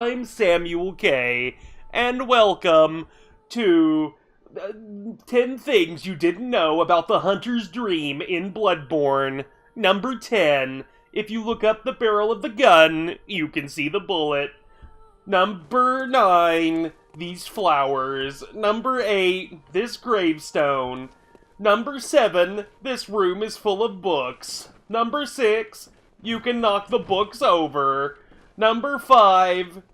I'm Samuel K, and welcome to 10 Things You Didn't Know About the Hunter's Dream in Bloodborne. Number 10, if you look up the barrel of the gun, you can see the bullet. Number 9, these flowers. Number 8, this gravestone. Number 7, this room is full of books. Number 6, you can knock the books over. Number 5,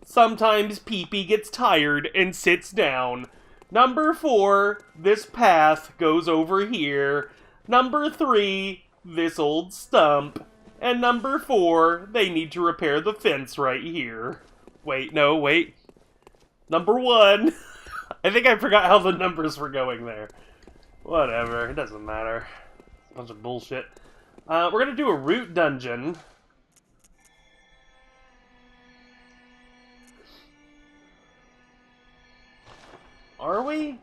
sometimes Pee-Pee gets tired and sits down. Number 4, this path goes over here. Number 3, this old stump. And number 4, they need to repair the fence right here. Wait. Number 1. I think I forgot how the numbers were going there. Whatever, it doesn't matter. It's a bunch of bullshit. We're gonna do a root dungeon. Are we?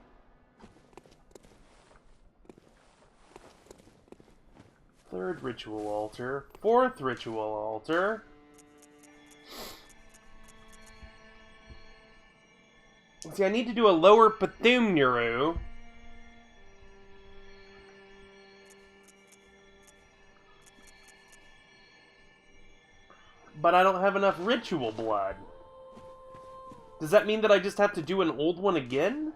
Third ritual altar. Fourth ritual altar. See, I need to do a lower Pathumnuru. But I don't have enough ritual blood. Does that mean that I just have to do an old one again?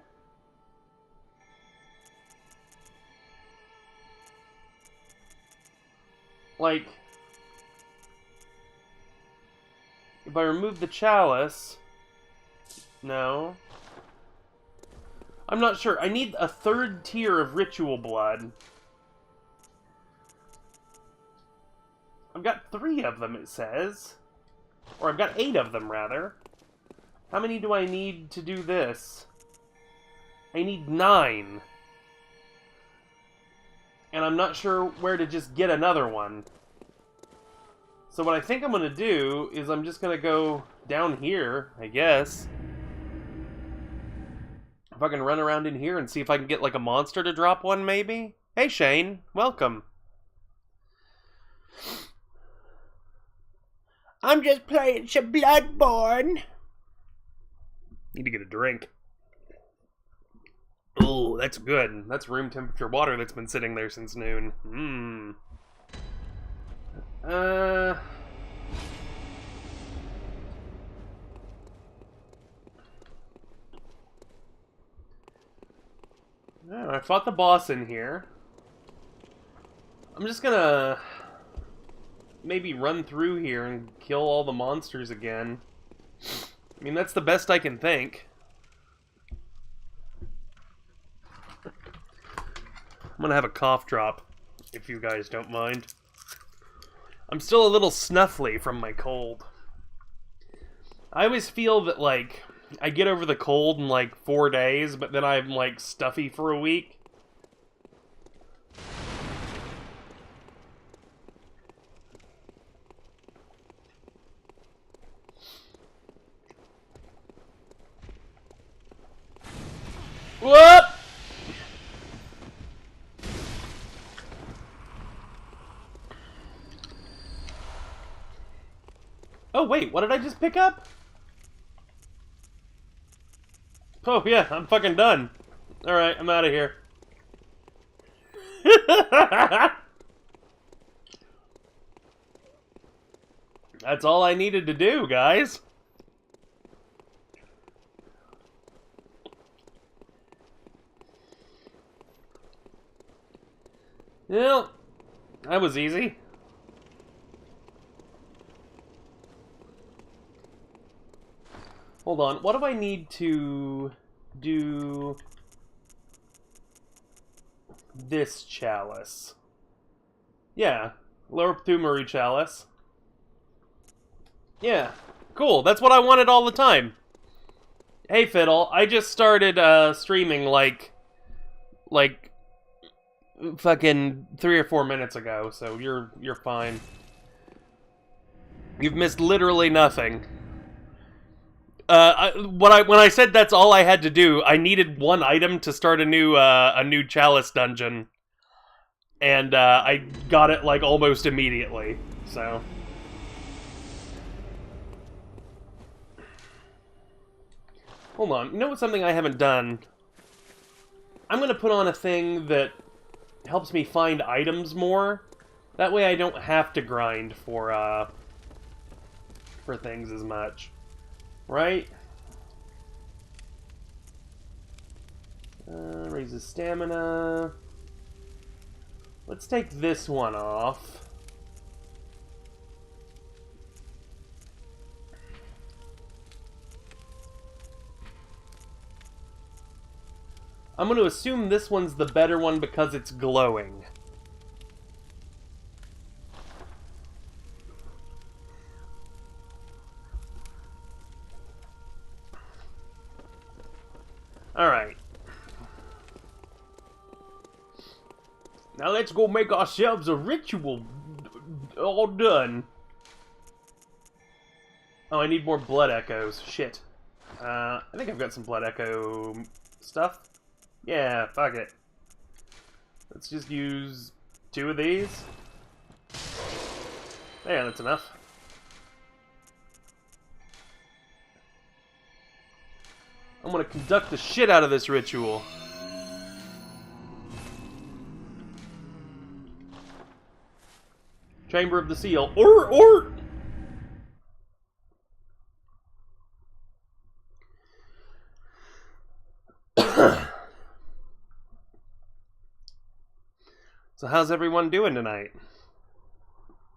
Like, if I remove the chalice... No. I'm not sure. I need a third tier of ritual blood. I've got 3 of them, it says. Or I've got 8 of them, rather. How many do I need to do this? I need 9. And I'm not sure where to just get another one. So what I think I'm going to do is I'm just going to go down here, I guess. If I can run around in here and see if I can get like a monster to drop one, maybe? Hey Shane, welcome. I'm just playing some Bloodborne. Need to get a drink. Oh, that's good. That's room temperature water that's been sitting there since noon. Yeah, I fought the boss in here. I'm just gonna maybe run through here and kill all the monsters again. I mean, that's the best I can think. I'm gonna have a cough drop, if you guys don't mind. I'm still a little snuffly from my cold. I always feel that, like, I get over the cold in, like, 4 days, but then I'm, like, stuffy for a week. Whoop! Oh, wait, what did I just pick up? Oh, yeah, I'm fucking done. Alright, I'm out of here. That's all I needed to do, guys. Well, that was easy. Hold on, what do I need to do this chalice? Yeah, lower Pthumru chalice. Yeah, cool, that's what I wanted all the time. Hey Fiddle, I just started streaming like fucking 3 or 4 minutes ago, so you're fine. You've missed literally nothing. When I said that's all I had to do, I needed one item to start a new chalice dungeon, and I got it like almost immediately. So Hold on. You know what's something I haven't done? I'm gonna put on a thing that helps me find items more. That way I don't have to grind for things as much. Right? Raises stamina. Let's take this one off. I'm going to assume this one's the better one because it's glowing. Alright. Now let's go make ourselves a ritual all done. Oh, I need more blood echoes. Shit. I think I've got some blood echo stuff. Yeah, fuck it. Let's just use 2 of these. Yeah, that's enough. I'm gonna conduct the shit out of this ritual. Chamber of the Seal. Or! So how's everyone doing tonight?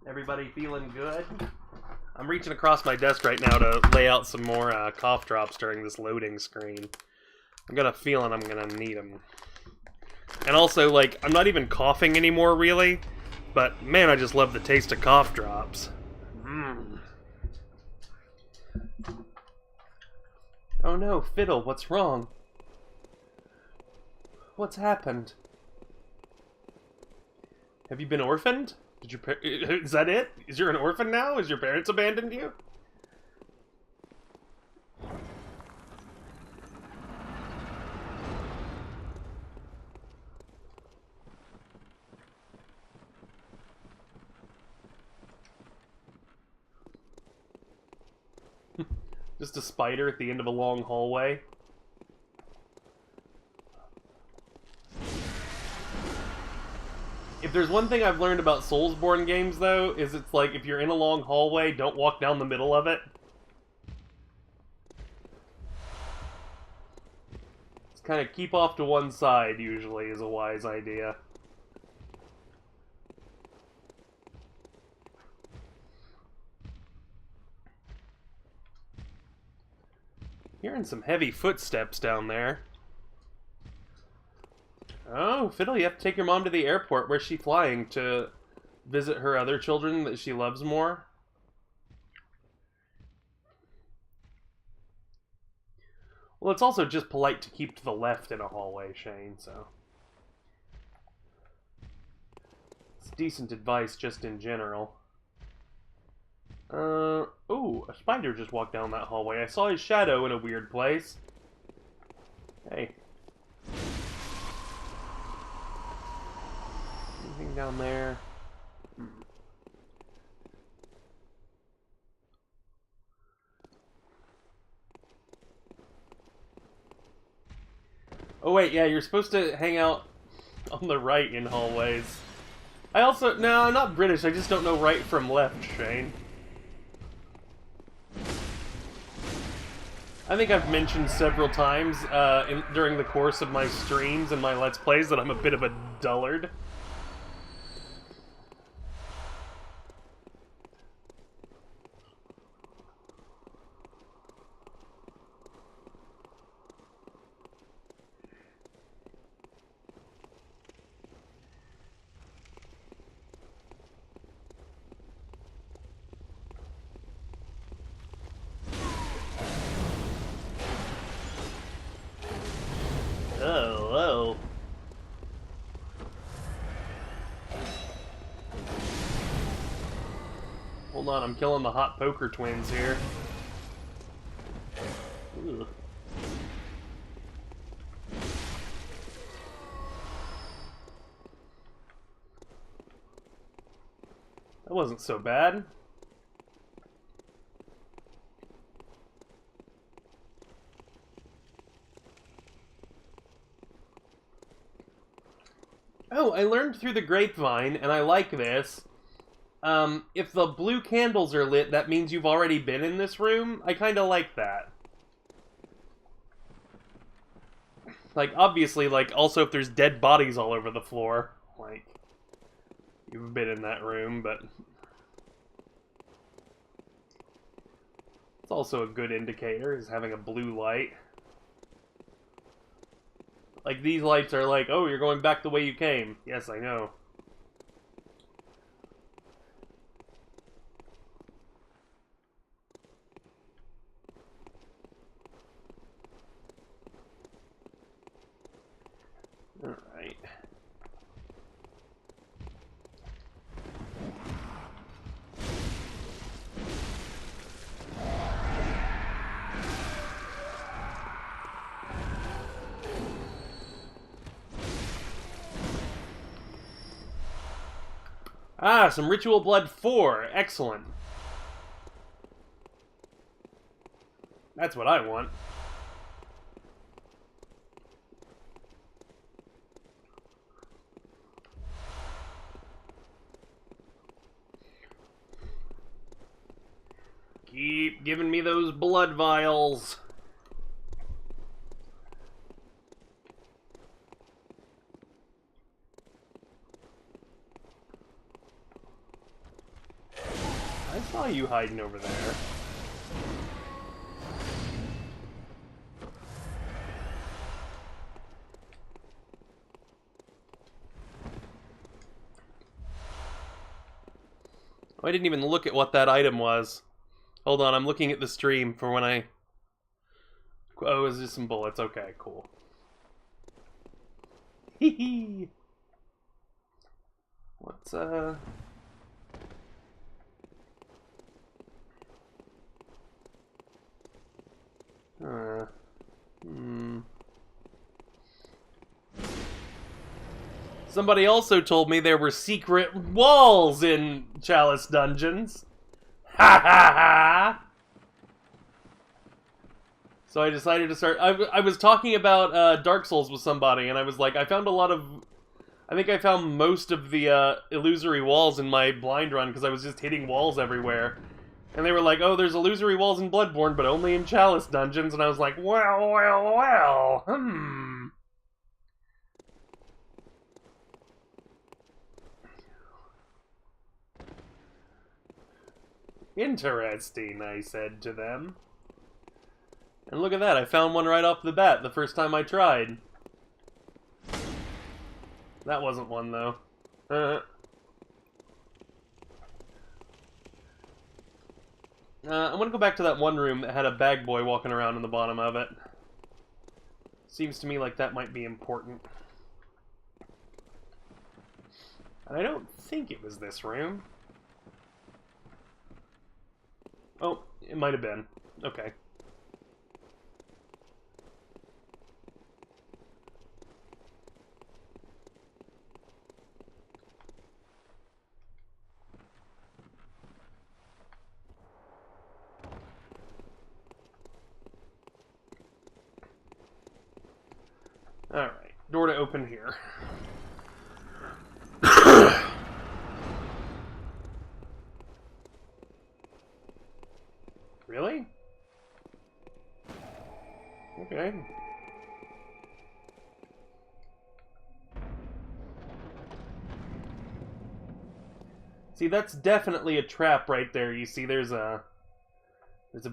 Everybody feeling good? I'm reaching across my desk right now to lay out some more cough drops during this loading screen. I've got a feeling I'm gonna need them. And also, like, I'm not even coughing anymore, really. But, man, I just love the taste of cough drops. Mm. Oh no, Fiddle, what's wrong? What's happened? Have you been orphaned? Did your is that it? Is you an orphan now? Is your parents abandoned you? Just a spider at the end of a long hallway. If there's one thing I've learned about Soulsborne games, though, is it's like, if you're in a long hallway, don't walk down the middle of it. Just kind of keep off to one side, usually, is a wise idea. Hearing some heavy footsteps down there. Oh, Fiddle, you have to take your mom to the airport. Where's she flying? To visit her other children that she loves more? Well, it's also just polite to keep to the left in a hallway, Shane, so... It's decent advice just in general. Ooh, a spider just walked down that hallway. I saw his shadow in a weird place. Hey. Anything down there? Oh wait, yeah, you're supposed to hang out on the right in hallways. I also... No, I'm not British, I just don't know right from left, Shane. I think I've mentioned several times during the course of my streams and my Let's Plays that I'm a bit of a dullard. Oh, hold on, I'm killing the hot poker twins here. Ugh. That wasn't so bad. Oh, I learned through the grapevine, and I like this. If the blue candles are lit, that means you've already been in this room. I kind of like that. Like, obviously, like, also if there's dead bodies all over the floor, like, you've been in that room, but it's also a good indicator, is having a blue light. Like, these lights are like, oh, you're going back the way you came. Yes, I know. Alright. Ah, some Ritual Blood 4. Excellent. That's what I want. Keep giving me those blood vials. I saw you hiding over there. Oh, I didn't even look at what that item was. Hold on, I'm looking at the stream for when I... Oh, it's just some bullets. Okay, cool. Hee hee! What's, Somebody also told me there were secret walls in Chalice Dungeons. Ha ha ha! So I decided to start... I was talking about Dark Souls with somebody, and I was like, I found a lot of... I think I found most of the illusory walls in my blind run, because I was just hitting walls everywhere. And they were like, oh, there's illusory walls in Bloodborne, but only in Chalice Dungeons. And I was like, well, Interesting, I said to them. And look at that, I found one right off the bat the first time I tried. That wasn't one, though. I'm gonna go back to that one room that had a bag boy walking around in the bottom of it. Seems to me like that might be important. And I don't think it was this room. Oh, it might have been. Okay. Alright, door to open here. Really? Okay. See, that's definitely a trap right there. You see, there's a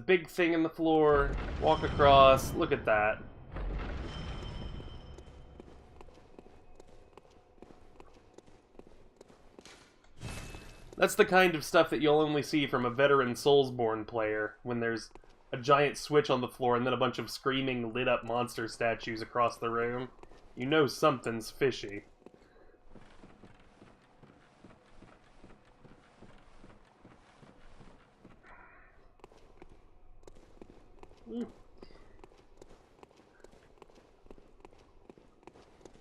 big thing in the floor. Walk across. Look at that. That's the kind of stuff that you'll only see from a veteran Soulsborne player, when there's a giant switch on the floor and then a bunch of screaming, lit-up monster statues across the room. You know something's fishy.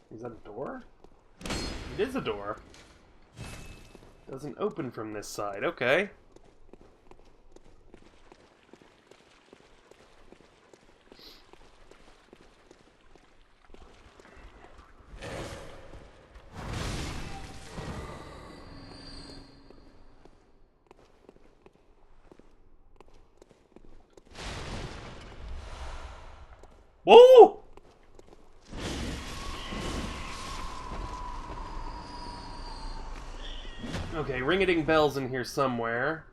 Is that a door? It is a door. Doesn't open from this side. Okay. Whoa! Okay, ring-a-ding bells in here somewhere.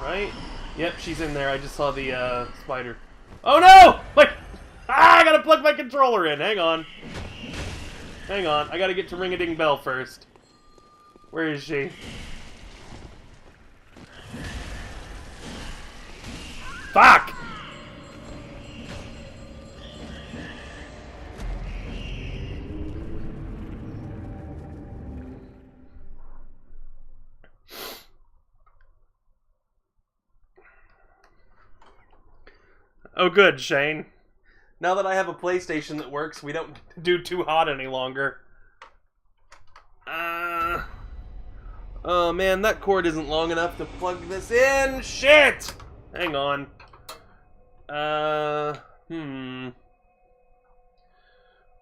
Right? Yep, she's in there. I just saw the spider. Oh no! Like, I gotta plug my controller in. Hang on. Hang on. I gotta get to ring-a-ding bell first. Where is she? Fuck! Oh good, Shane. Now that I have a PlayStation that works, we don't do too hot any longer. Oh man, that cord isn't long enough to plug this in! Shit! Hang on.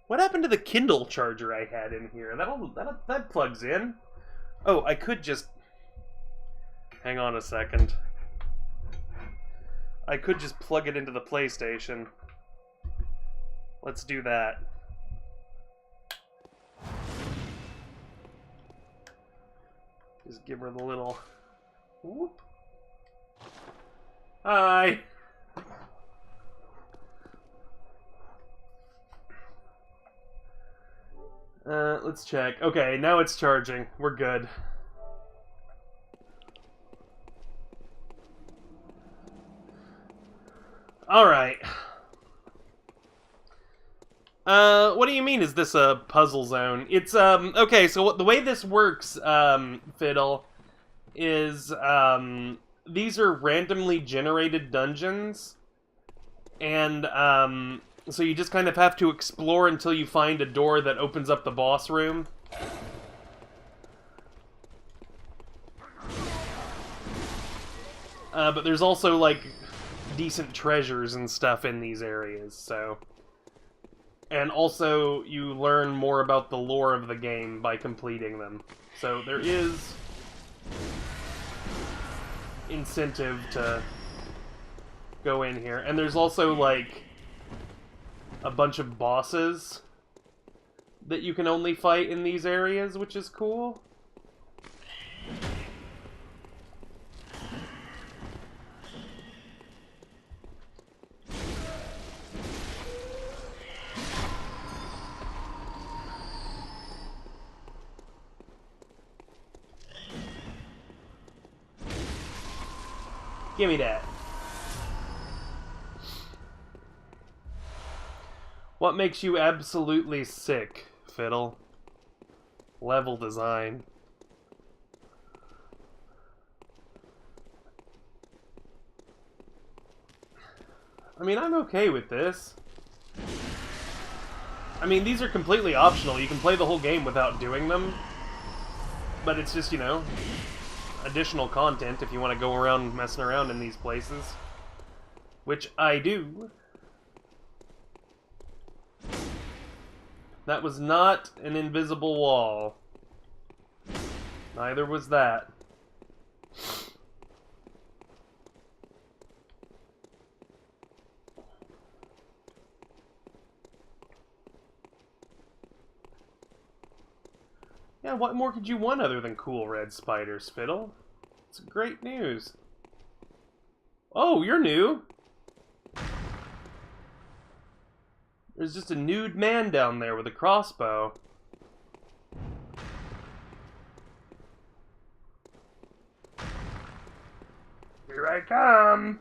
What happened to the Kindle charger I had in here? That plugs in. Oh, I could just... Hang on a second. I could just plug it into the PlayStation. Let's do that. Just give her the little... Whoop. Hi! Let's check. Okay, now it's charging. We're good. Alright. What do you mean, is this a puzzle zone? It's, okay, so the way this works, Fiddle, is, these are randomly generated dungeons, and, so you just kind of have to explore until you find a door that opens up the boss room. But there's also, like, decent treasures and stuff in these areas, so... And also, you learn more about the lore of the game by completing them. So there is incentive to go in here. And there's also, like, a bunch of bosses that you can only fight in these areas, which is cool. Give me that. What makes you absolutely sick, Fiddle? Level design. I mean, I'm okay with this. I mean, these are completely optional. You can play the whole game without doing them. But it's just, you know, additional content if you want to go around messing around in these places. Which I do. That was not an invisible wall. Neither was that. Yeah, what more could you want other than cool red spiders, Fiddle? It's great news. Oh, you're new! There's just a nude man down there with a crossbow. Here I come!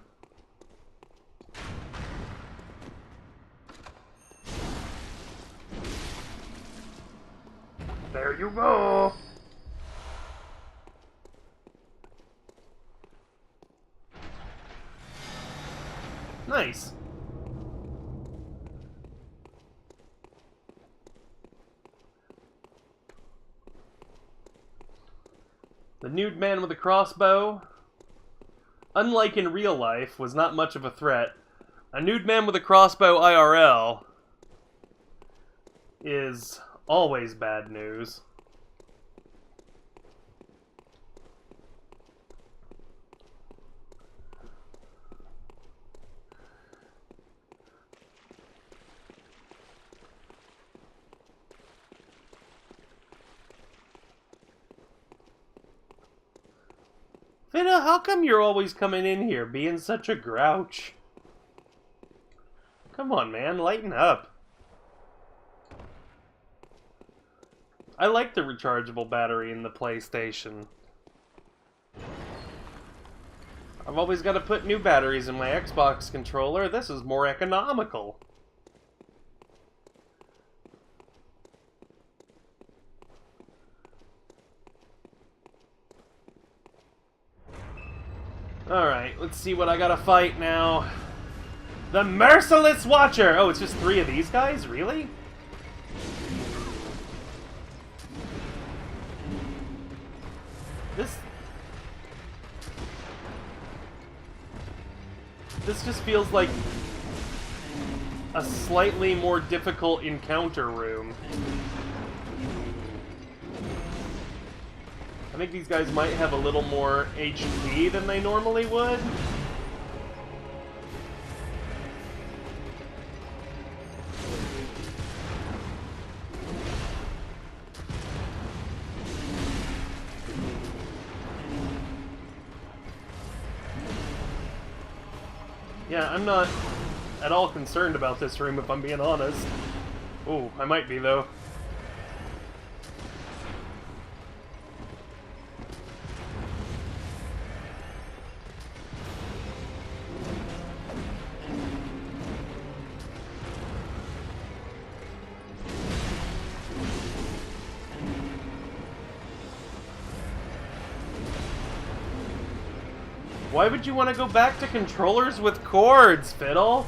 There you go! Nice! The nude man with a crossbow, unlike in real life, was not much of a threat. A nude man with a crossbow IRL is always bad news. Finna, how come you're always coming in here being such a grouch? Come on, man, lighten up. I like the rechargeable battery in the PlayStation. I've always got to put new batteries in my Xbox controller. This is more economical. Alright, let's see what I gotta fight now. The Merciless Watcher! Oh, it's just 3 of these guys? Really? This just feels like a slightly more difficult encounter room. I think these guys might have a little more HP than they normally would. Yeah, I'm not at all concerned about this room, if I'm being honest. Oh, I might be, though. Why would you want to go back to controllers with cords, Fiddle?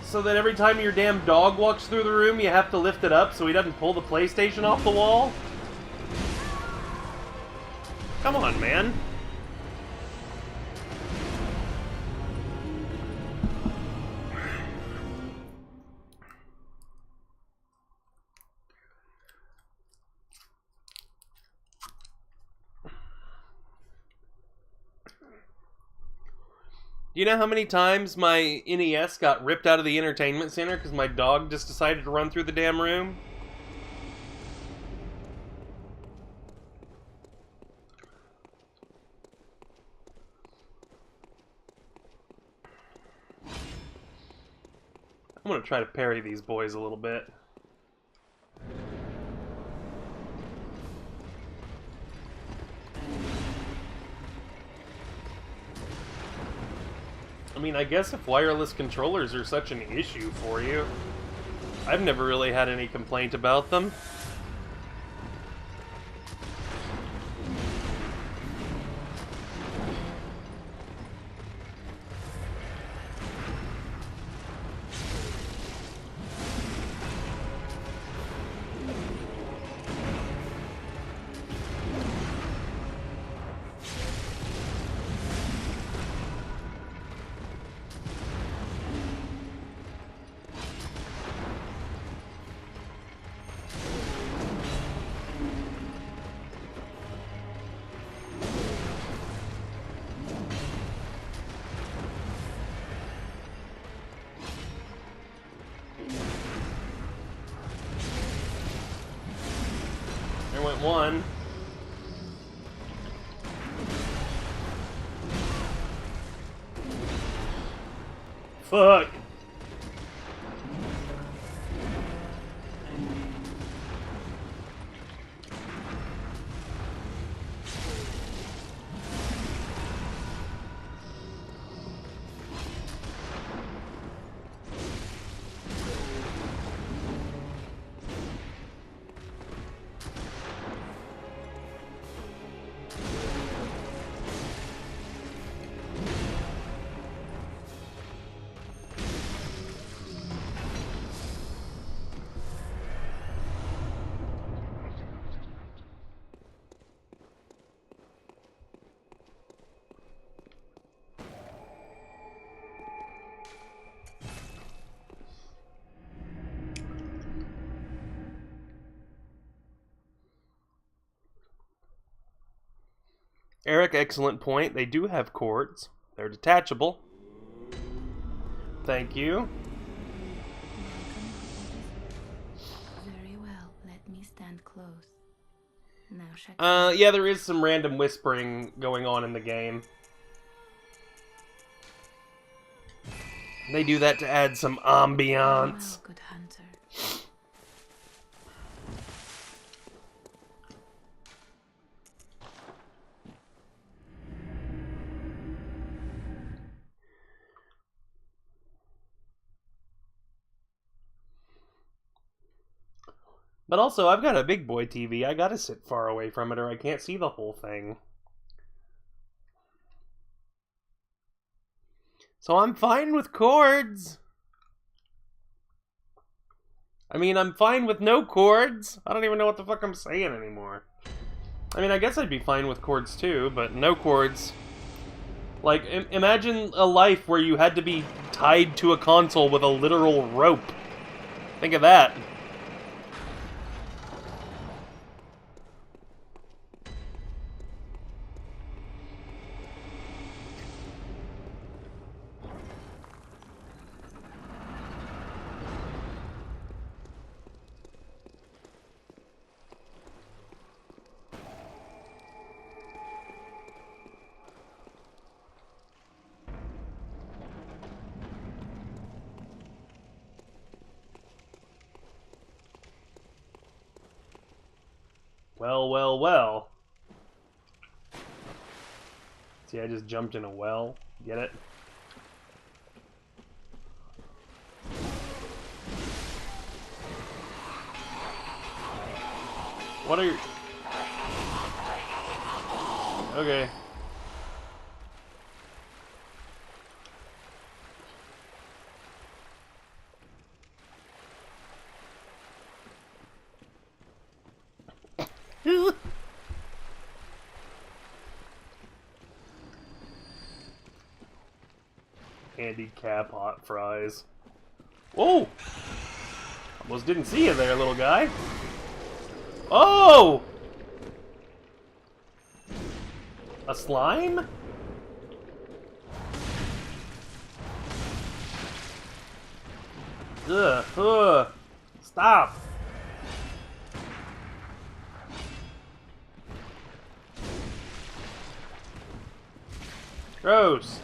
So that every time your damn dog walks through the room, you have to lift it up so he doesn't pull the PlayStation off the wall? Come on, man. Do you know how many times my NES got ripped out of the entertainment center because my dog just decided to run through the damn room? I'm gonna try to parry these boys a little bit. I mean, I guess if wireless controllers are such an issue for you, I've never really had any complaint about them. There went one. Fuck. Eric, excellent point. They do have cords. They're detachable. Thank you. Very well. Let me stand close. Yeah, there is some random whispering going on in the game. They do that to add some ambiance. Well, good hunter. But also, I've got a big boy TV. I gotta sit far away from it or I can't see the whole thing. So I'm fine with chords. I mean, I'm fine with no chords. I don't even know what the fuck I'm saying anymore. I mean, I guess I'd be fine with chords too, but no chords. Like, imagine a life where you had to be tied to a console with a literal rope. Think of that. Well, well, well. See, I just jumped in a well. Get it? What are you... Okay. Handicap hot fries. Whoa! Almost didn't see you there, little guy. Oh! A slime? Ugh. Stop! Gross.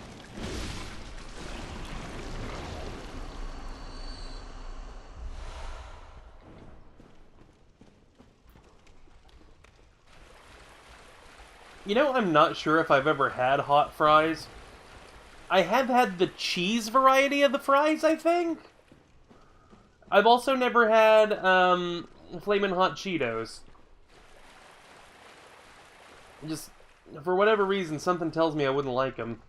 You know, I'm not sure if I've ever had hot fries. I have had the cheese variety of the fries, I think. I've also never had, Flamin' Hot Cheetos. Just, for whatever reason, something tells me I wouldn't like them.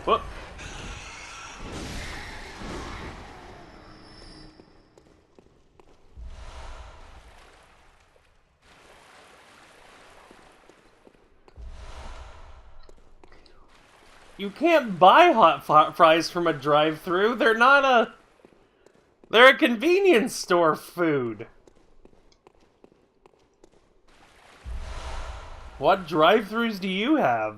Whoop. You can't buy hot fries from a drive-thru. They're not a... They're a convenience store food. What drive-thrus do you have?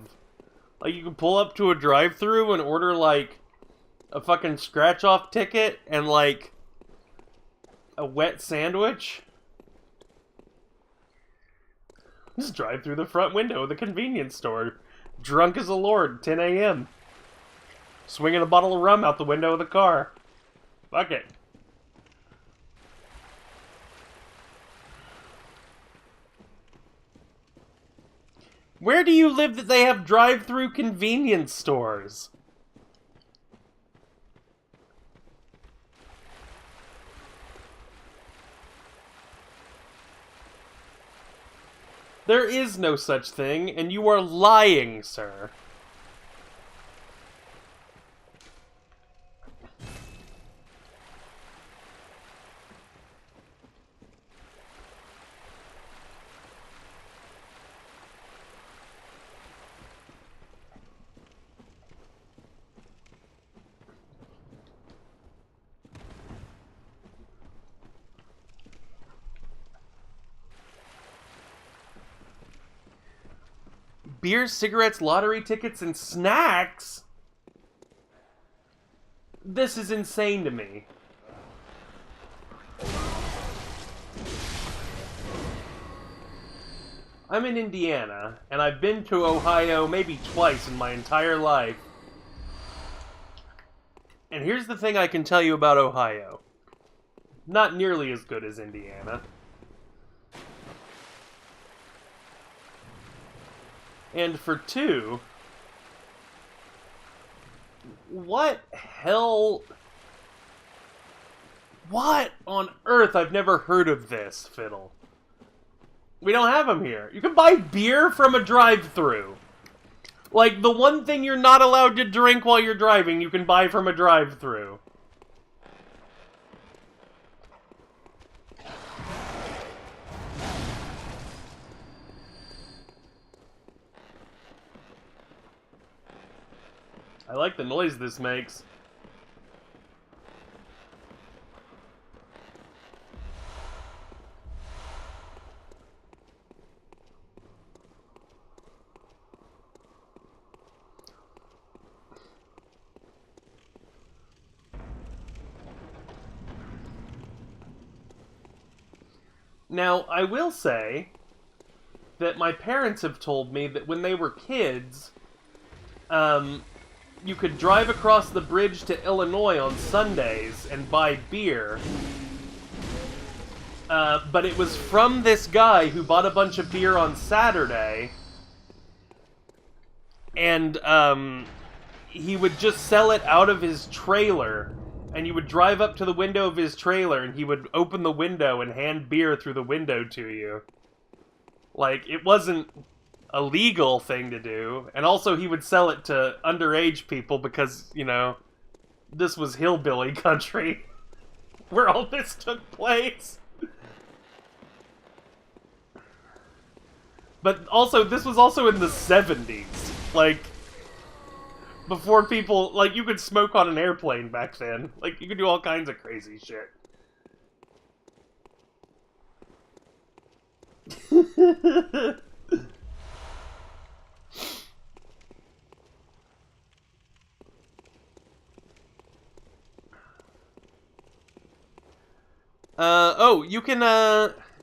Like, you can pull up to a drive-thru and order, like, a fucking scratch-off ticket and, like, a wet sandwich? Just drive through the front window of the convenience store. Drunk as a lord, 10 a.m. Swinging a bottle of rum out the window of the car. Fuck it. Where do you live that they have drive-through convenience stores? There is no such thing, and you are lying, sir. beer, cigarettes, lottery tickets, and snacks? This is insane to me. I'm in Indiana, and I've been to Ohio maybe twice in my entire life. And here's the thing I can tell you about Ohio. Not nearly as good as Indiana. And for two, what hell... What on earth? I've never heard of this, Fiddle. We don't have them here. You can buy beer from a drive-thru. Like, the one thing you're not allowed to drink while you're driving, you can buy from a drive-thru. I like the noise this makes. Now, I will say that my parents have told me that when they were kids, you could drive across the bridge to Illinois on Sundays and buy beer. But it was from this guy who bought a bunch of beer on Saturday. And he would just sell it out of his trailer. And you would drive up to the window of his trailer and he would open the window and hand beer through the window to you. Like, it wasn't a legal thing to do. And also he would sell it to underage people because, you know, this was hillbilly country where all this took place. But also, this was also in the 70s. Like, before people, like, you could smoke on an airplane back then. Like, you could do all kinds of crazy shit.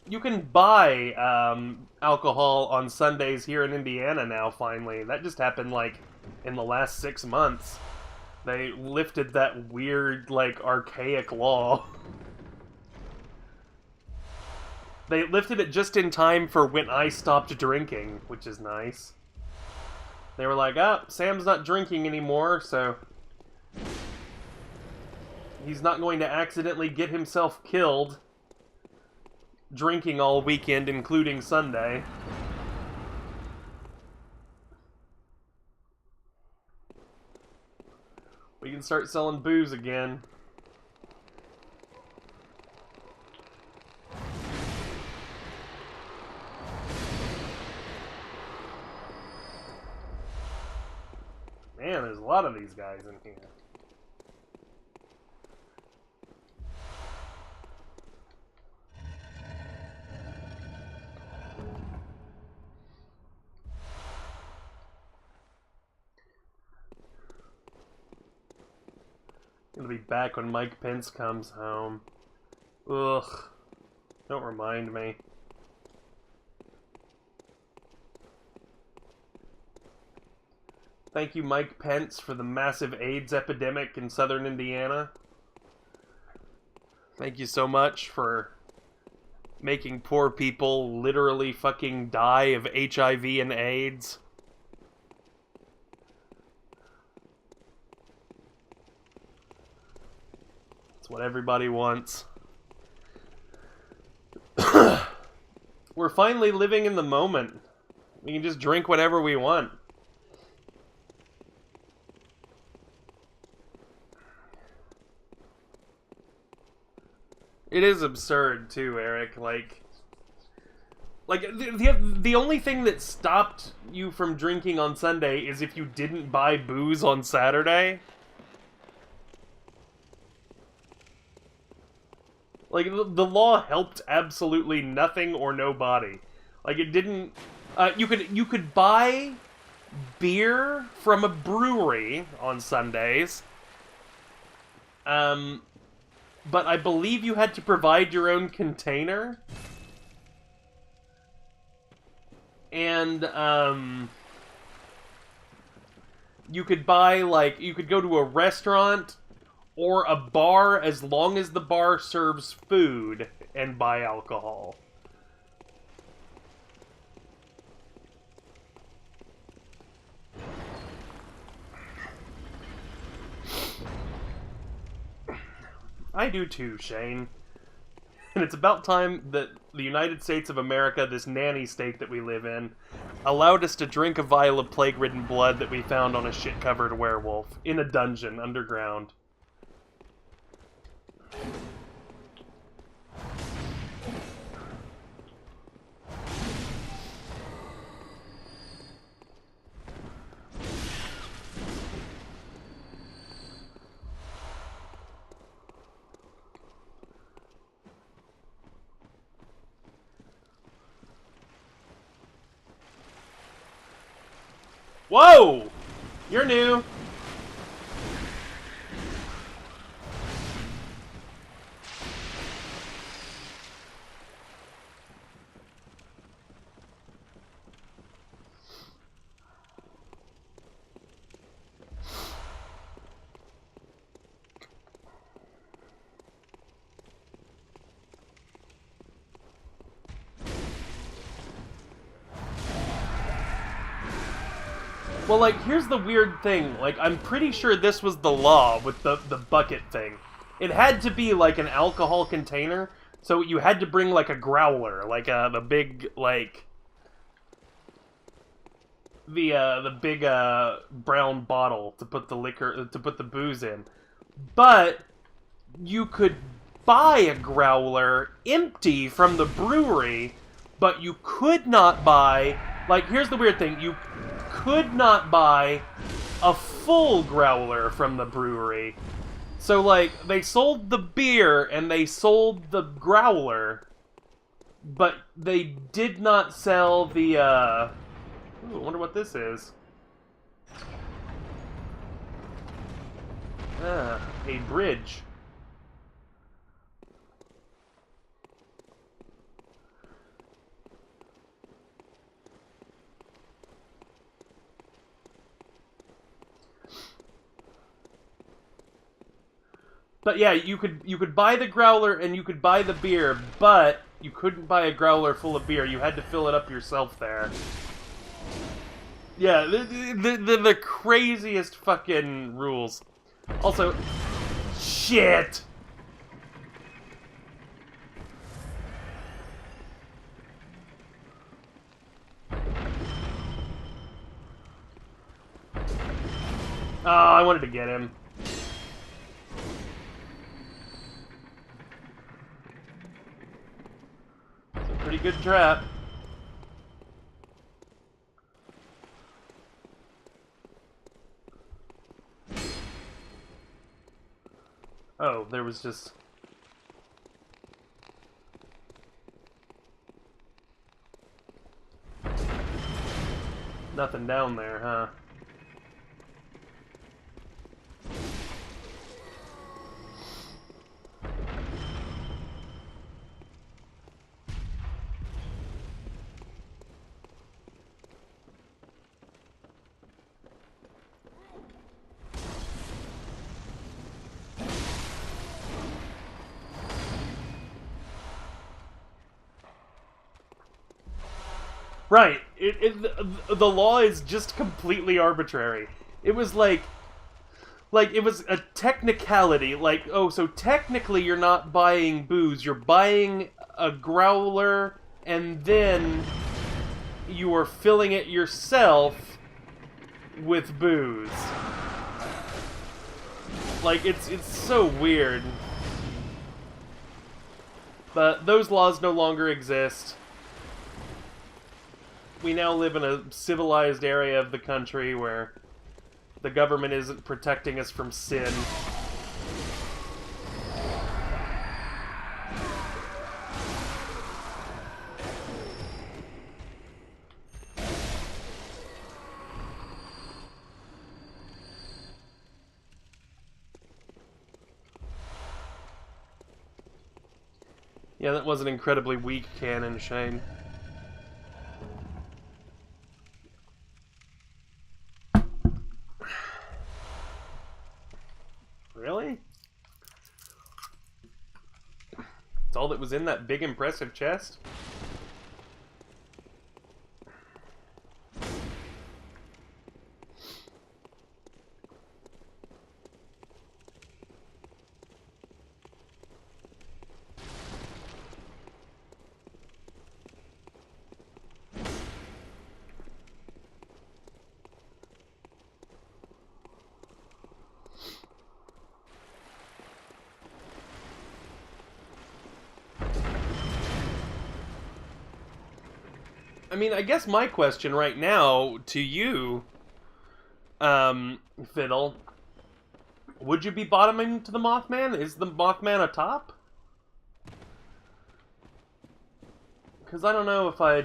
You can buy, alcohol on Sundays here in Indiana now, finally. That just happened, like, in the last 6 months. They lifted that weird, like, archaic law. They lifted it just in time for when I stopped drinking, which is nice. They were like, ah, Sam's not drinking anymore, so he's not going to accidentally get himself killed drinking all weekend, including Sunday. We can start selling booze again. Man, there's a lot of these guys in here. Gonna be back when Mike Pence comes home. Ugh. Don't remind me. Thank you, Mike Pence, for the massive AIDS epidemic in southern Indiana. Thank you so much for making poor people literally fucking die of HIV and AIDS. It's what everybody wants. We're finally living in the moment. We can just drink whatever we want. It is absurd too, Eric. Like the only thing that stopped you from drinking on Sunday is if you didn't buy booze on Saturday. Like, the law helped absolutely nothing or nobody. Like, it didn't... You could buy beer from a brewery on Sundays. But I believe you had to provide your own container. And, you could buy, like, you could go to a restaurant or a bar as long as the bar serves food and buy alcohol. I do too, Shane. And it's about time that the United States of America, this nanny state that we live in, allowed us to drink a vial of plague-ridden blood that we found on a shit-covered werewolf in a dungeon underground. Whoa! You're new. Well, like, here's the weird thing. Like, I'm pretty sure this was the law with the bucket thing. It had to be, like, an alcohol container, so you had to bring, like, a growler. Like, the big, like... The big, brown bottle to put the liquor... to put the booze in. But you could buy a growler empty from the brewery, but you could not buy... Like, here's the weird thing. You could not buy a full growler from the brewery. So, like, they sold the beer and they sold the growler, but they did not sell the, Ooh, I wonder what this is. Ah, a bridge. But yeah, you could buy the growler and you could buy the beer, but you couldn't buy a growler full of beer. You had to fill it up yourself there. Yeah, the craziest fucking rules. Also, shit. Oh, I wanted to get him. Pretty good trap. Oh, there was just... nothing down there, huh? Right. The law is just completely arbitrary. It was like it was a technicality. Like, oh, so technically you're not buying booze. You're buying a growler, and then you are filling it yourself with booze. Like, it's so weird. But those laws no longer exist. We now live in a civilized area of the country where the government isn't protecting us from sin. Yeah, that was an incredibly weak cannon, Shane. Really? It's all that was in that big, impressive chest? I mean, I guess my question right now to you, Fiddle, would you be bottoming to the Mothman? Is the Mothman a top? Because I don't know if I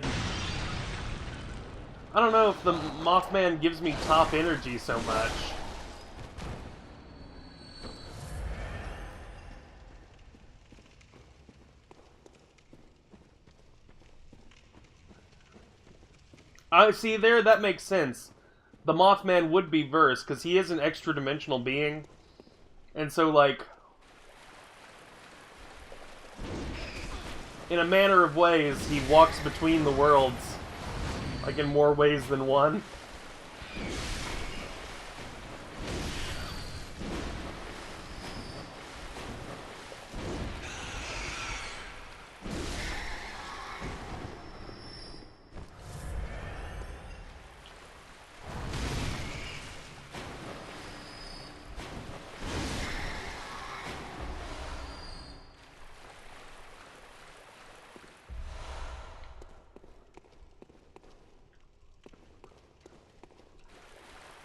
don't know if the Mothman gives me top energy so much. I see there, that makes sense. The Mothman would be verse, because he is an extra-dimensional being. And so, like, in a manner of ways, he walks between the worlds, like in more ways than one.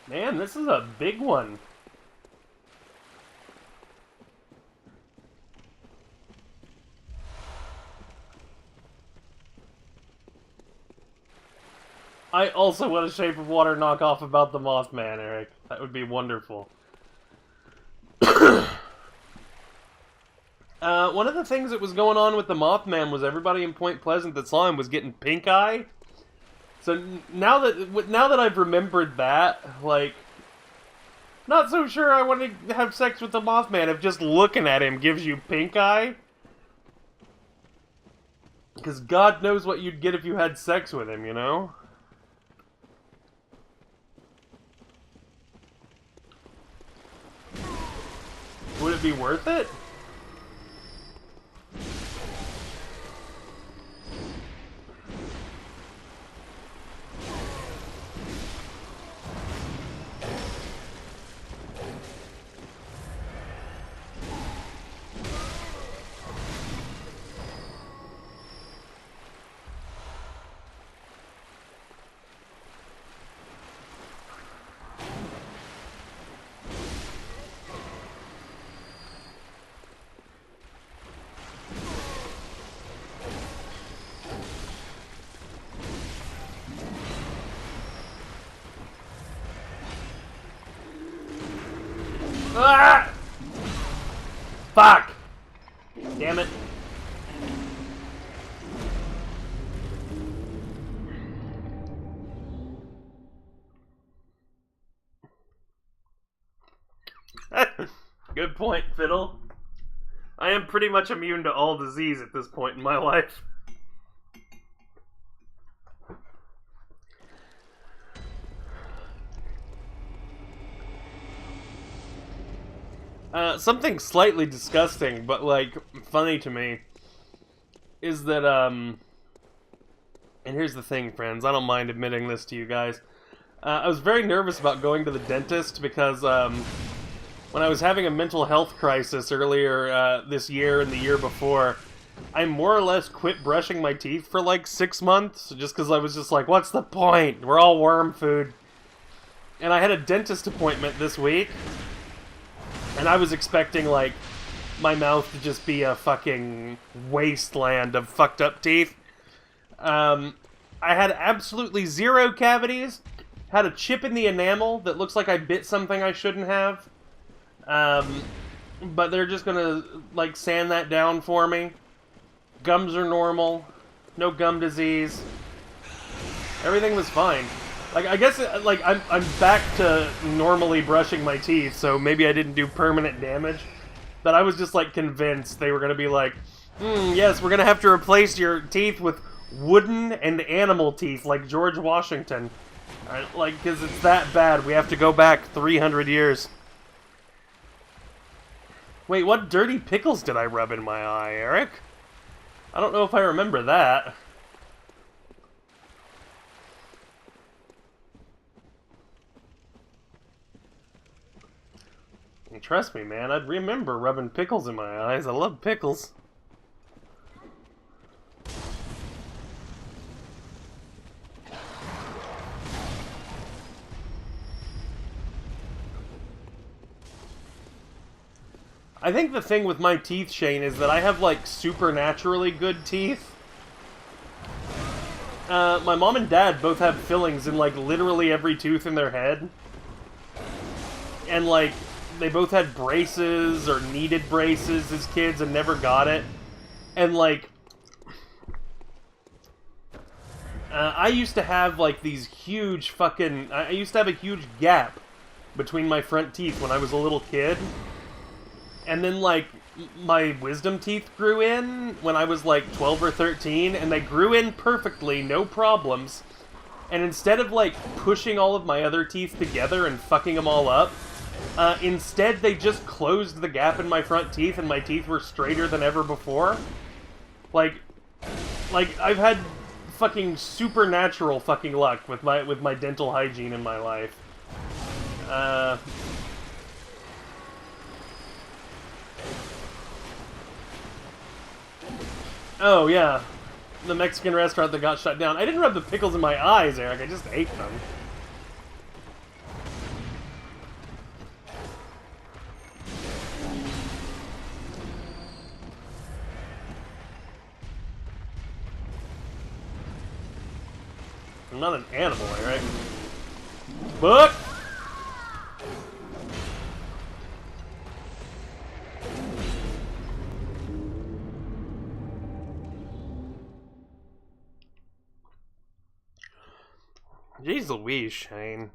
Man, this is a big one. I also want a Shape of Water knockoff about the Mothman, Eric. That would be wonderful. One of the things that was going on with the Mothman was everybody in Point Pleasant that saw him was getting pink eye. So now that I've remembered that, like, not so sure I want to have sex with the Mothman if just looking at him gives you pink eye. Because God knows what you'd get if you had sex with him, you know? Would it be worth it? Ah! Fuck! Damn it. Good point, Fiddle. I am pretty much immune to all disease at this point in my life. Something slightly disgusting, but, like, funny to me, is that, and here's the thing, friends, I don't mind admitting this to you guys. I was very nervous about going to the dentist because, when I was having a mental health crisis earlier, this year and the year before, I more or less quit brushing my teeth for, like, 6 months, just because I was just like, what's the point? We're all worm food. And I had a dentist appointment this week. And I was expecting, like, my mouth to just be a fucking wasteland of fucked up teeth. I had absolutely 0 cavities. Had a chip in the enamel that looks like I bit something I shouldn't have. But they're just gonna, like, sand that down for me. Gums are normal. No gum disease. Everything was fine. Like, I guess, like, I'm back to normally brushing my teeth, so maybe I didn't do permanent damage. But I was just, like, convinced they were gonna be like, yes, we're gonna have to replace your teeth with wooden and animal teeth, like George Washington. Like, because it's that bad, we have to go back 300 years. Wait, what dirty pickles did I rub in my eye, Eric? I don't know if I remember that. And trust me, man, I'd remember rubbing pickles in my eyes. I love pickles. I think the thing with my teeth, Shane, is that I have, like, supernaturally good teeth. My mom and dad both have fillings in, like, literally every tooth in their head. And, like, they both had braces or needed braces as kids and never got it. And, like, I used to have, like, these huge fucking... I used to have a huge gap between my front teeth when I was a little kid. And then, like, my wisdom teeth grew in when I was, like, 12 or 13, and they grew in perfectly, no problems. And instead of, like, pushing all of my other teeth together and fucking them all up, instead they just closed the gap in my front teeth, and my teeth were straighter than ever before. Like, I've had fucking supernatural fucking luck with my dental hygiene in my life. Oh, yeah. The Mexican restaurant that got shut down. I didn't rub the pickles in my eyes, Eric. I just ate them. I'm not an animal, Eric. Book! Jeez Louise, Shane.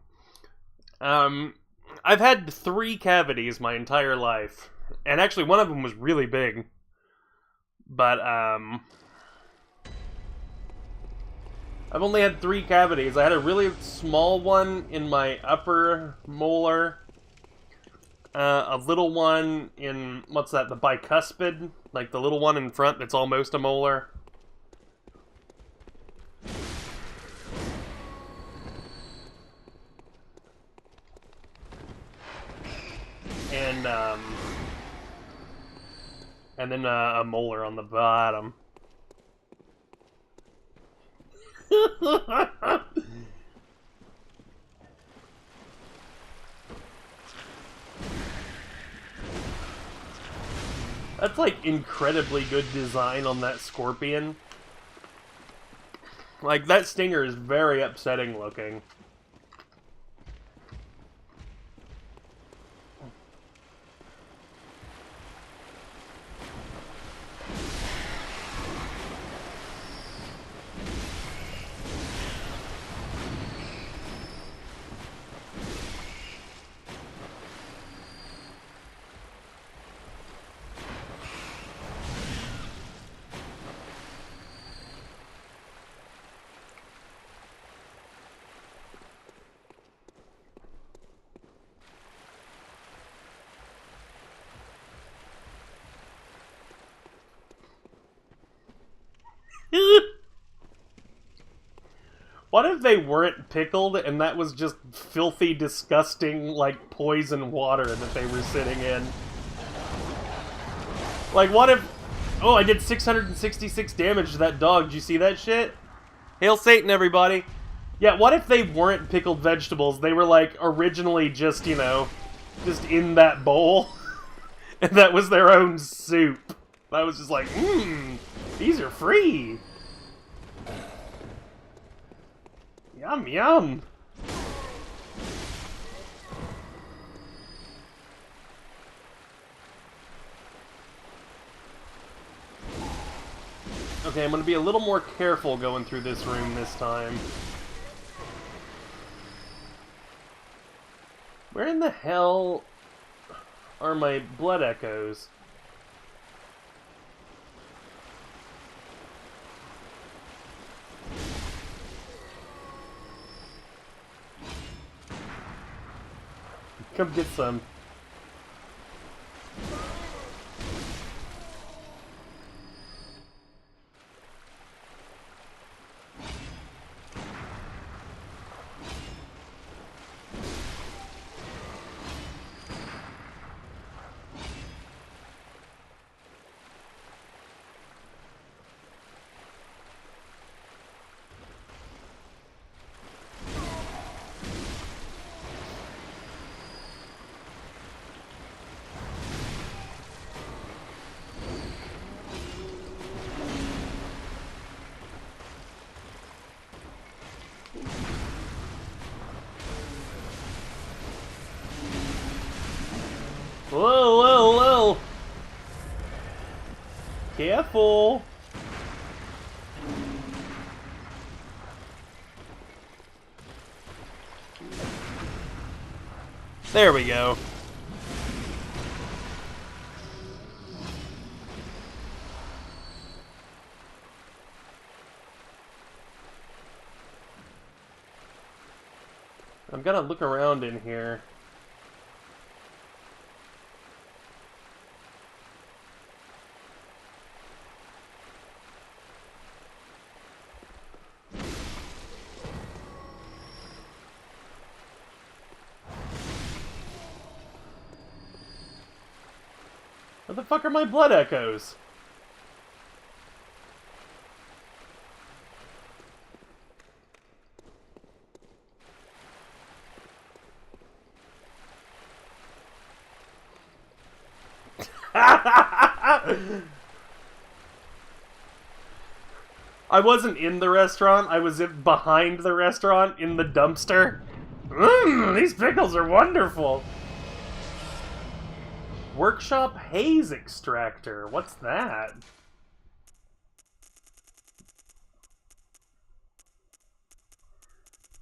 I've had 3 cavities my entire life. And actually, one of them was really big. But, I've only had 3 cavities. I had a really small one in my upper molar. A little one in, what's that, the bicuspid? Like the little one in front that's almost a molar. And then a molar on the bottom. That's like incredibly good design on that scorpion. Like, that stinger is very upsetting looking. What if they weren't pickled and that was just filthy, disgusting, like, poison water that they were sitting in? Like, what if... Oh, I did 666 damage to that dog. Did you see that shit? Hail Satan, everybody. Yeah, what if they weren't pickled vegetables? They were, like, originally just, you know, just in that bowl. And that was their own soup. I was just like, these are free. Yum, yum. Okay, I'm gonna be a little more careful going through this room this time. Where in the hell are my blood echoes? Come get some. Whoa, whoa, whoa! Careful! There we go. I'm gonna look around in here. Where the fuck are my blood echoes? I wasn't in the restaurant, I was behind the restaurant in the dumpster. Mmm, these pickles are wonderful! Workshop Haze Extractor, what's that?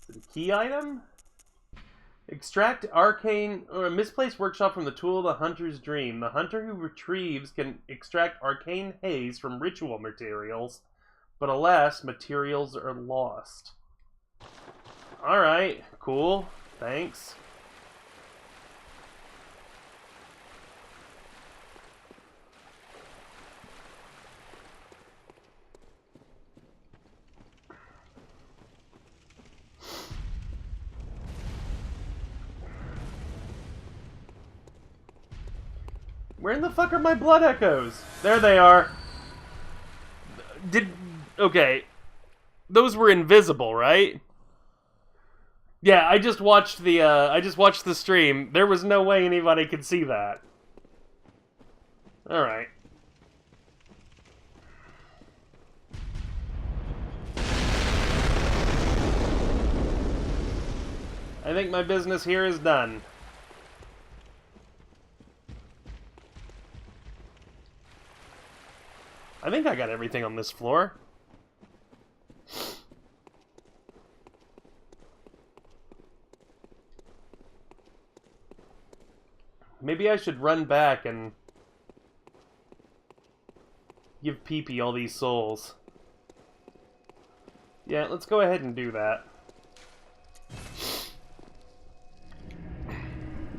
Is it a key item? Extract arcane or a misplaced workshop from the tool of the hunter's dream. The hunter who retrieves can extract arcane haze from ritual materials, but alas, materials are lost. Alright, cool. Thanks. Where in the fuck are my blood echoes? There they are. Okay. Those were invisible, right? Yeah, I just watched the stream. There was no way anybody could see that. Alright. I think my business here is done. I think I got everything on this floor. Maybe I should run back and give Pee-Pee all these souls. Yeah, let's go ahead and do that.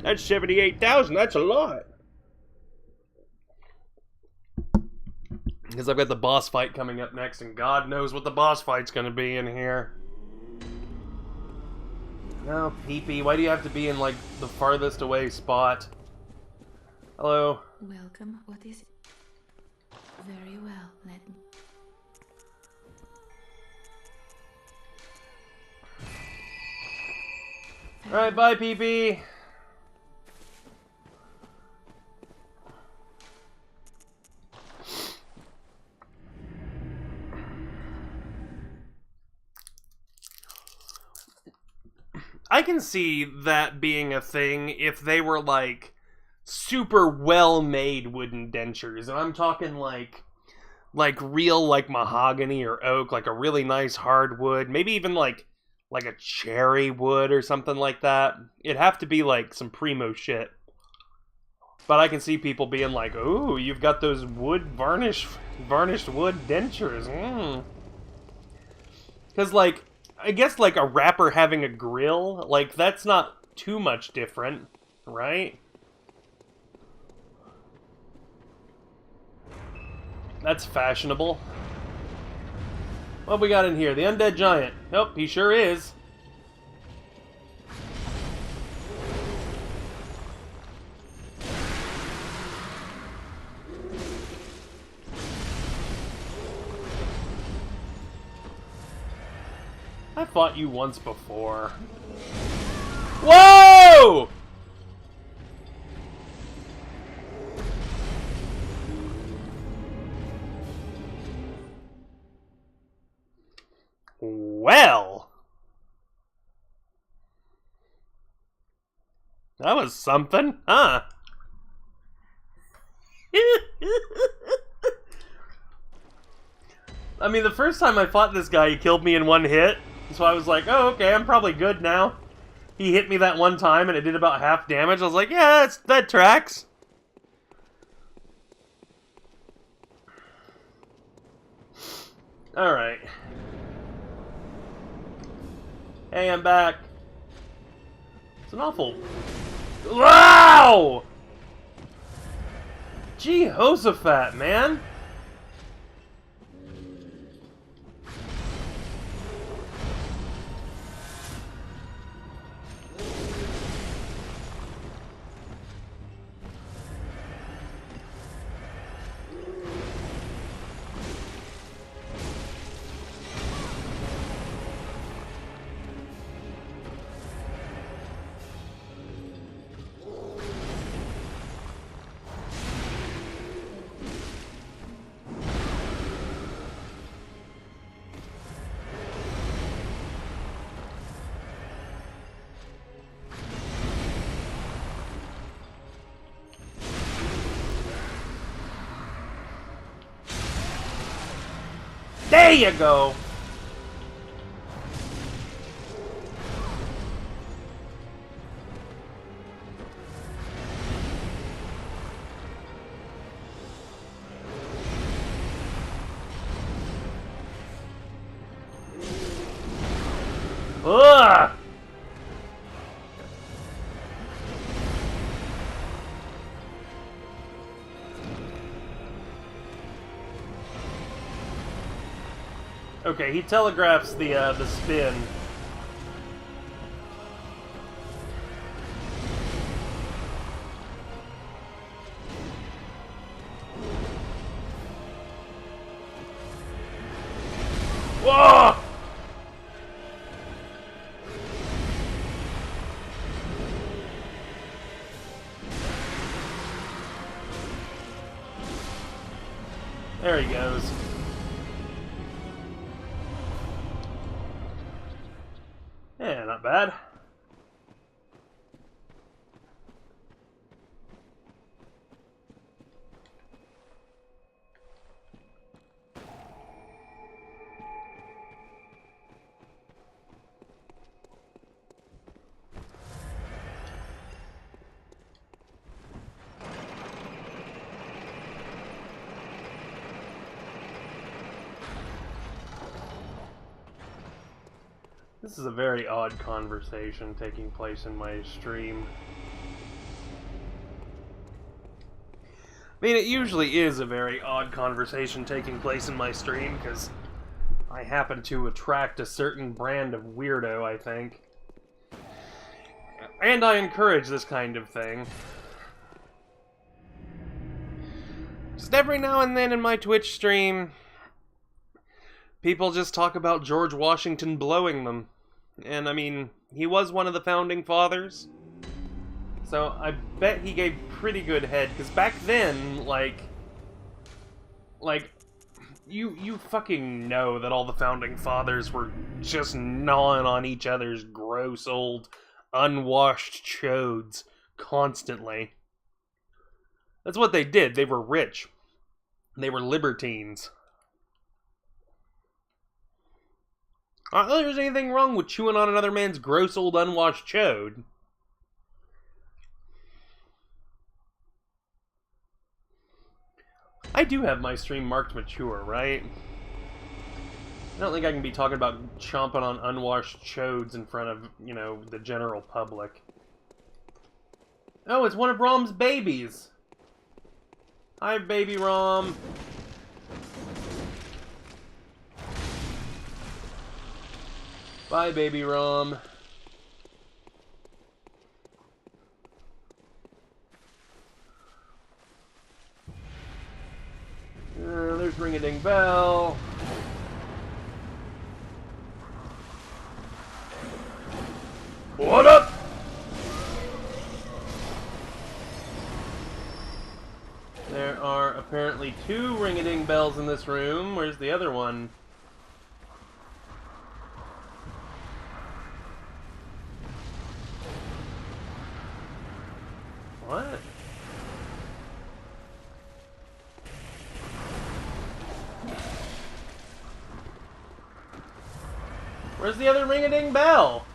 That's 78,000, that's a lot. Because I've got the boss fight coming up next, and God knows what the boss fight's going to be in here. No, Pee-Pee, why do you have to be in, like, the farthest away spot? Hello. Welcome. What is it? Very well. Let me. Alright, bye, Pee-Pee. I can see that being a thing if they were, like, super well-made wooden dentures. And I'm talking, like, like real like mahogany or oak, like a really nice hardwood, maybe even like a cherry wood or something like that. It'd have to be like some primo shit. But I can see people being like, "Ooh, you've got those varnished wood dentures." Because like, I guess like a rapper having a grill, like that's not too much different, right? That's fashionable. What we got in here? The undead giant. Nope, he sure is. I fought you once before. Whoa! Well, that was something, huh? I mean, the first time I fought this guy, he killed me in one hit. So I was like, oh, okay, I'm probably good now. He hit me that one time and it did about half damage. I was like, yeah, that tracks. Alright. Hey, I'm back. It's an awful... Wow! Jehoshaphat, man. There you go! Ugh! Okay, he telegraphs the spin. Whoa! There he goes. Yeah, not bad. This is a very odd conversation taking place in my stream. I mean, it usually is a very odd conversation taking place in my stream, because I happen to attract a certain brand of weirdo, I think. And I encourage this kind of thing. Just every now and then in my Twitch stream, people just talk about George Washington blowing them. And, I mean, he was one of the founding fathers. So, I bet he gave pretty good head, because back then, like, you fucking know that all the founding fathers were just gnawing on each other's gross old, unwashed chodes constantly. That's what they did. They were rich. They were libertines. I don't think there's anything wrong with chewing on another man's gross old unwashed chode. I do have my stream marked mature, right? I don't think I can be talking about chomping on unwashed chodes in front of, you know, the general public. Oh, it's one of Rom's babies! Hi, baby Rom. Bye, baby Rom. There's ring-a-ding bell. What up? There are apparently 2 ring-a-ding bells in this room. Where's the other one? What? Where's the other ring-a-ding bell?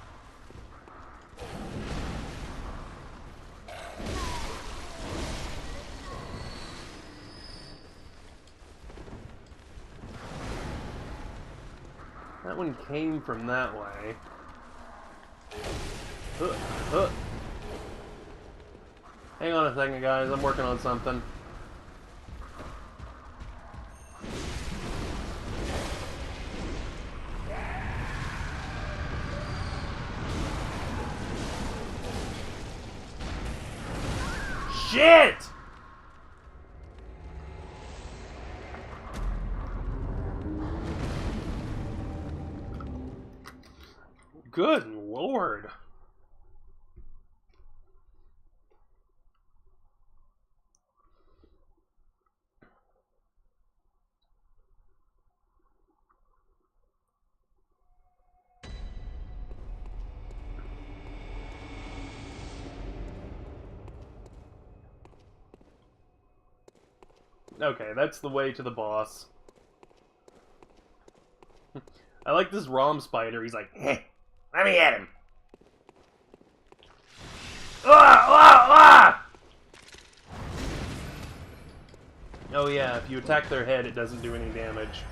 That one came from that way. Hang on a second, guys. I'm working on something. Shit! Good lord. Okay, that's the way to the boss. I like this Rom spider. He's like, let me at him. Oh yeah, if you attack their head, it doesn't do any damage.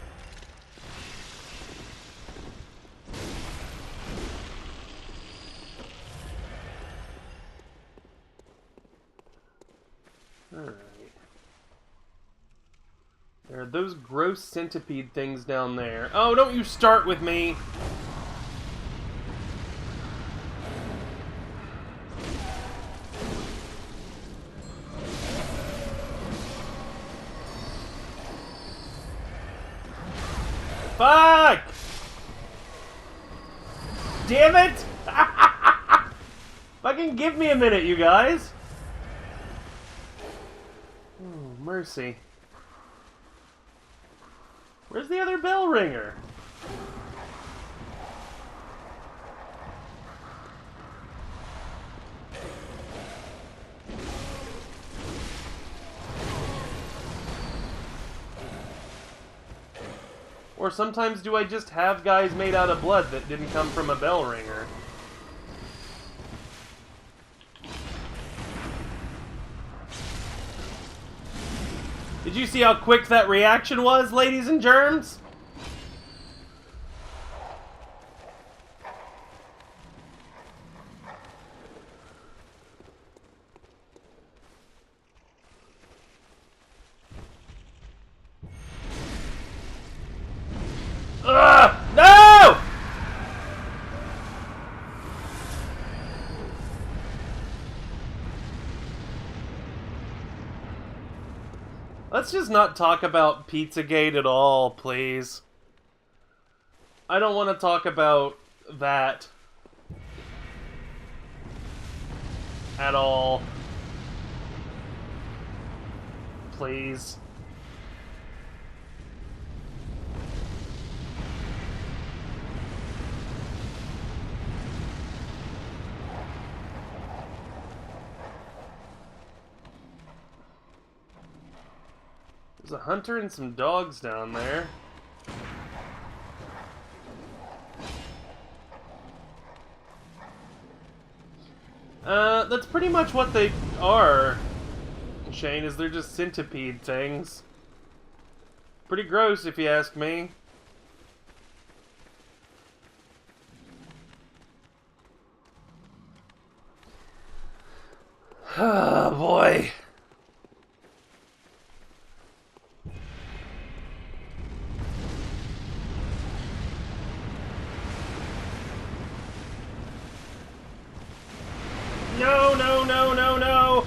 Alright. There are those gross centipede things down there. Oh, don't you start with me! Fuck! Damn it! Fucking give me a minute, you guys! Oh, mercy. Where's the other bell ringer? Or sometimes do I just have guys made out of blood that didn't come from a bell ringer? Did you see how quick that reaction was, ladies and germs? No! Let's just not talk about Pizzagate at all, please. I don't want to talk about that at all. Please. There's a hunter and some dogs down there. That's pretty much what they are, Shane, is they're just centipede things. Pretty gross, if you ask me. Oh, boy. No, no, no, no, no!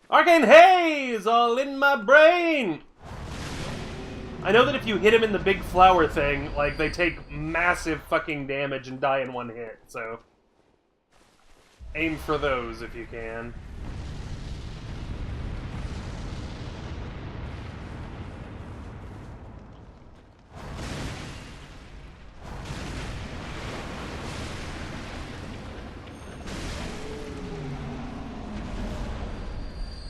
Arcane Haze! All in my brain! I know that if you hit him in the big flower thing, like, they take massive fucking damage and die in one hit, so... aim for those if you can.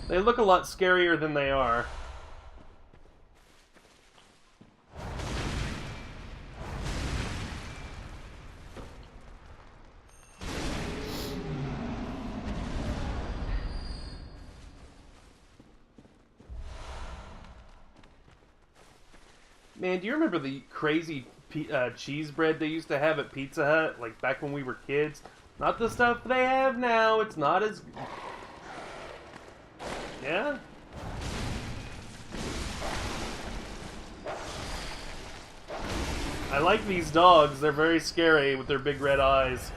They look a lot scarier than they are. Man, do you remember the crazy cheese bread they used to have at Pizza Hut, like back when we were kids? Not the stuff they have now. It's not as... Yeah? I like these dogs. They're very scary with their big red eyes.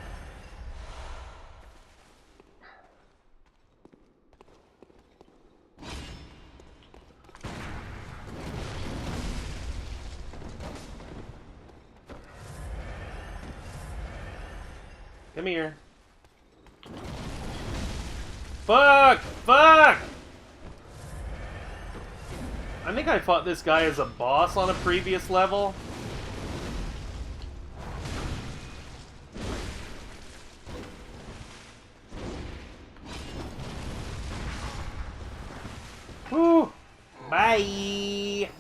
Come here. Fuck! Fuck! I think I fought this guy as a boss on a previous level. Whew! Bye!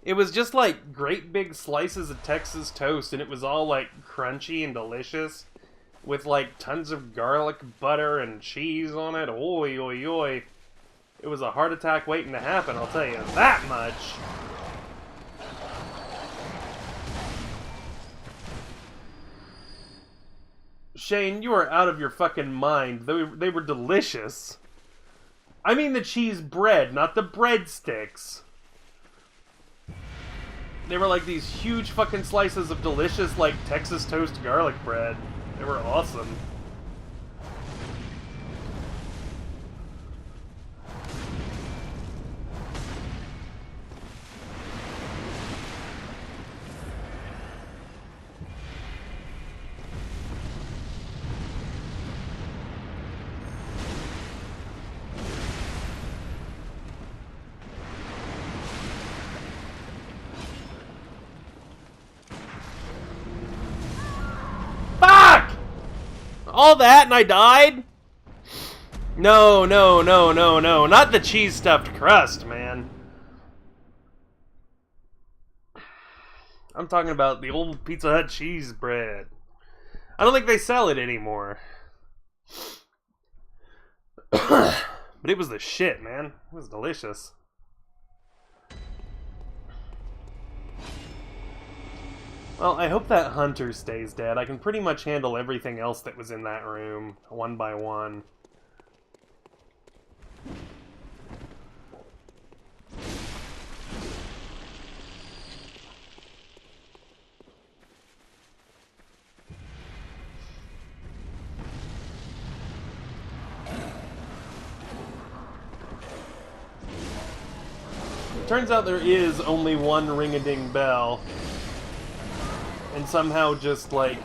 It was just like great big slices of Texas toast, and it was all like crunchy and delicious, with like tons of garlic, butter, and cheese on it. Oi, oi, oi. It was a heart attack waiting to happen, I'll tell you that much. Shane, you are out of your fucking mind. They were delicious. I mean the cheese bread, not the breadsticks. They were like these huge fucking slices of delicious, like, Texas toast garlic bread. They were awesome. All that and I died? No, no, no, no, no. Not the cheese stuffed crust, man. I'm talking about the old Pizza Hut cheese bread. I don't think they sell it anymore. But it was the shit, man. It was delicious. Well, I hope that hunter stays dead. I can pretty much handle everything else that was in that room, one by one. Turns out there is only one ring-a-ding bell. And somehow just, like,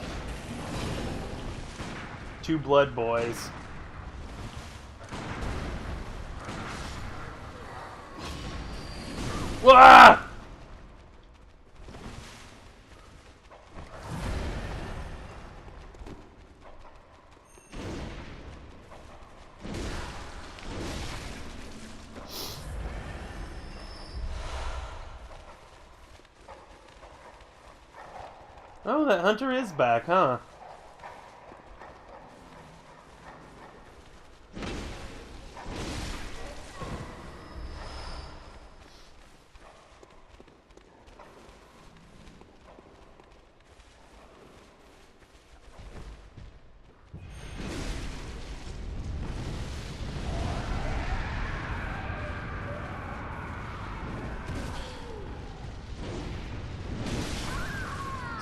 2 blood boys. Wah! Oh, that hunter is back, huh?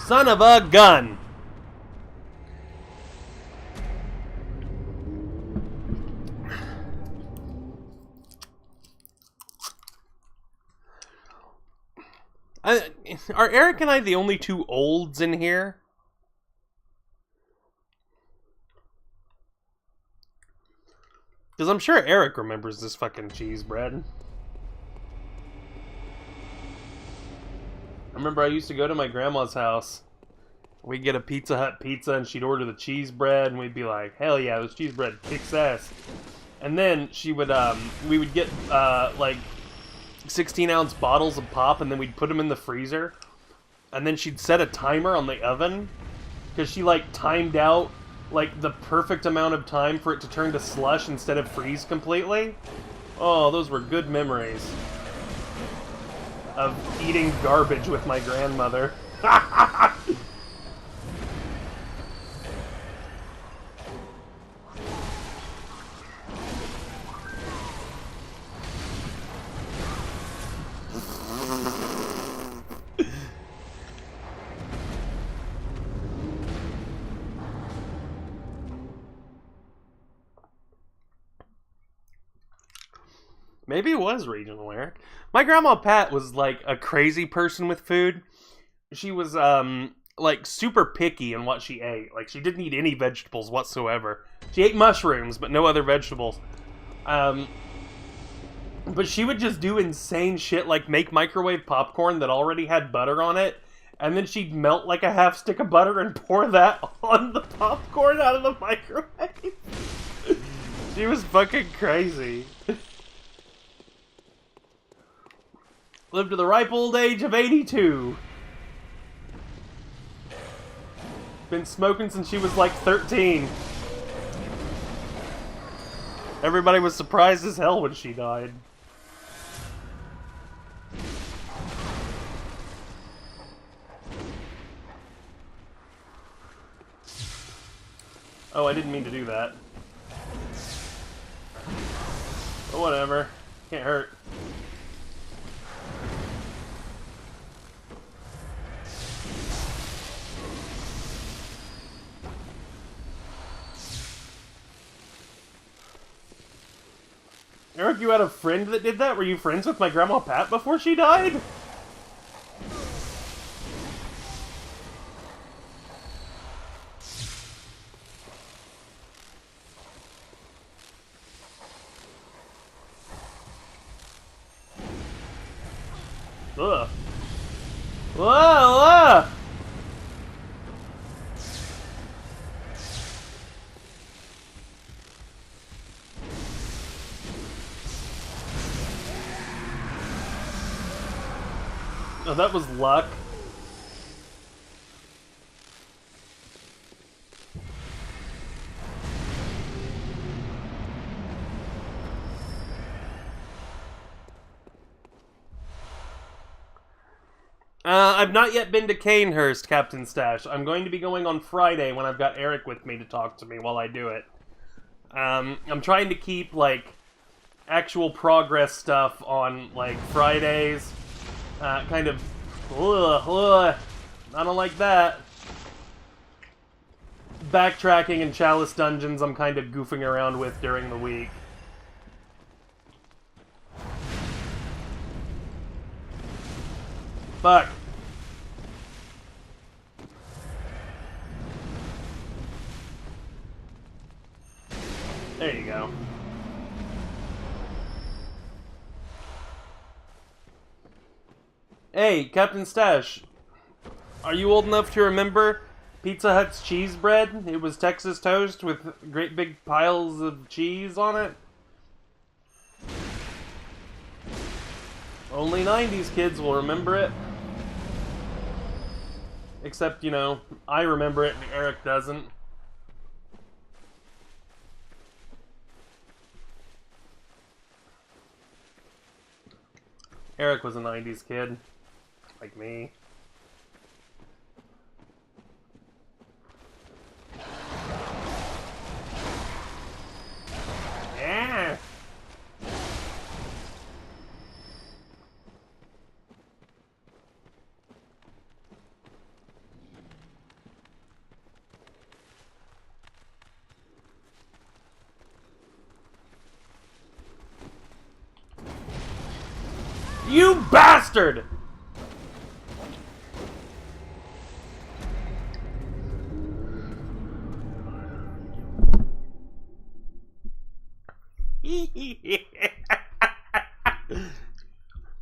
Son of a gun! Are Eric and I the only two olds in here? Because I'm sure Eric remembers this fucking cheese bread. I remember I used to go to my grandma's house. We'd get a Pizza Hut pizza and she'd order the cheese bread and we'd be like, hell yeah, this cheese bread kicks ass. And then she would, we would get, like, 16-ounce bottles of pop and then we'd put them in the freezer. And then she'd set a timer on the oven. Because she, like, timed out, like, the perfect amount of time for it to turn to slush instead of freeze completely. Oh, those were good memories of eating garbage with my grandmother. Maybe it was regional, Eric. My grandma Pat was like a crazy person with food. She was like super picky in what she ate. Like she didn't eat any vegetables whatsoever. She ate mushrooms, but no other vegetables. But she would just do insane shit like make microwave popcorn that already had butter on it, and then she'd melt like a half stick of butter and pour that on the popcorn out of the microwave. She was fucking crazy. Lived to the ripe old age of 82. Been smoking since she was like 13. Everybody was surprised as hell when she died. Oh, I didn't mean to do that. But whatever. Can't hurt. Eric, you had a friend that did that? Were you friends with my grandma Pat before she died? Ugh. Whoa, Oh, that was luck. I've not yet been to Canehurst, Captain Stash. I'm going to be going on Friday when I've got Eric with me to talk to me while I do it. I'm trying to keep, like, actual progress stuff on, like, Fridays. Kind of, I don't like that. Backtracking and Chalice Dungeons I'm kind of goofing around with during the week. Fuck. There you go. Hey, Captain Stash. Are you old enough to remember Pizza Hut's cheese bread? It was Texas toast with great big piles of cheese on it. Only 90s kids will remember it. Except, you know, I remember it and Eric doesn't. Eric was a 90s kid. Like me. Yeah! You bastard!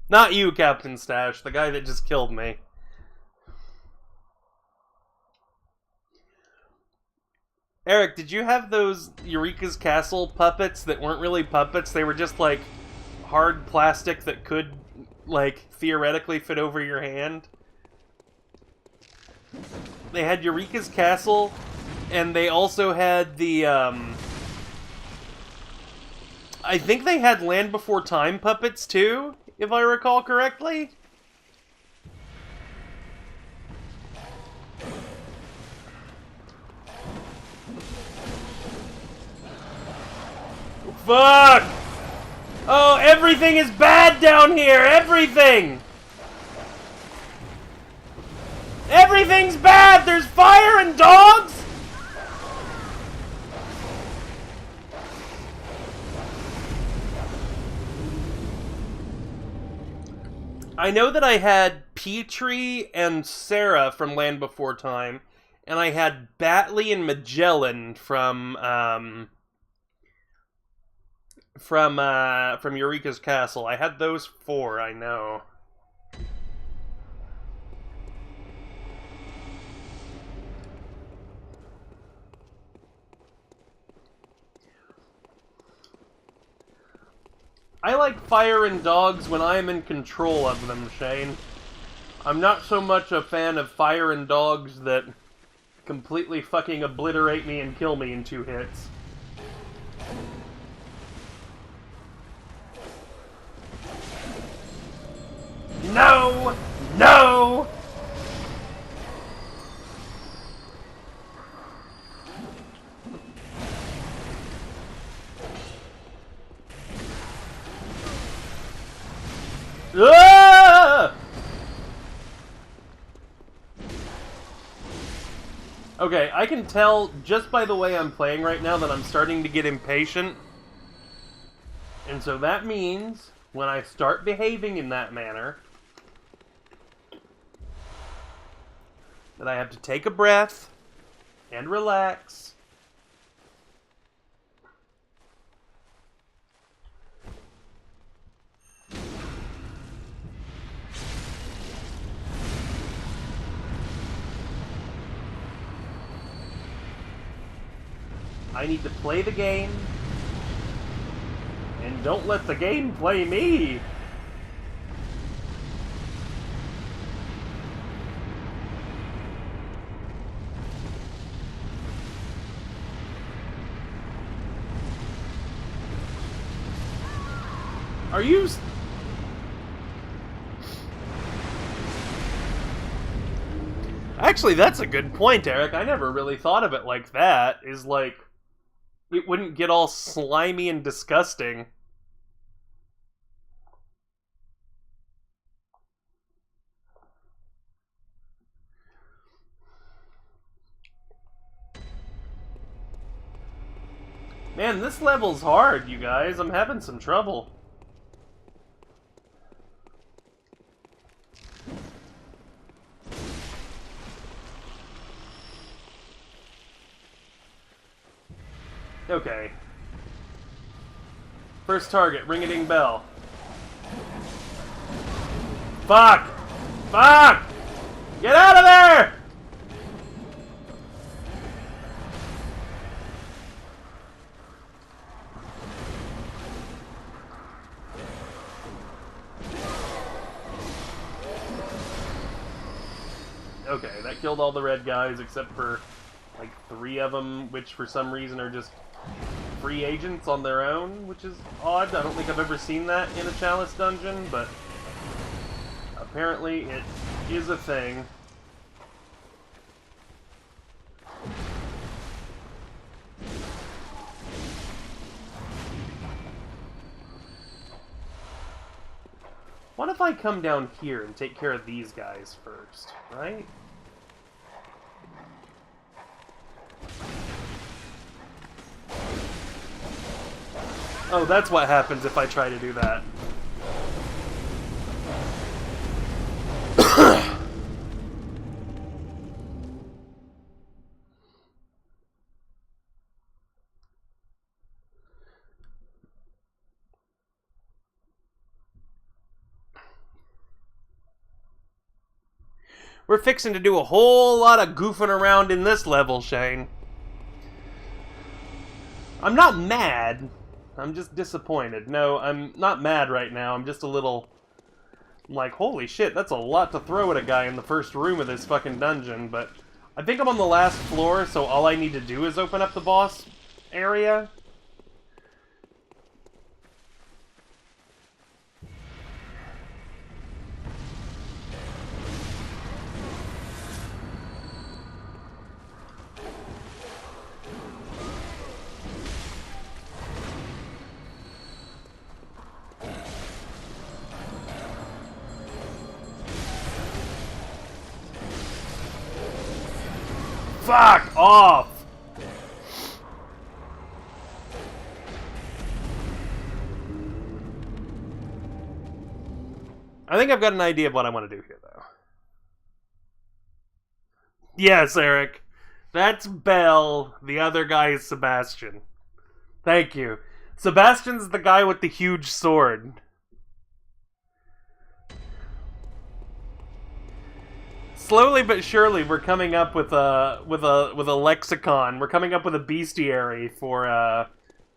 Not you, Captain Stash, the guy that just killed me. Eric, did you have those Eureka's Castle puppets that weren't really puppets? They were just, like, hard plastic that could, like, theoretically fit over your hand? They had Eureka's Castle, and they also had the, I think they had Land Before Time puppets, too, if I recall correctly. Fuck! Oh, everything is bad down here! Everything! Everything's bad! There's fire and dogs! I know that I had Petrie and Sarah from Land Before Time, and I had Batley and Magellan from Eureka's Castle. I had those 4, I know. I like fire and dogs when I am in control of them, Shane. I'm not so much a fan of fire and dogs that completely fucking obliterate me and kill me in 2 hits. No! No! Ah! Okay, I can tell just by the way I'm playing right now that I'm starting to get impatient. And so that means when I start behaving in that manner, that I have to take a breath and relax. I need to play the game, and don't let the game play me. Are you... Actually, that's a good point, Eric. I never really thought of it like that. Is like, it wouldn't get all slimy and disgusting. Man, this level's hard, you guys. I'm having some trouble. Okay. First target, ring-a-ding bell. Fuck! Fuck! Get out of there! Okay, that killed all the red guys except for like 3 of them, which for some reason are just free agents on their own, which is odd. I don't think I've ever seen that in a Chalice dungeon, but apparently it is a thing. What if I come down here and take care of these guys first, right? Oh, that's what happens if I try to do that. We're fixing to do a whole lot of goofing around in this level, Shane. I'm not mad. I'm just disappointed. No, I'm not mad right now. I'm just a little... like, holy shit, that's a lot to throw at a guy in the first room of this fucking dungeon, but... I think I'm on the last floor, so all I need to do is open up the boss area. Fuck off! I think I've got an idea of what I want to do here, though. Yes, Eric. That's Belle. The other guy is Sebastian. Thank you. Sebastian's the guy with the huge sword. Slowly but surely, we're coming up with a lexicon. We're coming up with a bestiary for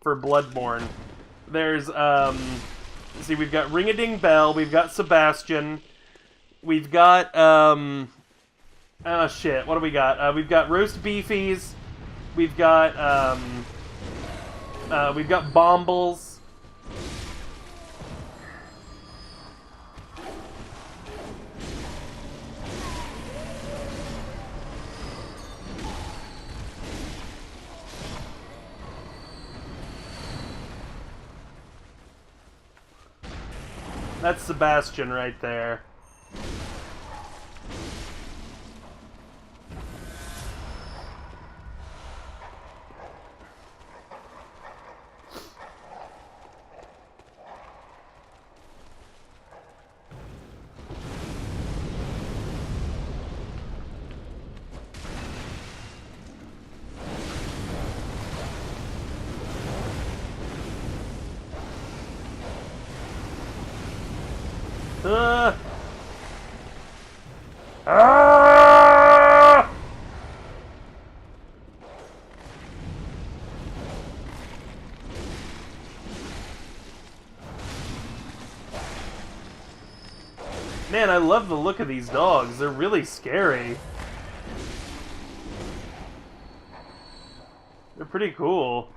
Bloodborne. There's see, we've got Ring-a-Ding Bell, we've got Sebastian, we've got oh shit, what do we got? We've got roast beefies, we've got bombles. That's Sebastian right there. Ah! Man, I love the look of these dogs. They're really scary. They're pretty cool.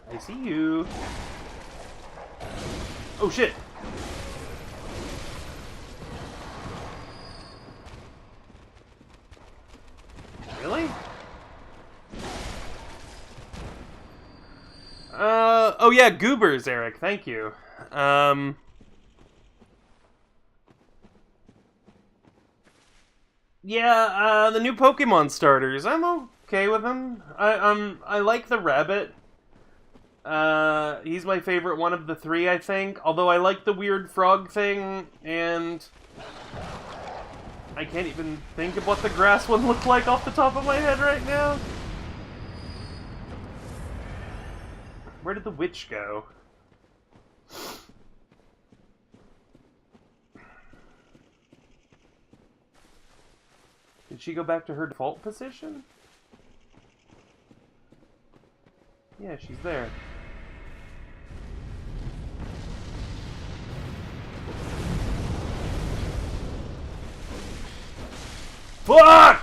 I see you. Oh shit! Really? Oh yeah, goobers, Eric. Thank you. Yeah, the new Pokemon starters. I'm okay with them. I like the rabbit. He's my favorite one of the 3, I think. Although I like the weird frog thing, and I can't even think of what the grass one looked like off the top of my head right now. Where did the witch go? Did she go back to her default position? Yeah, she's there. Fuck!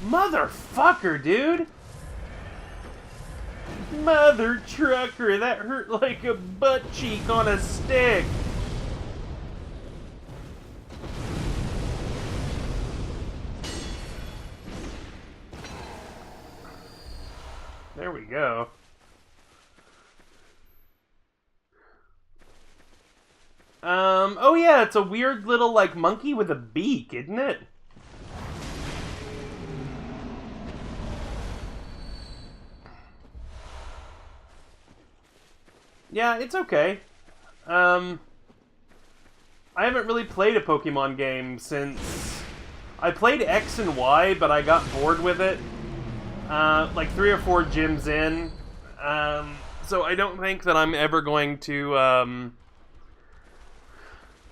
Motherfucker, dude! Mother trucker, that hurt like a butt cheek on a stick! There we go. Oh yeah, it's a weird little, like, monkey with a beak, isn't it? Yeah, it's okay. I haven't really played a Pokemon game since... I played X and Y, but I got bored with it. Like 3 or 4 gyms in. So I don't think that I'm ever going to,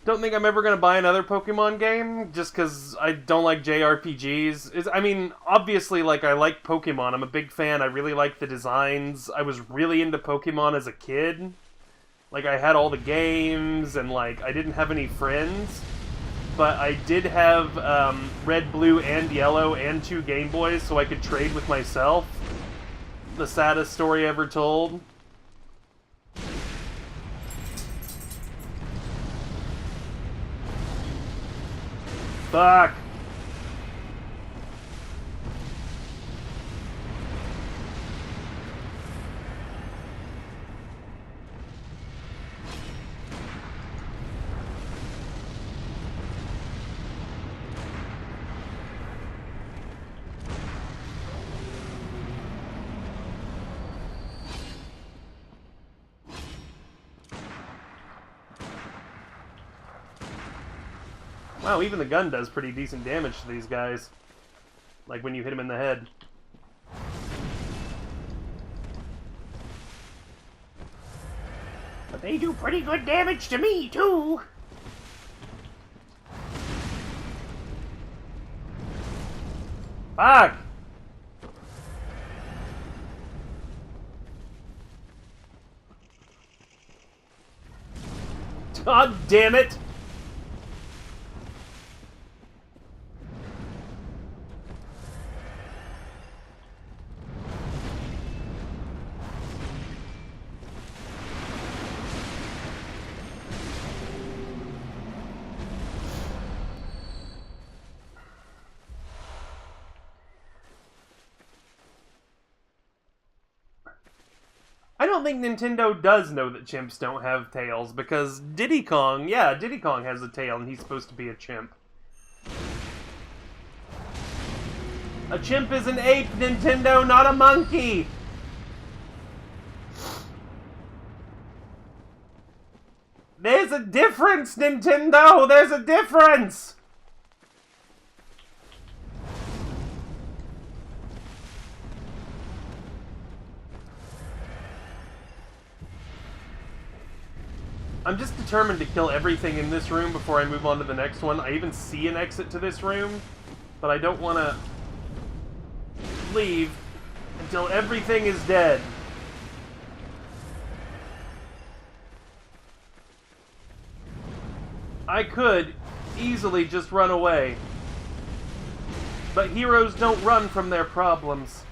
don't think I'm ever going to buy another Pokemon game, just because I don't like JRPGs. I mean, obviously, like, I like Pokemon. I'm a big fan. I really like the designs. I was really into Pokemon as a kid. Like, I had all the games, and, like, I didn't have any friends. But I did have Red, Blue, and Yellow, and 2 Game Boys, so I could trade with myself. The saddest story ever told. Fuck! Wow, even the gun does pretty decent damage to these guys. Like when you hit them in the head. But they do pretty good damage to me, too! Fuck! God damn it! I don't think Nintendo does know that chimps don't have tails, because Diddy Kong has a tail, and he's supposed to be a chimp. A chimp is an ape, Nintendo, not a monkey! There's a difference, Nintendo! There's a difference! I'm just determined to kill everything in this room before I move on to the next one. I even see an exit to this room, but I don't want to leave until everything is dead. I could easily just run away, but heroes don't run from their problems.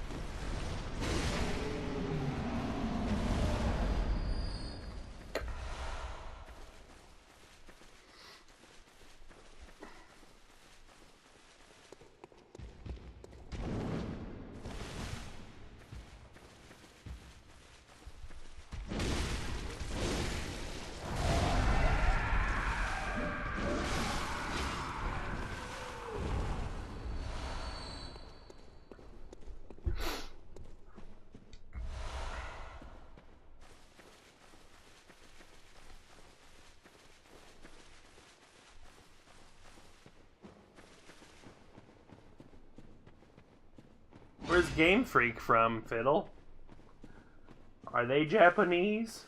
Where's Game Freak from, Fiddle? Are they Japanese?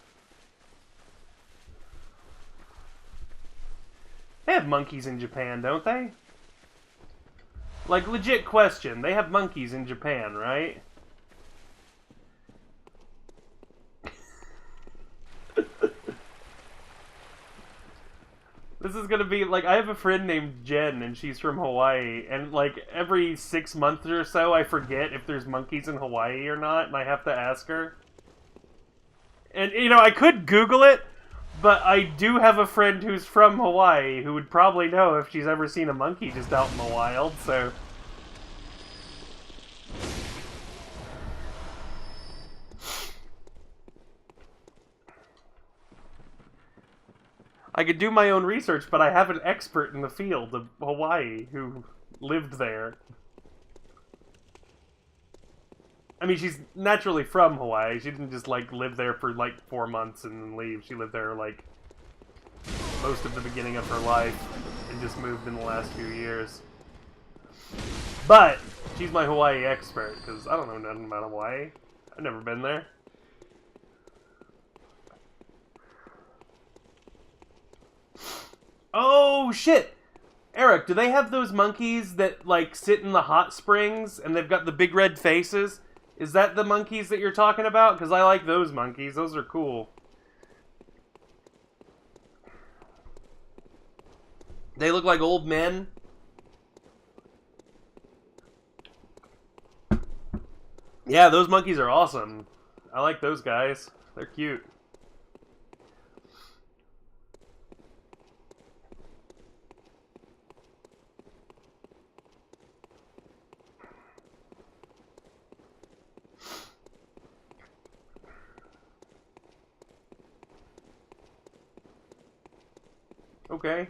They have monkeys in Japan, don't they? Like, legit question. They have monkeys in Japan, right? This is gonna be, like, I have a friend named Jen, and she's from Hawaii, and, like, every 6 months or so, I forget if there's monkeys in Hawaii or not, and I have to ask her. And, you know, I could Google it, but I do have a friend who's from Hawaii who would probably know if she's ever seen a monkey just out in the wild, so... I could do my own research, but I have an expert in the field of Hawaii who lived there. I mean, she's naturally from Hawaii. She didn't just, like, live there for, like, 4 months and then leave. She lived there, like, most of the beginning of her life and just moved in the last few years. But she's my Hawaii expert, because I don't know nothing about Hawaii. I've never been there. Oh, shit! Eric, do they have those monkeys that, like, sit in the hot springs and they've got the big red faces? Is that the monkeys that you're talking about? Because I like those monkeys. Those are cool. They look like old men. Yeah, those monkeys are awesome. I like those guys. They're cute. Okay.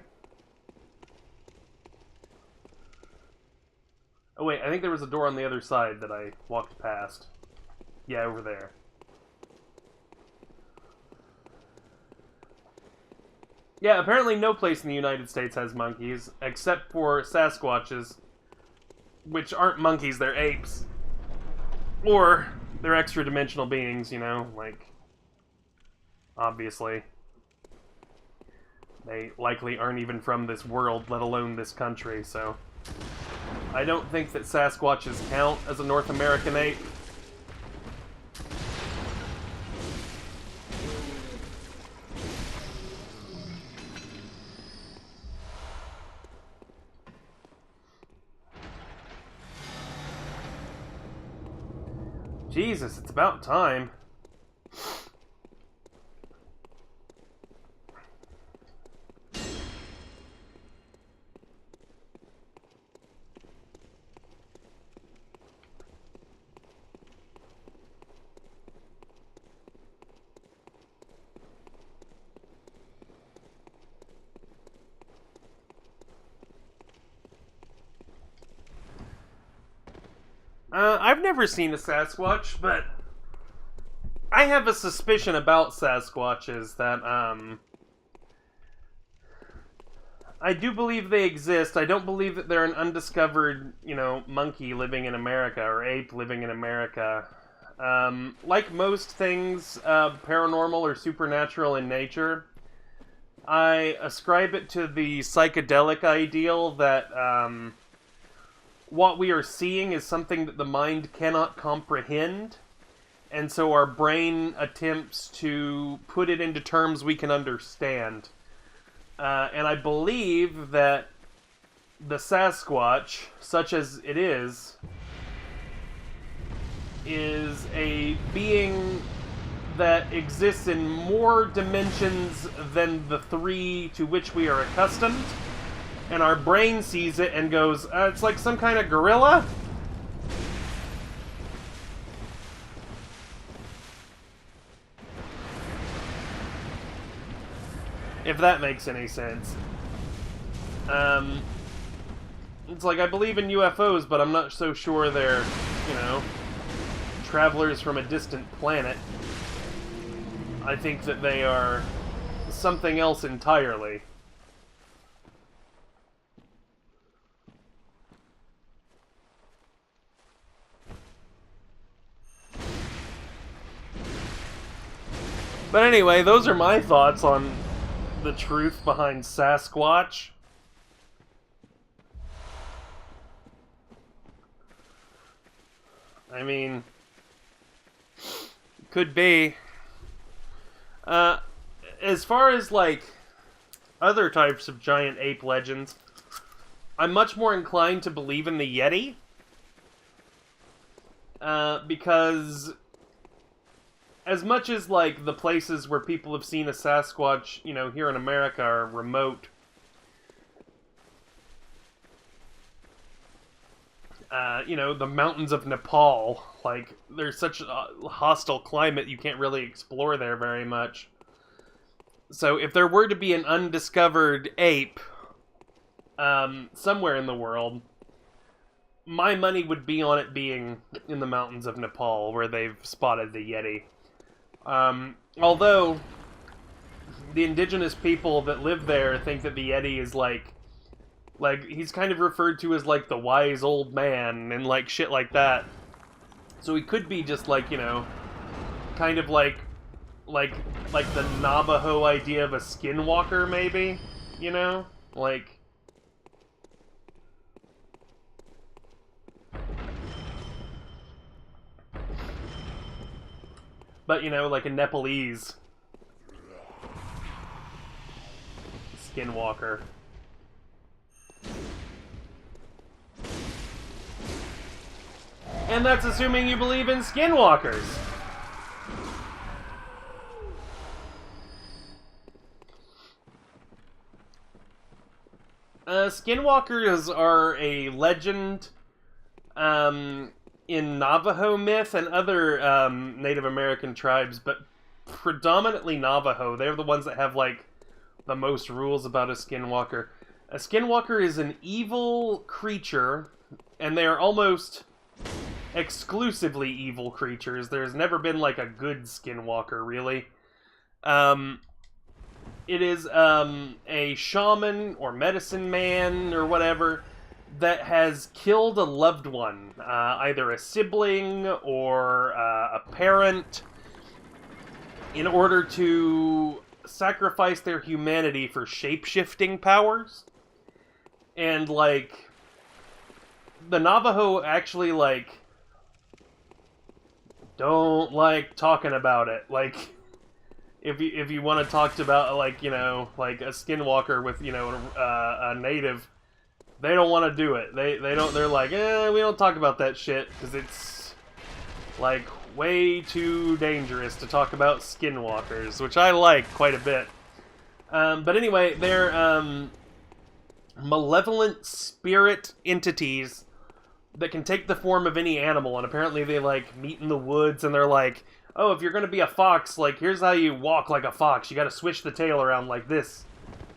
Oh wait, I think there was a door on the other side that I walked past. Yeah, over there. Yeah, apparently no place in the United States has monkeys, except for Sasquatches, which aren't monkeys, they're apes. Or, they're extra-dimensional beings, you know, like, obviously. They likely aren't even from this world, let alone this country, so... I don't think that Sasquatches count as a North American ape. Jesus, it's about time. I've never seen a Sasquatch, but I have a suspicion about Sasquatches that, I do believe they exist. I don't believe that they're an undiscovered, you know, monkey living in America, or ape living in America. Like most things, paranormal or supernatural in nature, I ascribe it to the psychedelic ideal that, what we are seeing is something that the mind cannot comprehend, and so our brain attempts to put it into terms we can understand. And I believe that the Sasquatch, such as it is a being that exists in more dimensions than the 3 to which we are accustomed. And our brain sees it and goes, it's like some kind of gorilla? If that makes any sense. It's like, I believe in UFOs, but I'm not so sure they're, you know, travelers from a distant planet. I think that they are something else entirely. But anyway, those are my thoughts on the truth behind Sasquatch. I mean, could be. As far as, like, other types of giant ape legends, I'm much more inclined to believe in the Yeti. Because as much as, like, the places where people have seen a Sasquatch, you know, here in America are remote, you know, the mountains of Nepal, like, there's such a hostile climate, you can't really explore there very much. So if there were to be an undiscovered ape, somewhere in the world, my money would be on it being in the mountains of Nepal, where they've spotted the Yeti. Although, the indigenous people that live there think that the Yeti is like, he's kind of referred to as, like, the wise old man, and, like, shit like that. So he could be just, like, you know, kind of like the Navajo idea of a skinwalker, maybe? You know? Like... But, you know, like a Nepalese skinwalker. And that's assuming you believe in skinwalkers. Skinwalkers are a legend in Navajo myth and other Native American tribes, but predominantly Navajo. They're the ones that have, like, the most rules about a skinwalker. A skinwalker is an evil creature, and they are almost exclusively evil creatures. There's never been, like, a good skinwalker, really. It is a shaman or medicine man or whatever that has killed a loved one, either a sibling or a parent, in order to sacrifice their humanity for shape-shifting powers. And, like, the Navajo actually, like, don't like talking about it. Like, if you want to talk about, like, you know, like a skinwalker with, you know, a native, they don't want to do it. They don't. They're like, we don't talk about that shit because it's, like, way too dangerous to talk about skinwalkers, which I like quite a bit. But anyway, they're malevolent spirit entities that can take the form of any animal, and apparently they, like, meet in the woods, and they're like, oh, if you're gonna be a fox, like, here's how you walk like a fox. You gotta swish the tail around like this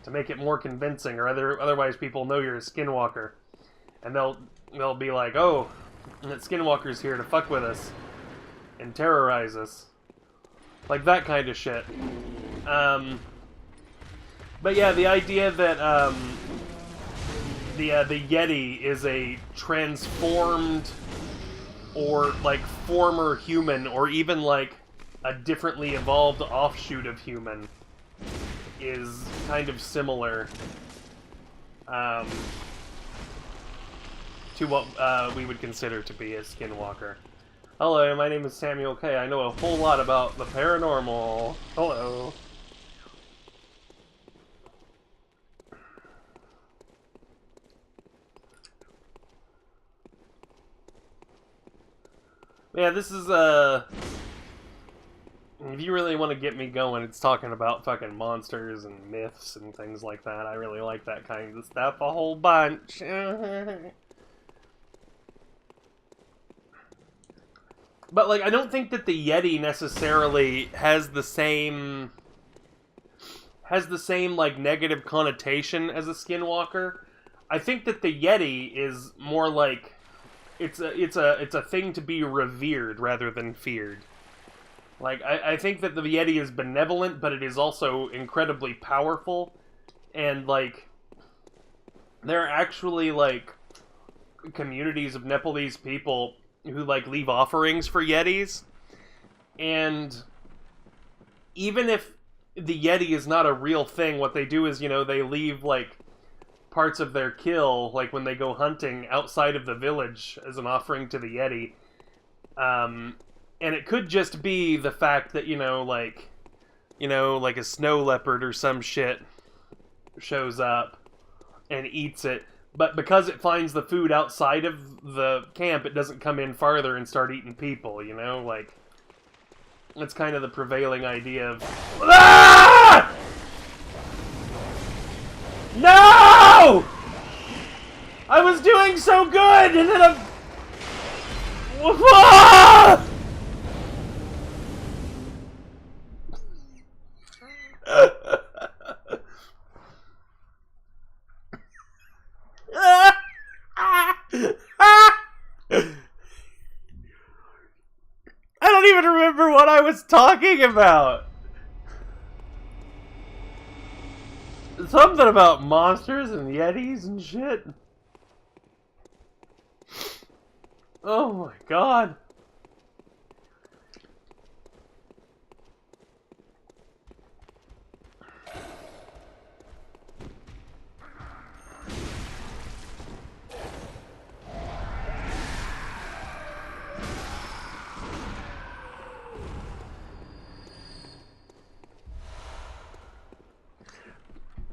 to make it more convincing, or otherwise people know you're a skinwalker. And they'll be like, oh, that skinwalker's here to fuck with us and terrorize us. Like that kind of shit. But yeah, the idea that the Yeti is a transformed or, like, former human, or even, like, a differently evolved offshoot of human is kind of similar to what we would consider to be a skinwalker. Hello, my name is Samuel K. I know a whole lot about the paranormal. Hello. Yeah, this is, if you really want to get me going, it's talking about fucking monsters and myths and things like that. I really like that kind of stuff a whole bunch. But, like, I don't think that the Yeti necessarily has the same, like, negative connotation as a skinwalker. I think that the Yeti is more like, it's a thing to be revered rather than feared. Like, I think that the Yeti is benevolent, but it is also incredibly powerful. And, like, there are actually, like, communities of Nepalese people who, like, leave offerings for Yetis. And even if the Yeti is not a real thing, what they do is, you know, they leave, like, parts of their kill, like when they go hunting, outside of the village as an offering to the Yeti. And it could just be the fact that, like a snow leopard or some shit shows up and eats it. But because it finds the food outside of the camp, it doesn't come in farther and start eating people, you know? Like, that's kind of the prevailing idea of... Ah! No! I was doing so good, and then I'm... Ah! I don't even remember what I was talking about. Something about monsters and yetis and shit. Oh my god.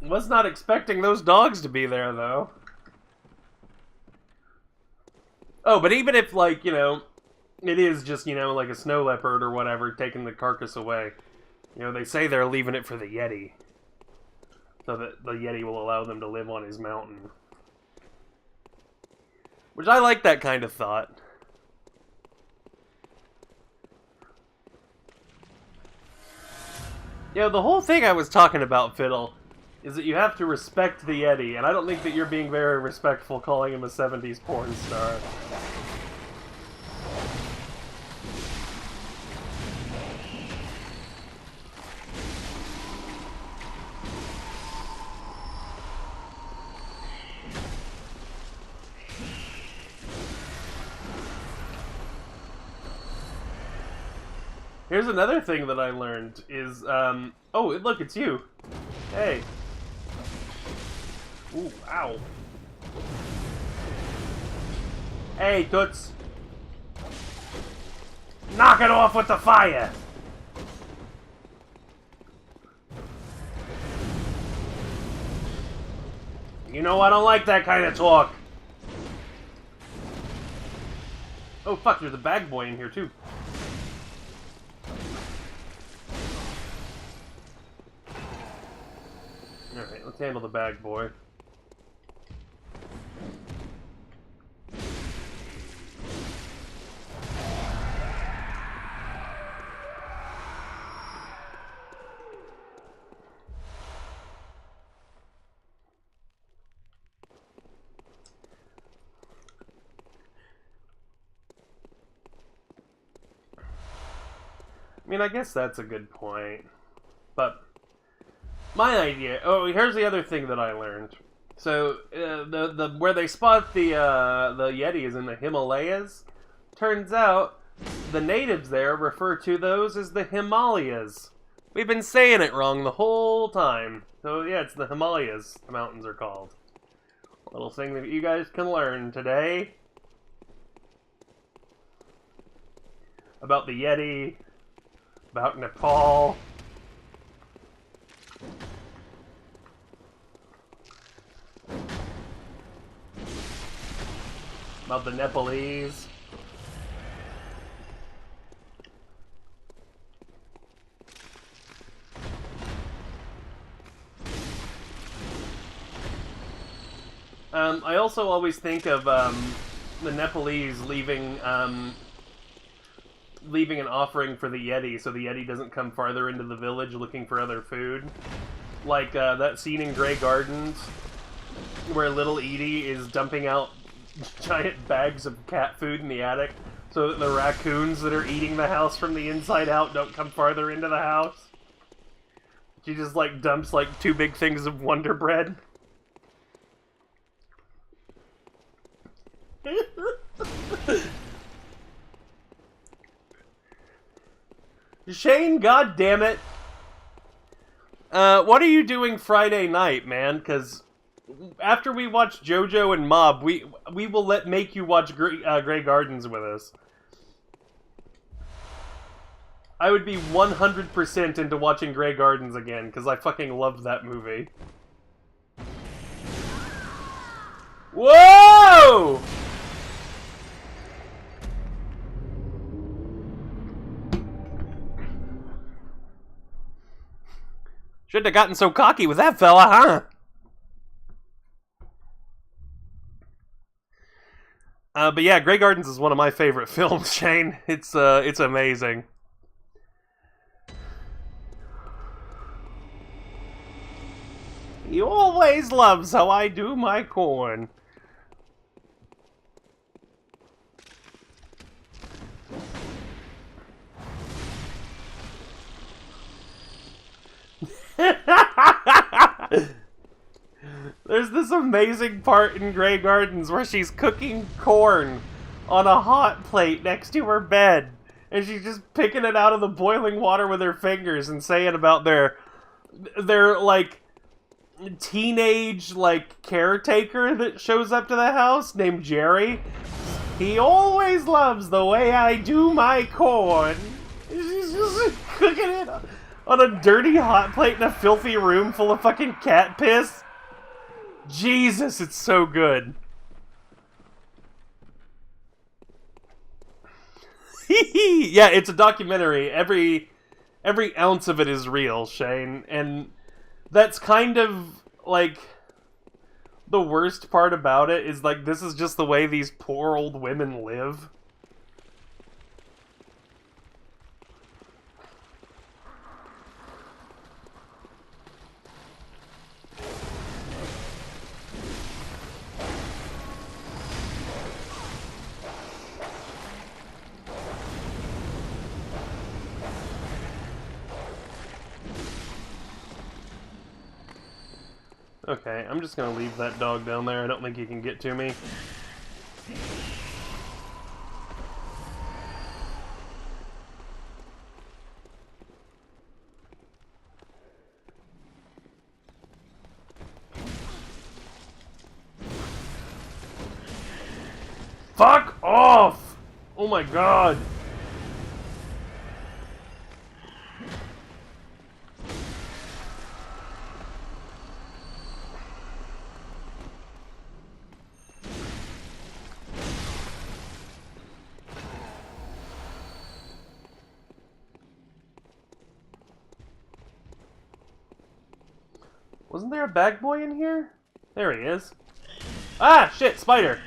Was not expecting those dogs to be there, though. Oh, but even if, like, you know, it is just, you know, like a snow leopard or whatever taking the carcass away, you know, they say they're leaving it for the Yeti. So that the Yeti will allow them to live on his mountain. Which I like that kind of thought. You know, the whole thing I was talking about, Fiddle, is that you have to respect the Yeti, and I don't think that you're being very respectful calling him a 70s porn star. Here's another thing that I learned is, oh, look, it's you. Hey. Ooh, ow. Hey, Toots. Knock it off with the fire! You know I don't like that kind of talk. Oh, fuck, there's a bag boy in here, too. Alright, let's handle the bag boy. I mean, I guess that's a good point. But my idea... Oh, here's the other thing that I learned. So, the where they spot the Yeti is in the Himalayas. Turns out, the natives there refer to those as the Himalayas. We've been saying it wrong the whole time. So, yeah, it's the Himalayas, the mountains are called. A little thing that you guys can learn today. About the Yeti. About Nepal. About the Nepalese. I also always think of the Nepalese leaving an offering for the Yeti, so the Yeti doesn't come farther into the village looking for other food. Like that scene in Grey Gardens, where little Edie is dumping out giant bags of cat food in the attic, so that the raccoons that are eating the house from the inside out don't come farther into the house. She just, like, dumps, like, 2 big things of Wonder Bread. Shane, goddammit! What are you doing Friday night, man? Because after we watch JoJo and Mob, we will make you watch Grey Gardens with us. I would be 100% into watching Grey Gardens again, because I fucking loved that movie. No! Shouldn't have gotten so cocky with that fella, huh? But yeah, Grey Gardens is one of my favorite films, Shane. It's amazing. He always loves how I do my corn. There's this amazing part in Grey Gardens where she's cooking corn on a hot plate next to her bed. And she's just picking it out of the boiling water with her fingers and saying about their like, teenage, like, caretaker that shows up to the house named Jerry. He always loves the way I do my corn. She's just cooking it on a dirty hot plate in a filthy room full of fucking cat piss. Jesus, it's so good. Yeah, it's a documentary. Every ounce of it is real, Shane. And that's kind of, like, the worst part about it is, like, this is just the way these poor old women live. Okay, I'm just gonna leave that dog down there. I don't think he can get to me. Fuck off! Oh my god! Wasn't there a bag boy in here? There he is. Ah, shit, spider!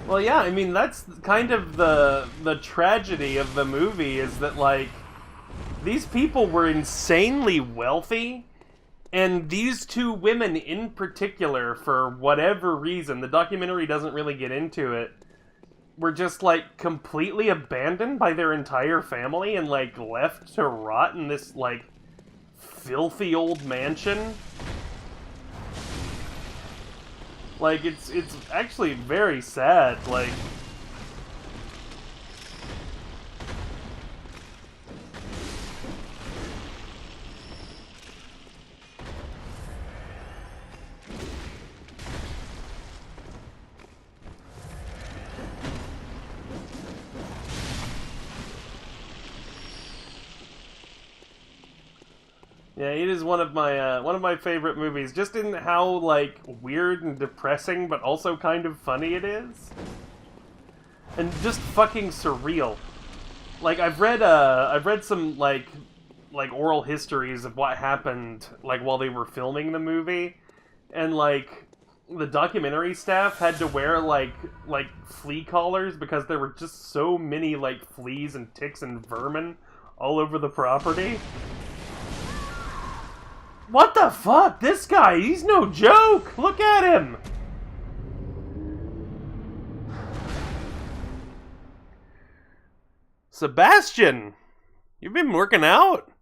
Well, yeah, I mean, that's kind of the tragedy of the movie, is that, like, these people were insanely wealthy, and these two women in particular, for whatever reason, the documentary doesn't really get into it, were just, like, completely abandoned by their entire family and, like, left to rot in this, like, filthy old mansion. Like, it's actually very sad, like... Yeah, it is one of my favorite movies, just in how, like, weird and depressing, but also kind of funny it is. And just fucking surreal. Like, I've read some, like oral histories of what happened, like, while they were filming the movie, and, like, the documentary staff had to wear, like flea collars because there were just so many, like, fleas and ticks and vermin all over the property. What the fuck? This guy, he's no joke! Look at him! Sebastian! You've been working out?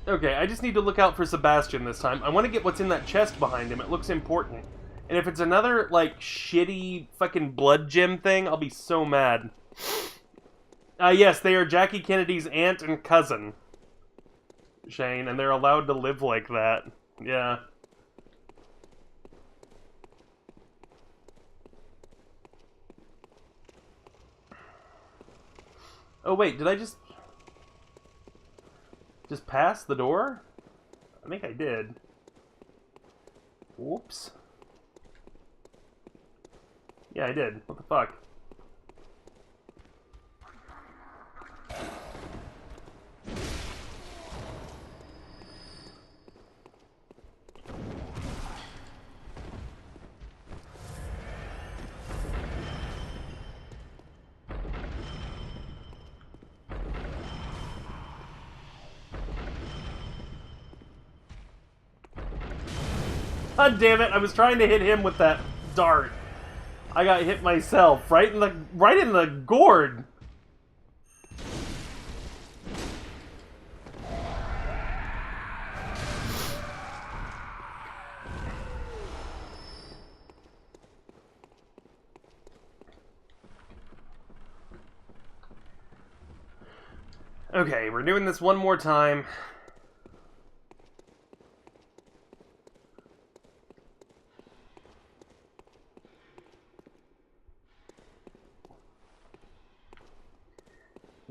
Okay, I just need to look out for Sebastian this time. I want to get what's in that chest behind him. It looks important. And if it's another, like, shitty fucking blood gem thing, I'll be so mad. Yes, they are Jackie Kennedy's aunt and cousin, Shane, and they're allowed to live like that. Yeah. Oh wait, did I just pass the door? I think I did. Whoops. Yeah, I did. What the fuck? God damn it! I was trying to hit him with that dart. I got hit myself right in the gourd. Okay, we're doing this one more time.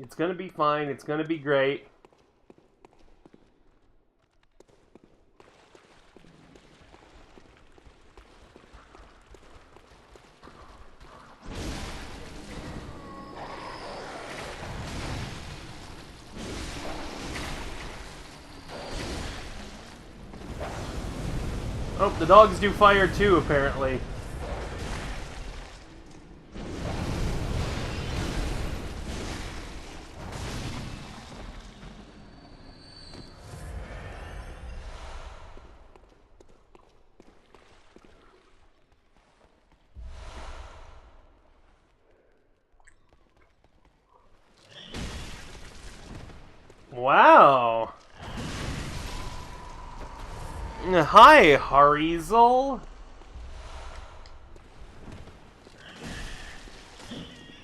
It's gonna be fine. It's gonna be great. Oh, the dogs do fire too, apparently. Wow. Hi, Harizel.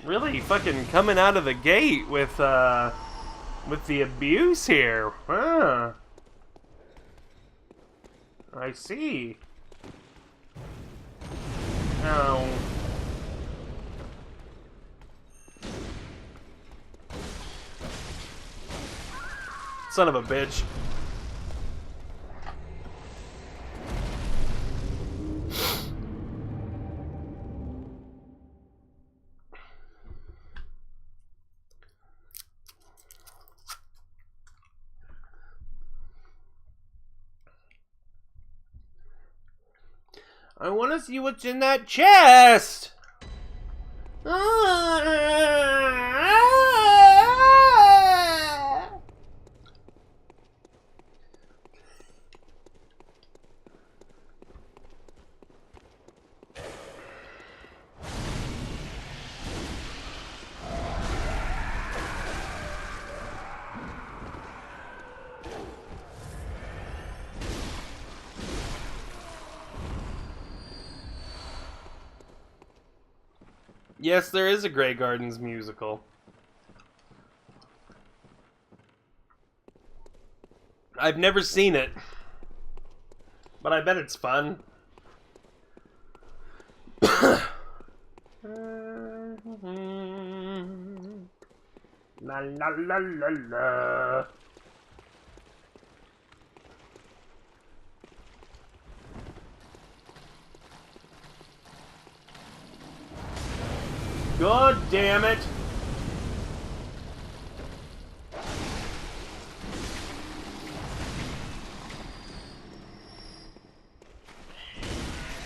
Really fucking coming out of the gate with the abuse here. Huh. I see. Oh. Son of a bitch. I want to see what's in that chest. Yes, there is a Grey Gardens musical. I've never seen it, but I bet it's fun. La la la la la. God damn it!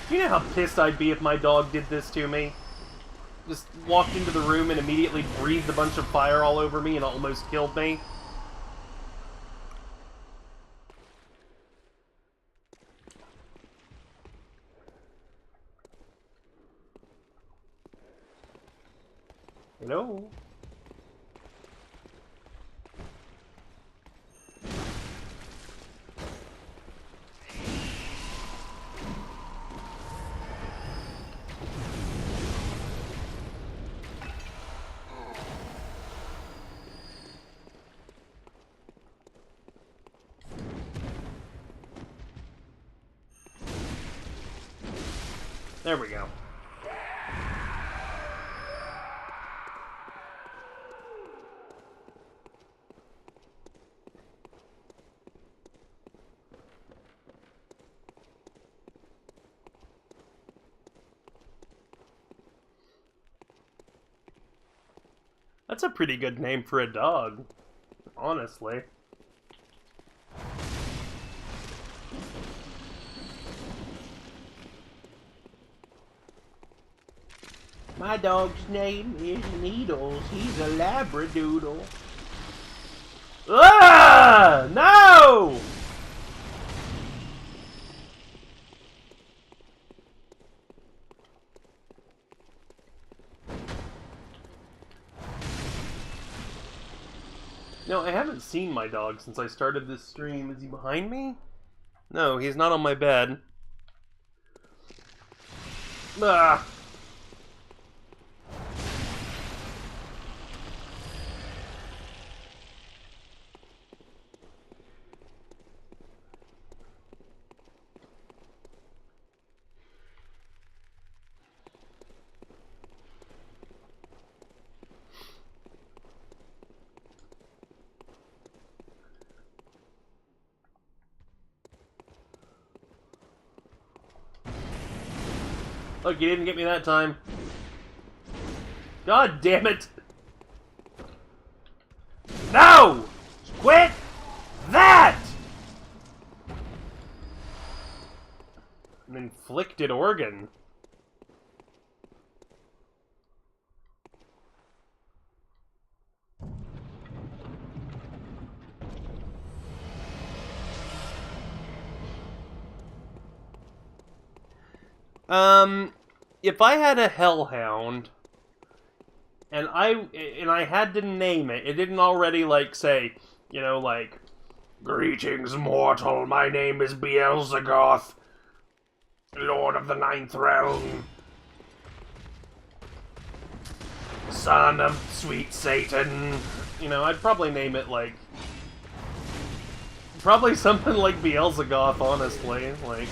You know how pissed I'd be if my dog did this to me? Just walked into the room and immediately breathed a bunch of fire all over me and almost killed me. Hello? There we go. That's a pretty good name for a dog, honestly. My dog's name is Needles. He's a Labradoodle. Ah! No! No, I haven't seen my dog since I started this stream. Is he behind me? No, he's not on my bed. Ah! Look, you didn't get me that time. God damn it! No! Quit that! An inflicted organ. If I had a hellhound, and I had to name it, it didn't already, like, say, you know, like, "Greetings, mortal, my name is Beelzegoth, Lord of the Ninth Realm, son of sweet Satan," you know, I'd probably name it, like, probably something like Beelzegoth, honestly, like...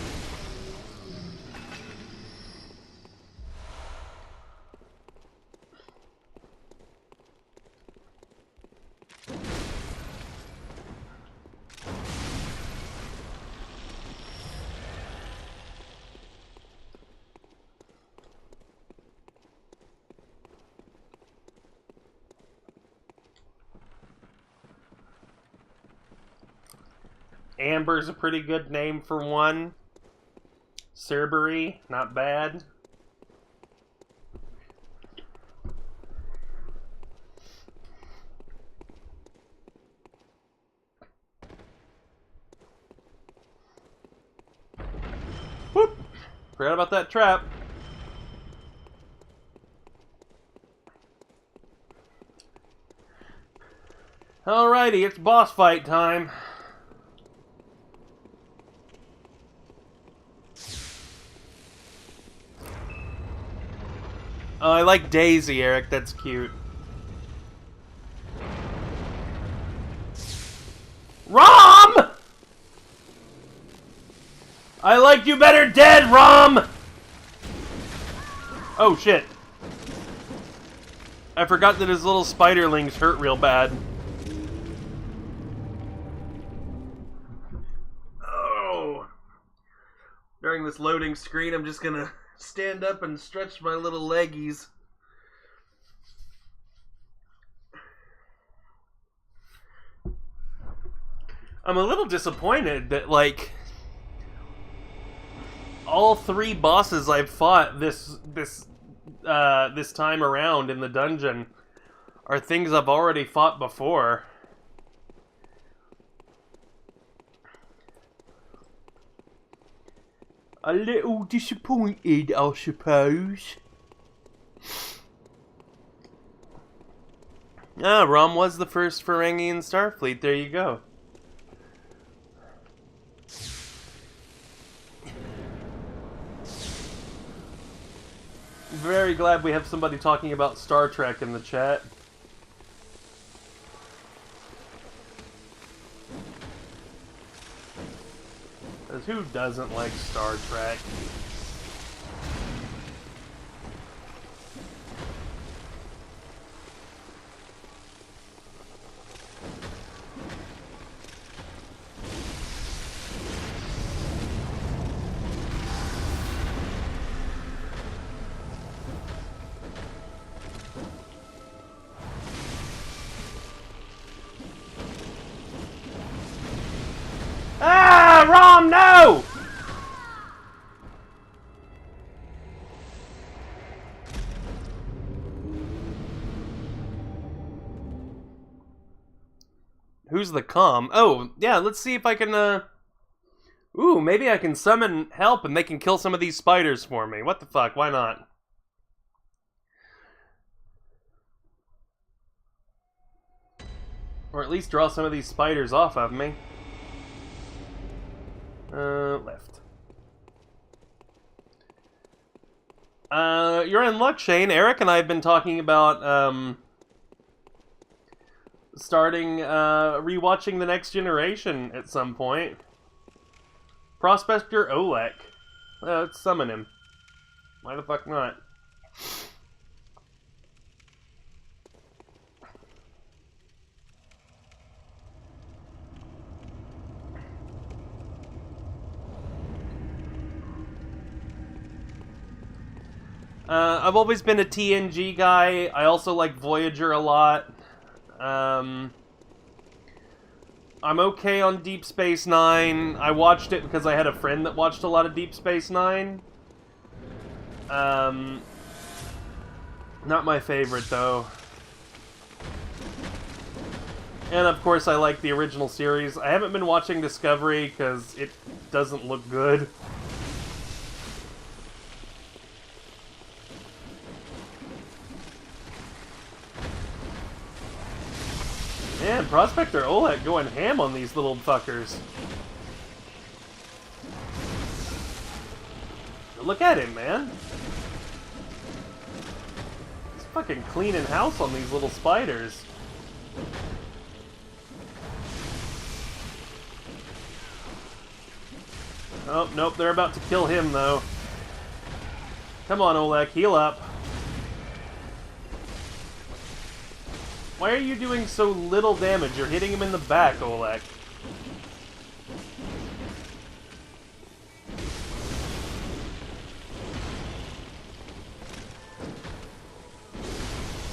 Amber's a pretty good name for one. Cerberus, not bad. Whoop! Forgot about that trap. Alrighty, it's boss fight time. Oh, I like Daisy, Eric. That's cute. Rom! I like you better dead, Rom! Oh, shit. I forgot that his little spiderlings hurt real bad. Oh. During this loading screen, I'm just gonna stand up and stretch my little leggies. I'm a little disappointed that, like, all three bosses I've fought this time around in the dungeon are things I've already fought before. A little disappointed, I suppose. Ah, Rom was the first Ferengi in Starfleet. There you go. Very glad we have somebody talking about Star Trek in the chat. Because who doesn't like Star Trek? Who's the calm? Oh, yeah, let's see if I can, Ooh, maybe I can summon help and they can kill some of these spiders for me. What the fuck, why not? Or at least draw some of these spiders off of me. Left. You're in luck, Shane. Eric and I have been talking about, starting, rewatching The Next Generation at some point. Prospector Olek. Let's summon him. Why the fuck not? I've always been a TNG guy. I also like Voyager a lot. I'm okay on Deep Space Nine. I watched it because I had a friend that watched a lot of Deep Space Nine. Not my favorite, though. And, of course, I like the original series. I haven't been watching Discovery because it doesn't look good. Man, Prospector Olek going ham on these little fuckers. Look at him, man. He's fucking cleaning house on these little spiders. Oh, nope, they're about to kill him, though. Come on, Olek, heal up. Why are you doing so little damage? You're hitting him in the back, Olek.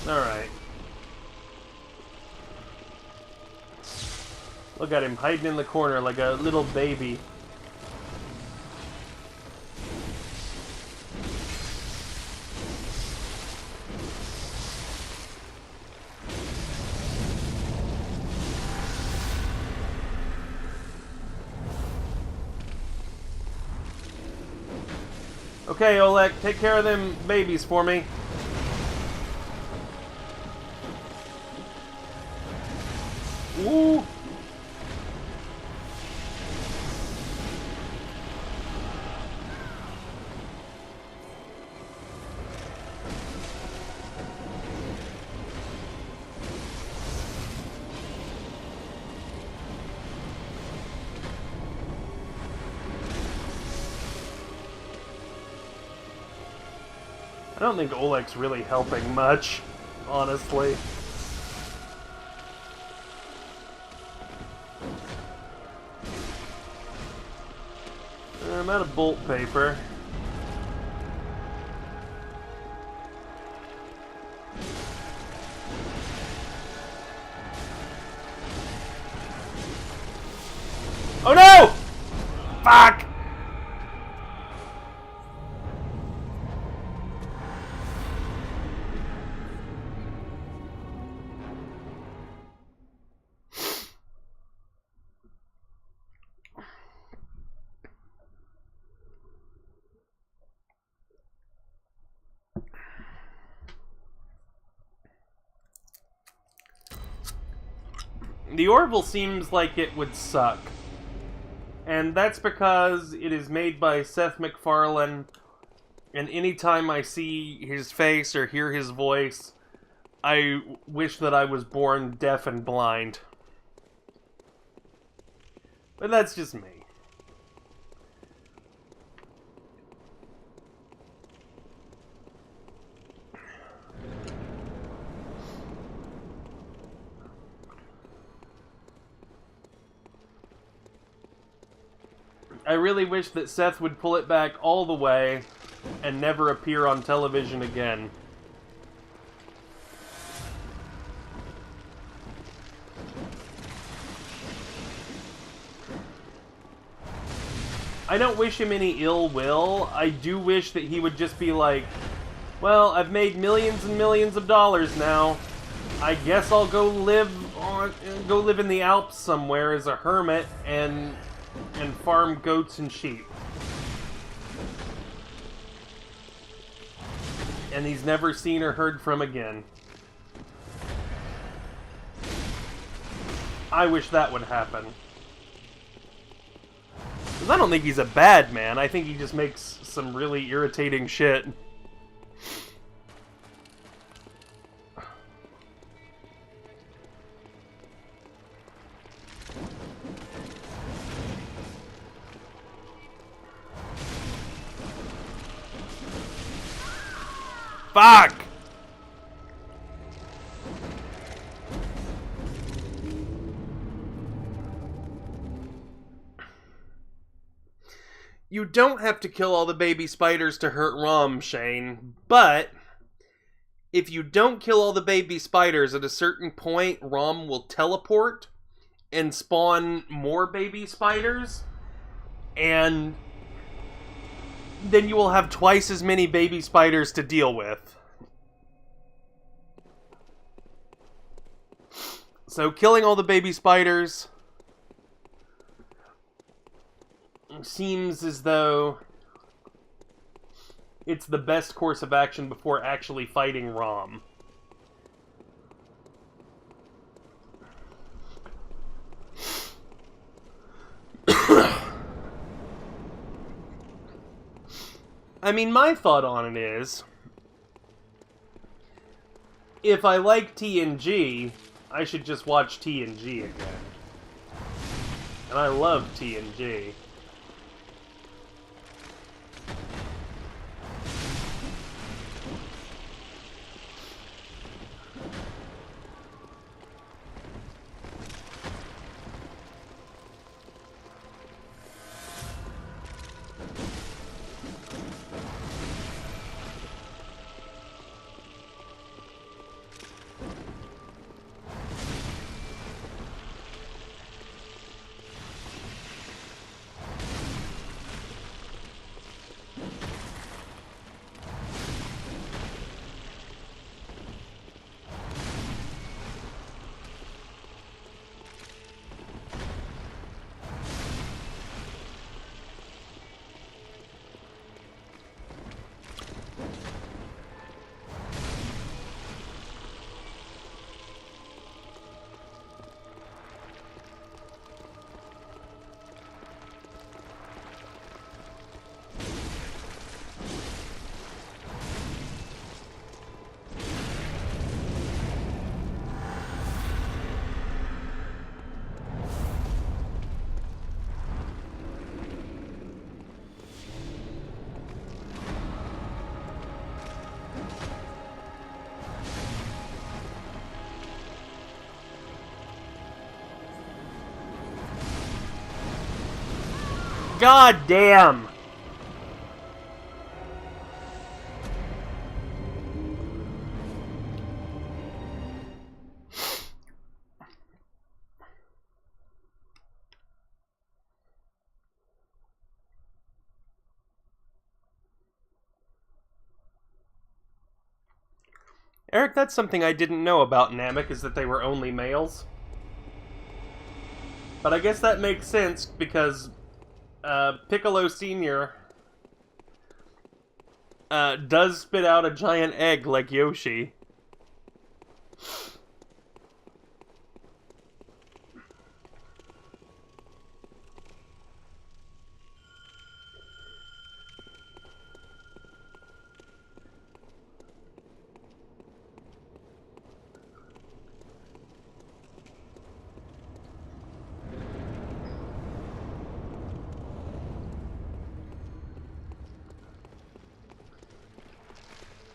Alright. Look at him hiding in the corner like a little baby. Okay, Olek, take care of them babies for me. Ooh. I don't think Olek's really helping much, honestly. I'm out of bolt paper. Oh no! Fuck! The Orville seems like it would suck. And that's because it is made by Seth MacFarlane, and anytime I see his face or hear his voice, I wish that I was born deaf and blind. But that's just me. I really wish that Seth would pull it back all the way and never appear on television again. I don't wish him any ill will. I do wish that he would just be like, well, I've made millions and millions of dollars now. I guess I'll go live Go live in the Alps somewhere as a hermit and farm goats and sheep. And he's never seen or heard from again. I wish that would happen. 'Cause I don't think he's a bad man. I think he just makes some really irritating shit. Fuck! You don't have to kill all the baby spiders to hurt Rom, Shane, but if you don't kill all the baby spiders at a certain point, Rom will teleport and spawn more baby spiders, and then you will have twice as many baby spiders to deal with. So killing all the baby spiders seems as though it's the best course of action before actually fighting Rom. I mean, my thought on it is, if I like TNG, I should just watch TNG again. And I love TNG. God damn! Eric, that's something I didn't know about Namek, is that they were only males. But I guess that makes sense, because Piccolo Sr. Does spit out a giant egg like Yoshi.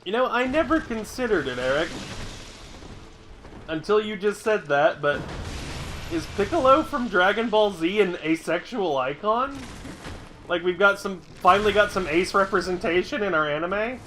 You know, I never considered it, Eric. Until you just said that, but is Piccolo from Dragon Ball Z an asexual icon? Like, we've got finally got some ace representation in our anime?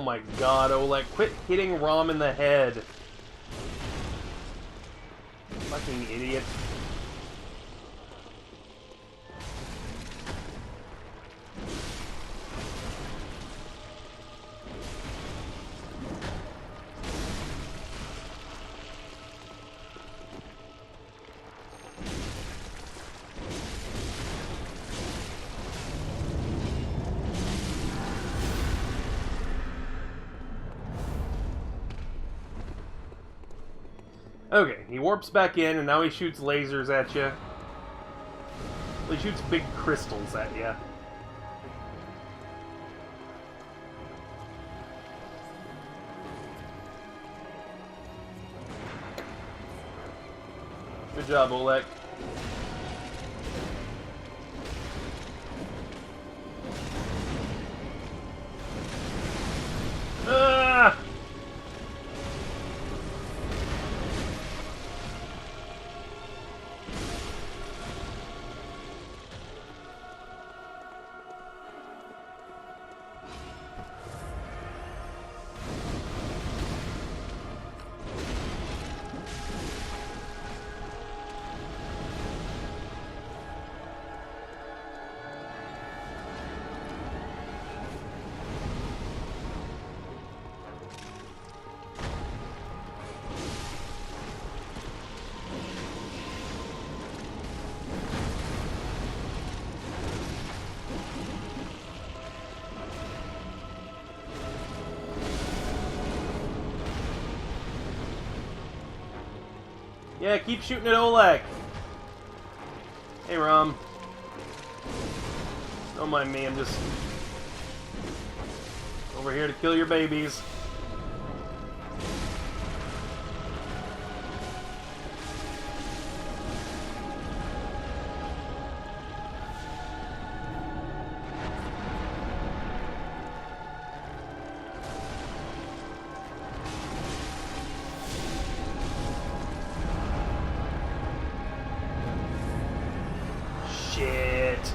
Oh my god, Oleg, quit hitting Rom in the head. Fucking idiot. Okay, he warps back in, and now he shoots lasers at you. Well, he shoots big crystals at you. Good job, Oleg. Ah! Yeah, keep shooting at Oleg. Hey, Rom. Don't mind me, I'm just over here to kill your babies. Shit.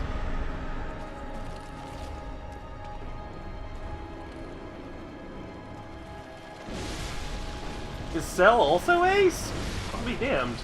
Is Cell also ace? I'll be damned.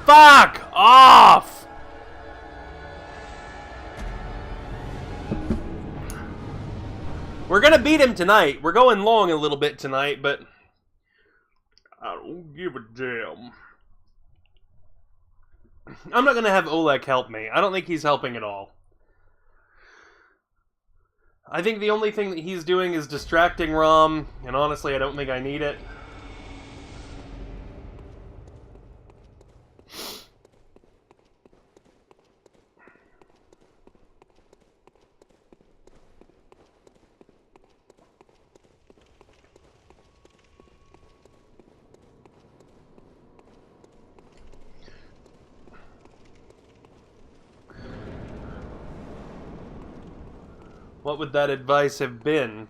Fuck off! We're gonna beat him tonight. We're going long a little bit tonight, but I don't give a damn. I'm not gonna have Oleg help me. I don't think he's helping at all. I think the only thing that he's doing is distracting Rom, and honestly, I don't think I need it. What would that advice have been?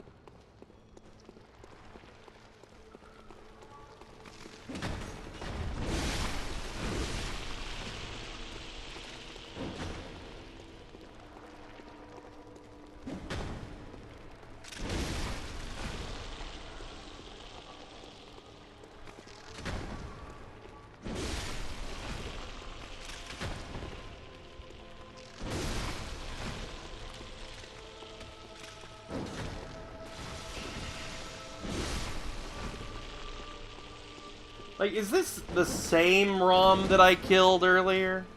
Like, is this the same Rom that I killed earlier?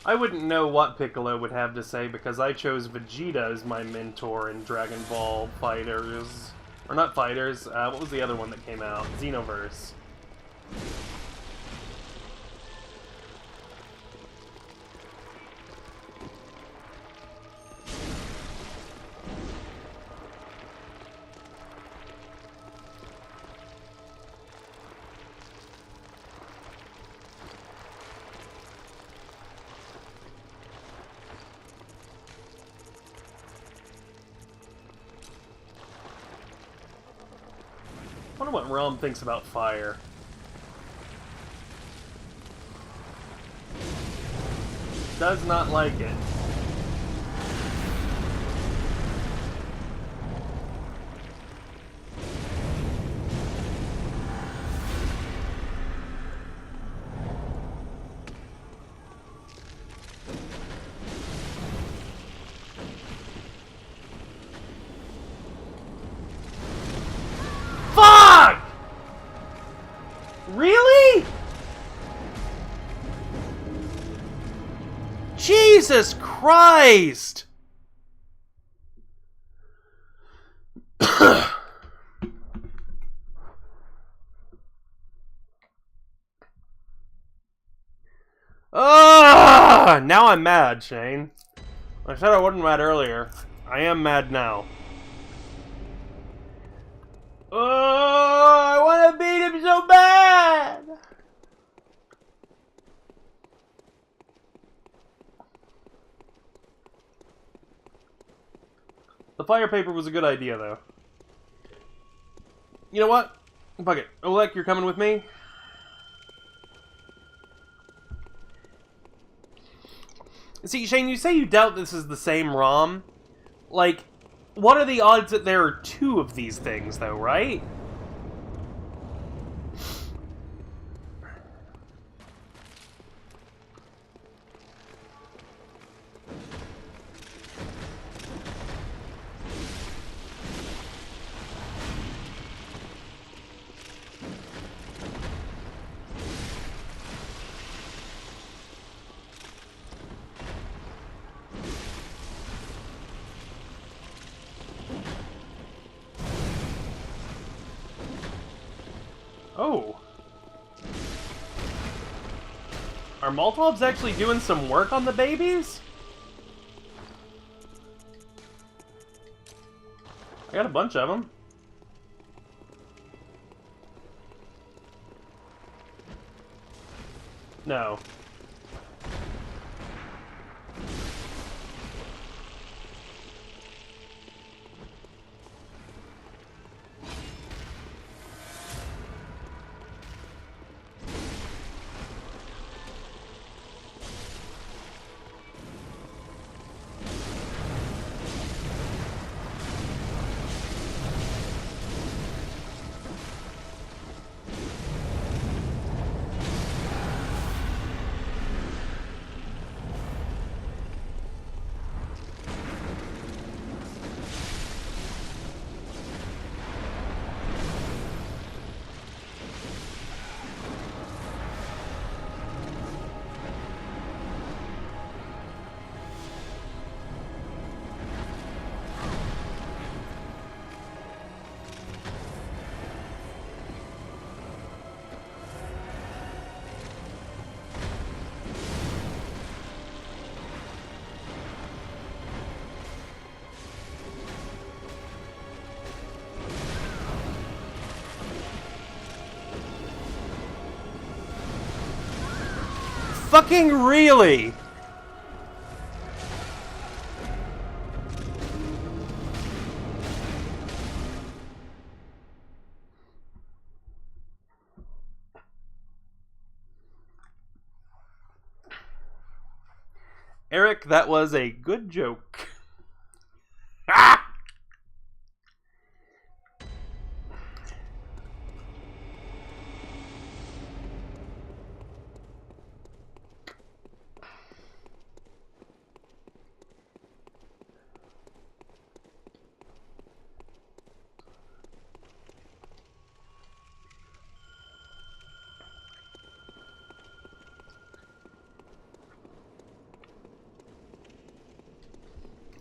I wouldn't know what Piccolo would have to say because I chose Vegeta as my mentor in Dragon Ball Fighters. Or not Fighters, what was the other one that came out? Xenoverse. I wonder what Rom thinks about fire. Does not like it. Fuck! Really? Jesus Christ! Now I'm mad, Shane. I said I wasn't mad earlier. I am mad now. Oh, I want to beat him so bad! The fire paper was a good idea, though. You know what? Fuck it. Oleg, you're coming with me? See, Shane, you say you doubt this is the same ROM. Like, what are the odds that there are two of these things, though, right? Oh. Are Molotovs actually doing some work on the babies? I got a bunch of them. No. Fucking really? Eric, that was a good joke. Ah!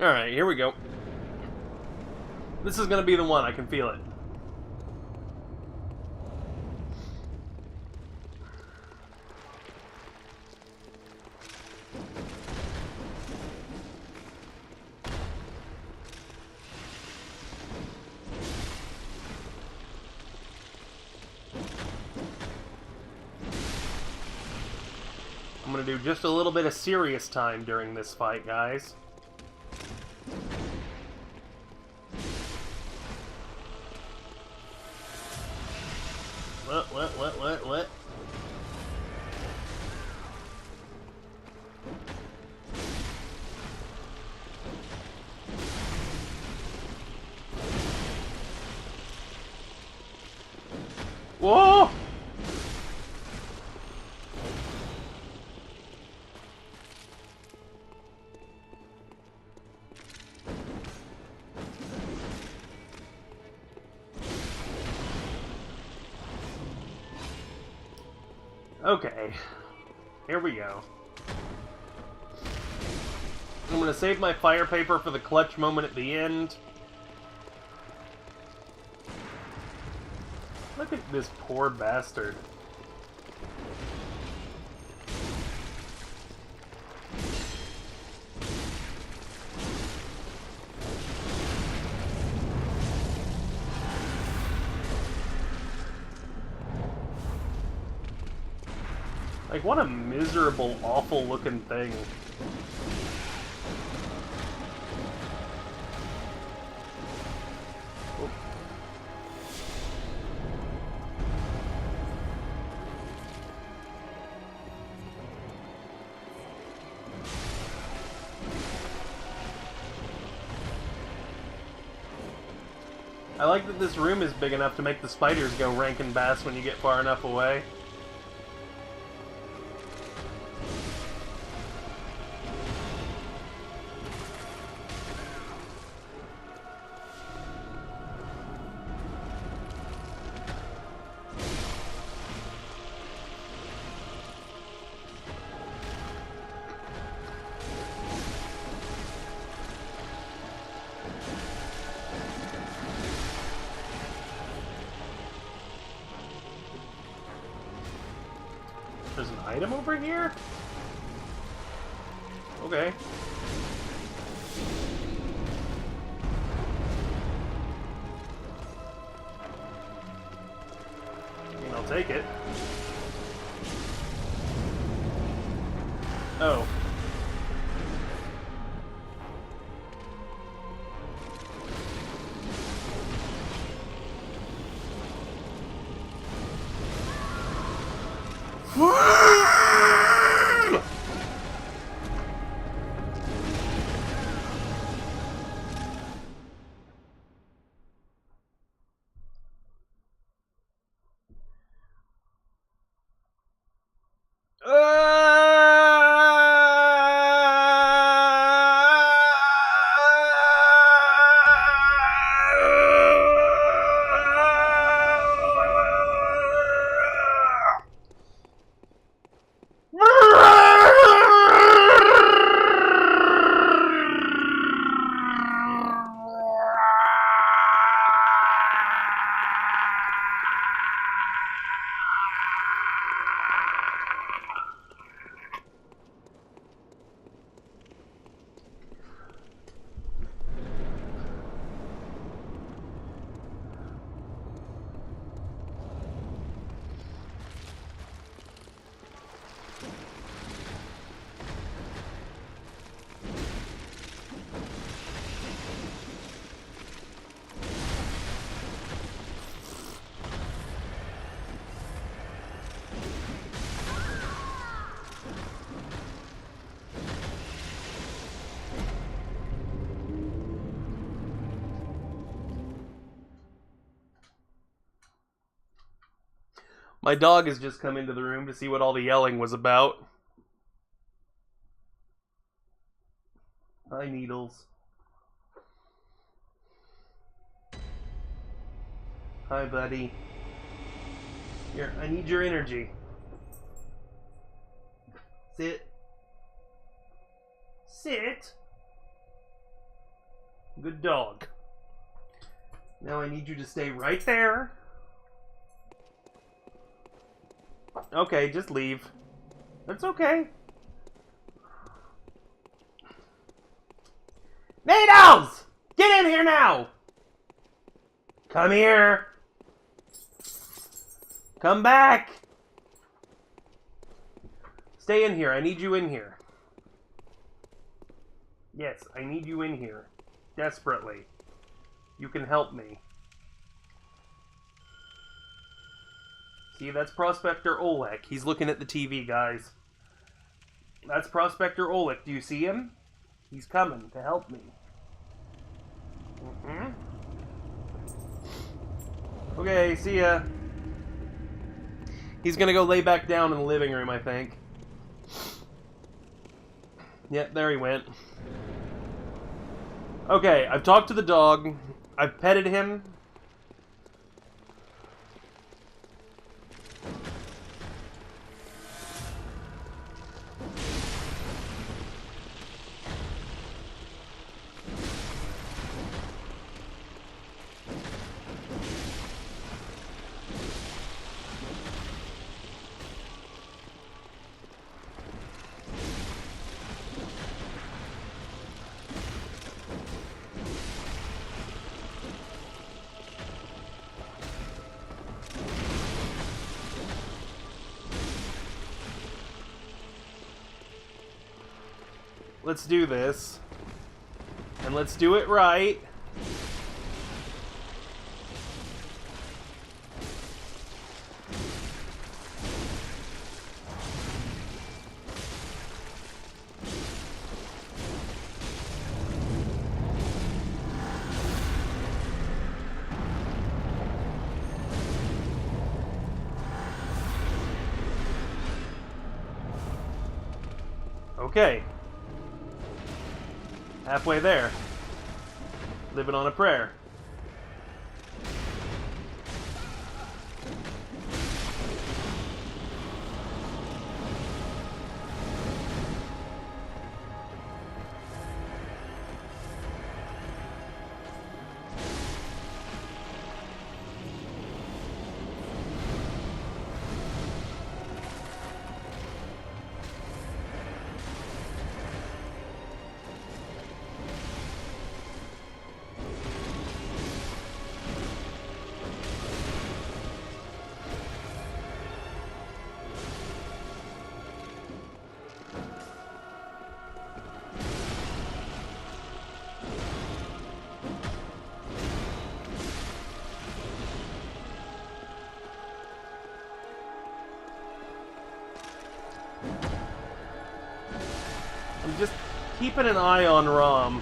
Alright, here we go. This is gonna be the one, I can feel it. gonna do just a little bit of serious time during this fight, guys. What? Whoa! Okay, here we go. I'm gonna save my fire paper for the clutch moment at the end. Look at this poor bastard. Like, what a miserable, awful-looking thing. Oh. I like that this room is big enough to make the spiders go Rankin Bass when you get far enough away. There's an item over here? Okay. I mean, I'll take it. Oh. My dog has just come into the room to see what all the yelling was about. Hi, Needles. Hi, buddy. Here, I need your energy. Sit. Sit. Good dog. Now I need you to stay right there. Okay, just leave. That's okay. Needles! Get in here now! Come here. Come back. Stay in here. I need you in here. Yes, I need you in here. Desperately. You can help me. See, that's Prospector Oleg. He's looking at the TV, guys. That's Prospector Oleg. Do you see him? He's coming to help me. Okay, see ya. He's gonna go lay back down in the living room, I think. Yep, there he went. Okay, I've talked to the dog. I've petted him. Let's do this. And let's do it right. Okay. Halfway there. Living on a prayer. I'm just keeping an eye on Rom.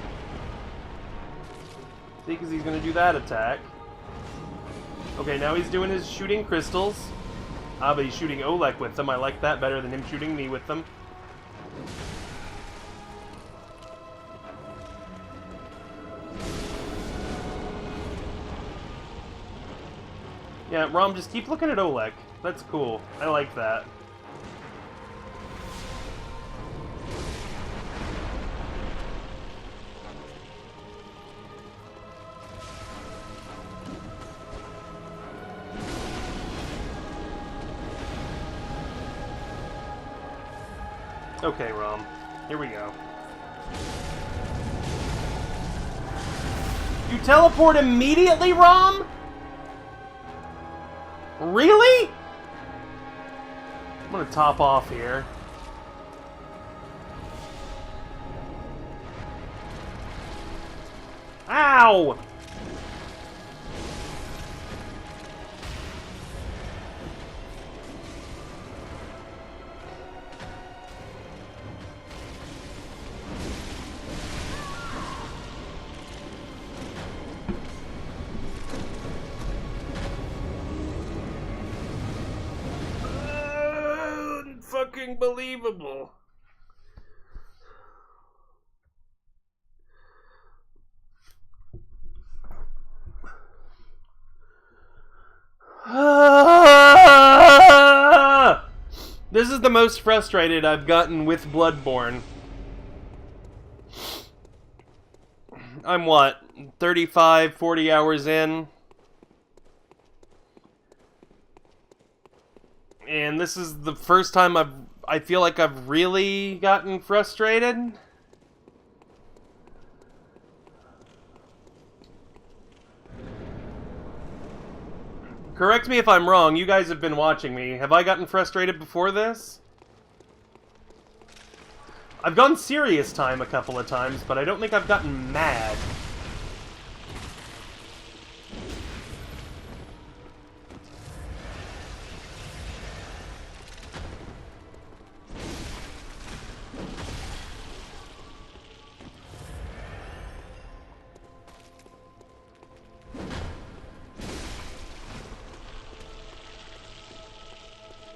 See, because he's going to do that attack. Okay, now he's doing his shooting crystals. Ah, but he's shooting Oleg with them. I like that better than him shooting me with them. Yeah, Rom, just keep looking at Oleg. That's cool. I like that. Okay, Rom. Here we go. You teleport immediately, Rom? Really? I'm gonna top off here. Ow! Fucking believable. This is the most frustrated I've gotten with Bloodborne. I'm what, 35, 40 hours in? And this is the first time I feel like I've really gotten frustrated. Correct me if I'm wrong, you guys have been watching me. Have I gotten frustrated before this? I've gone serious time a couple of times, but I don't think I've gotten mad.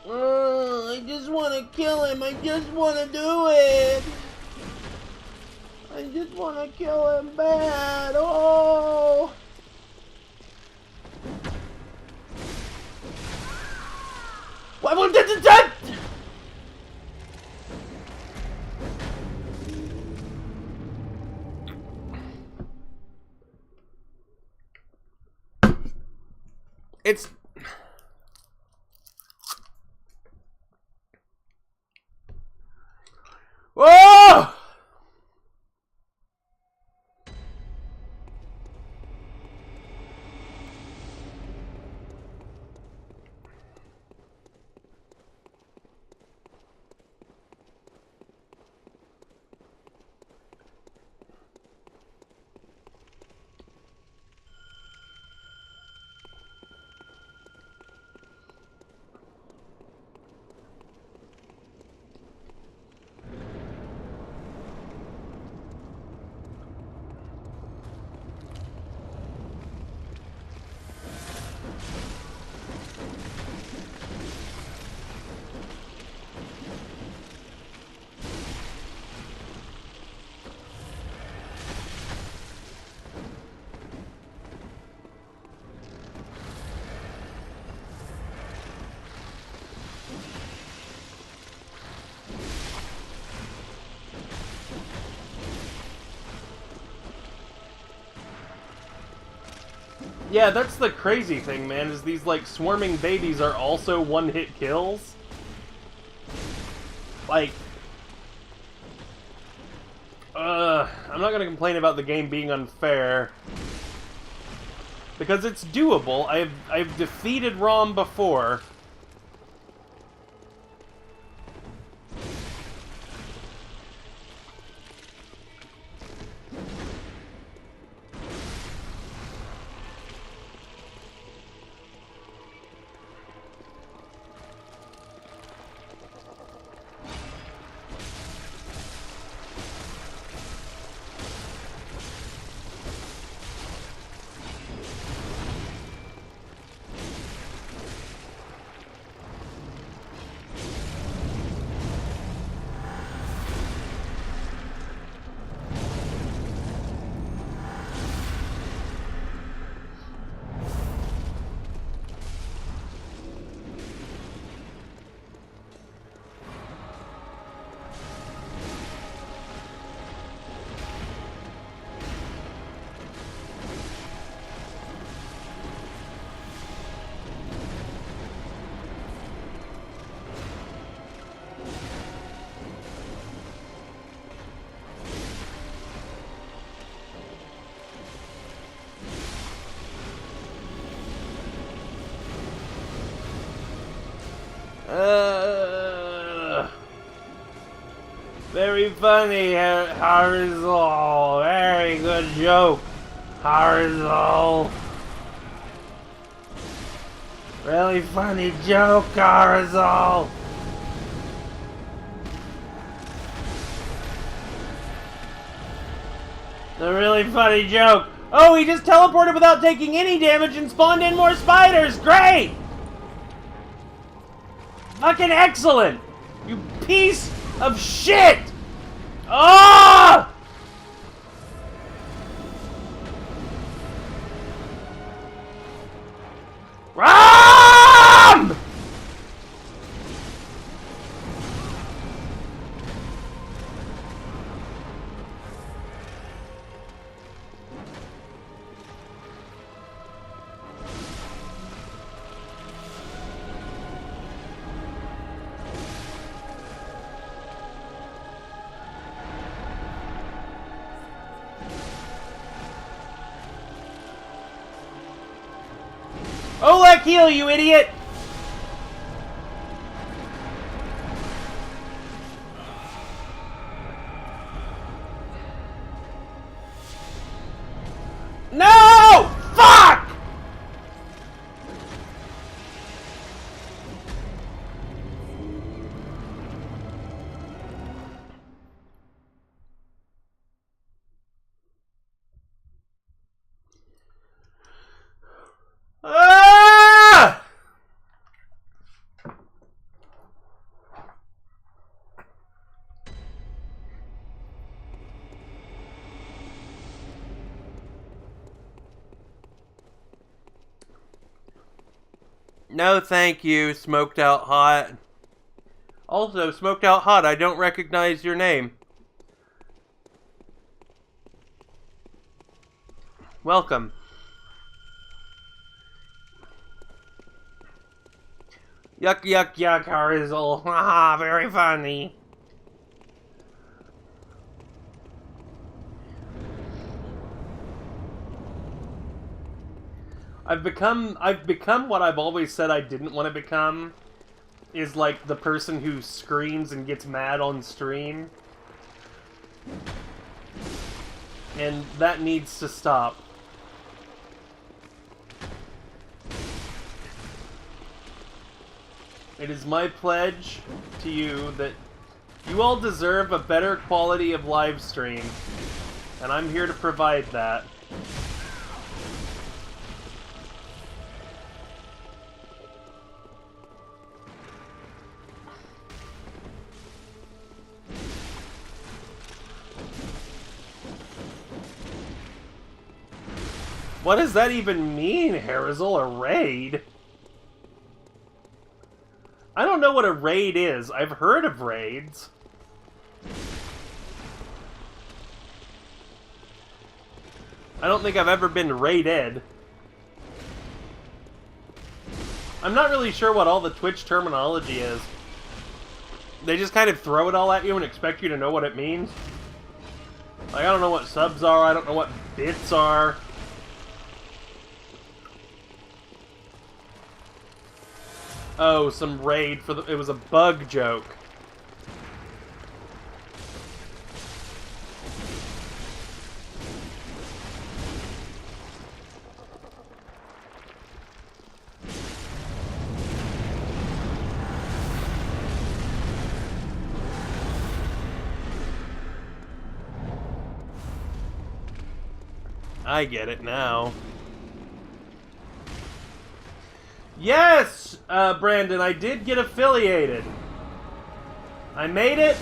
I just want to kill him. I just want to do it. I just want to kill him bad. Oh. What did that? It's... Whoa! Yeah, that's the crazy thing, man, is these, like, swarming babies are also one-hit kills. Like... I'm not gonna complain about the game being unfair. Because it's doable. I've defeated Rom before. Very funny, Harizal. Very good joke, Harizal. Really funny joke, Harizal. A really funny joke. Oh, he just teleported without taking any damage and spawned in more spiders. Great! Fucking excellent! You piece of shit! Ah! Ram! Olek, heal, you idiot! No, thank you, Smoked Out Hot. Also, Smoked Out Hot, I don't recognize your name. Welcome. Yuck, yuck, yuck, Harizzle. Haha, very funny. I've become what I've always said I didn't want to become. Is like the person who screams and gets mad on stream. And that needs to stop. It is my pledge to you that you all deserve a better quality of live stream. And I'm here to provide that. What does that even mean, Harizzle? A raid? I don't know what a raid is. I've heard of raids. I don't think I've ever been raided. I'm not really sure what all the Twitch terminology is. They just kind of throw it all at you and expect you to know what it means. Like, I don't know what subs are, I don't know what bits are. Oh, some raid for the... It was a bug joke. I get it now. Yes, Brandon, I did get affiliated. I made it.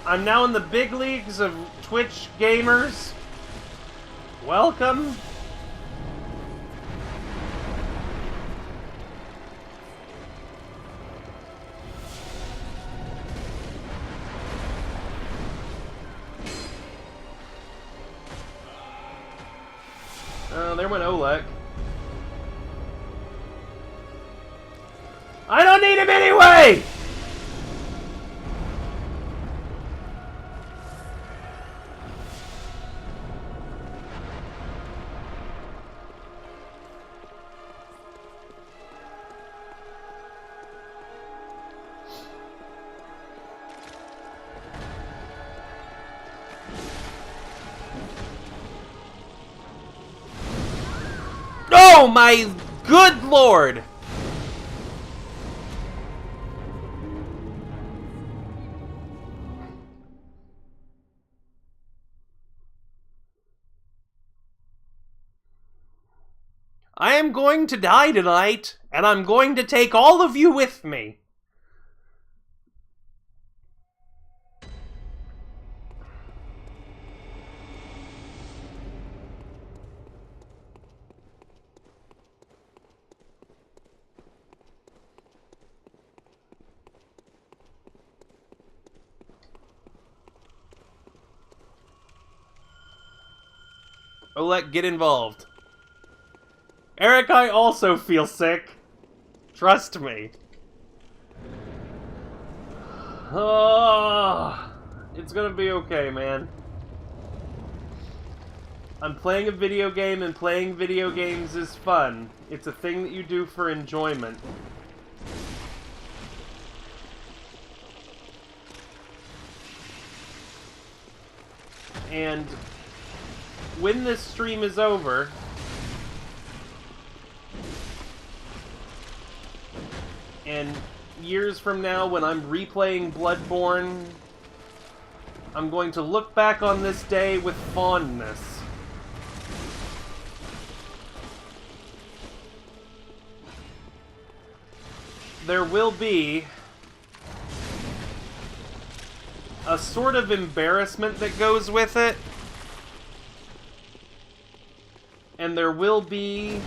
I'm now in the big leagues of Twitch gamers. Welcome. There went Oleg. I don't need him anyway! Oh my good lord! I am going to die tonight, and I'm going to take all of you with me. Oleg, get involved. Eric, I also feel sick. Trust me. Oh, it's gonna be okay, man. I'm playing a video game, and playing video games is fun. It's a thing that you do for enjoyment. And when this stream is over, and years from now, when I'm replaying Bloodborne, I'm going to look back on this day with fondness. There will be a sort of embarrassment that goes with it, and there will be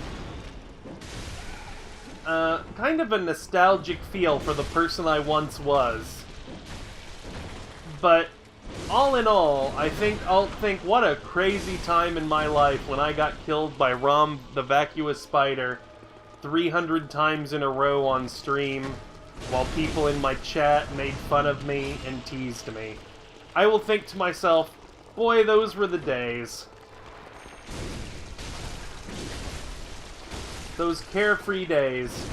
kind of a nostalgic feel for the person I once was. But all in all, I'll think what a crazy time in my life when I got killed by Rom the Vacuous Spider 300 times in a row on stream, while people in my chat made fun of me and teased me. I will think to myself, boy, those were the days. Those carefree days.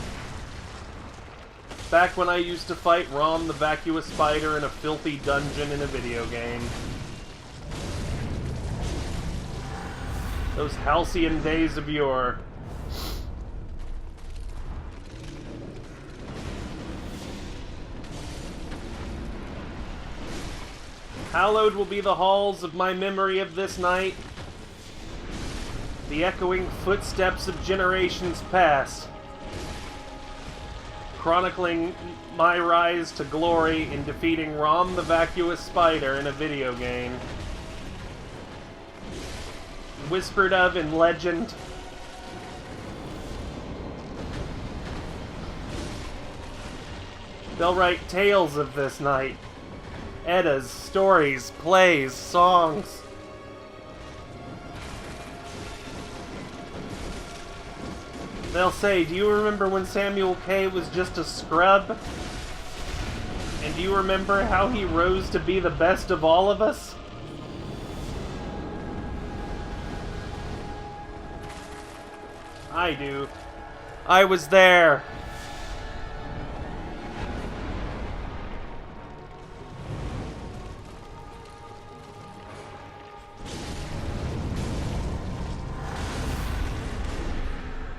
Back when I used to fight Rom the Vacuous Spider in a filthy dungeon in a video game. Those halcyon days of yore. Hallowed will be the halls of my memory of this night, the echoing footsteps of generations past, chronicling my rise to glory in defeating Rom the Vacuous Spider in a video game. Whispered of in legend. They'll write tales of this night. Eddas, stories, plays, songs. They'll say, do you remember when Samuel K. was just a scrub? And do you remember how he rose to be the best of all of us? I do. I was there.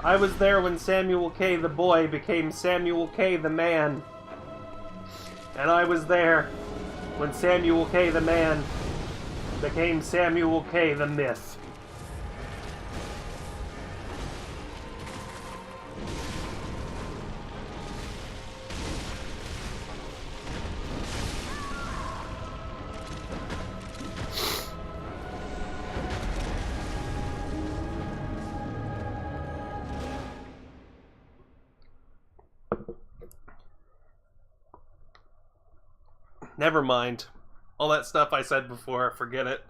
I was there when Samuel K. the boy became Samuel K. the man. And I was there when Samuel K. the man became Samuel K. the myth. Never mind. All that stuff I said before, forget it.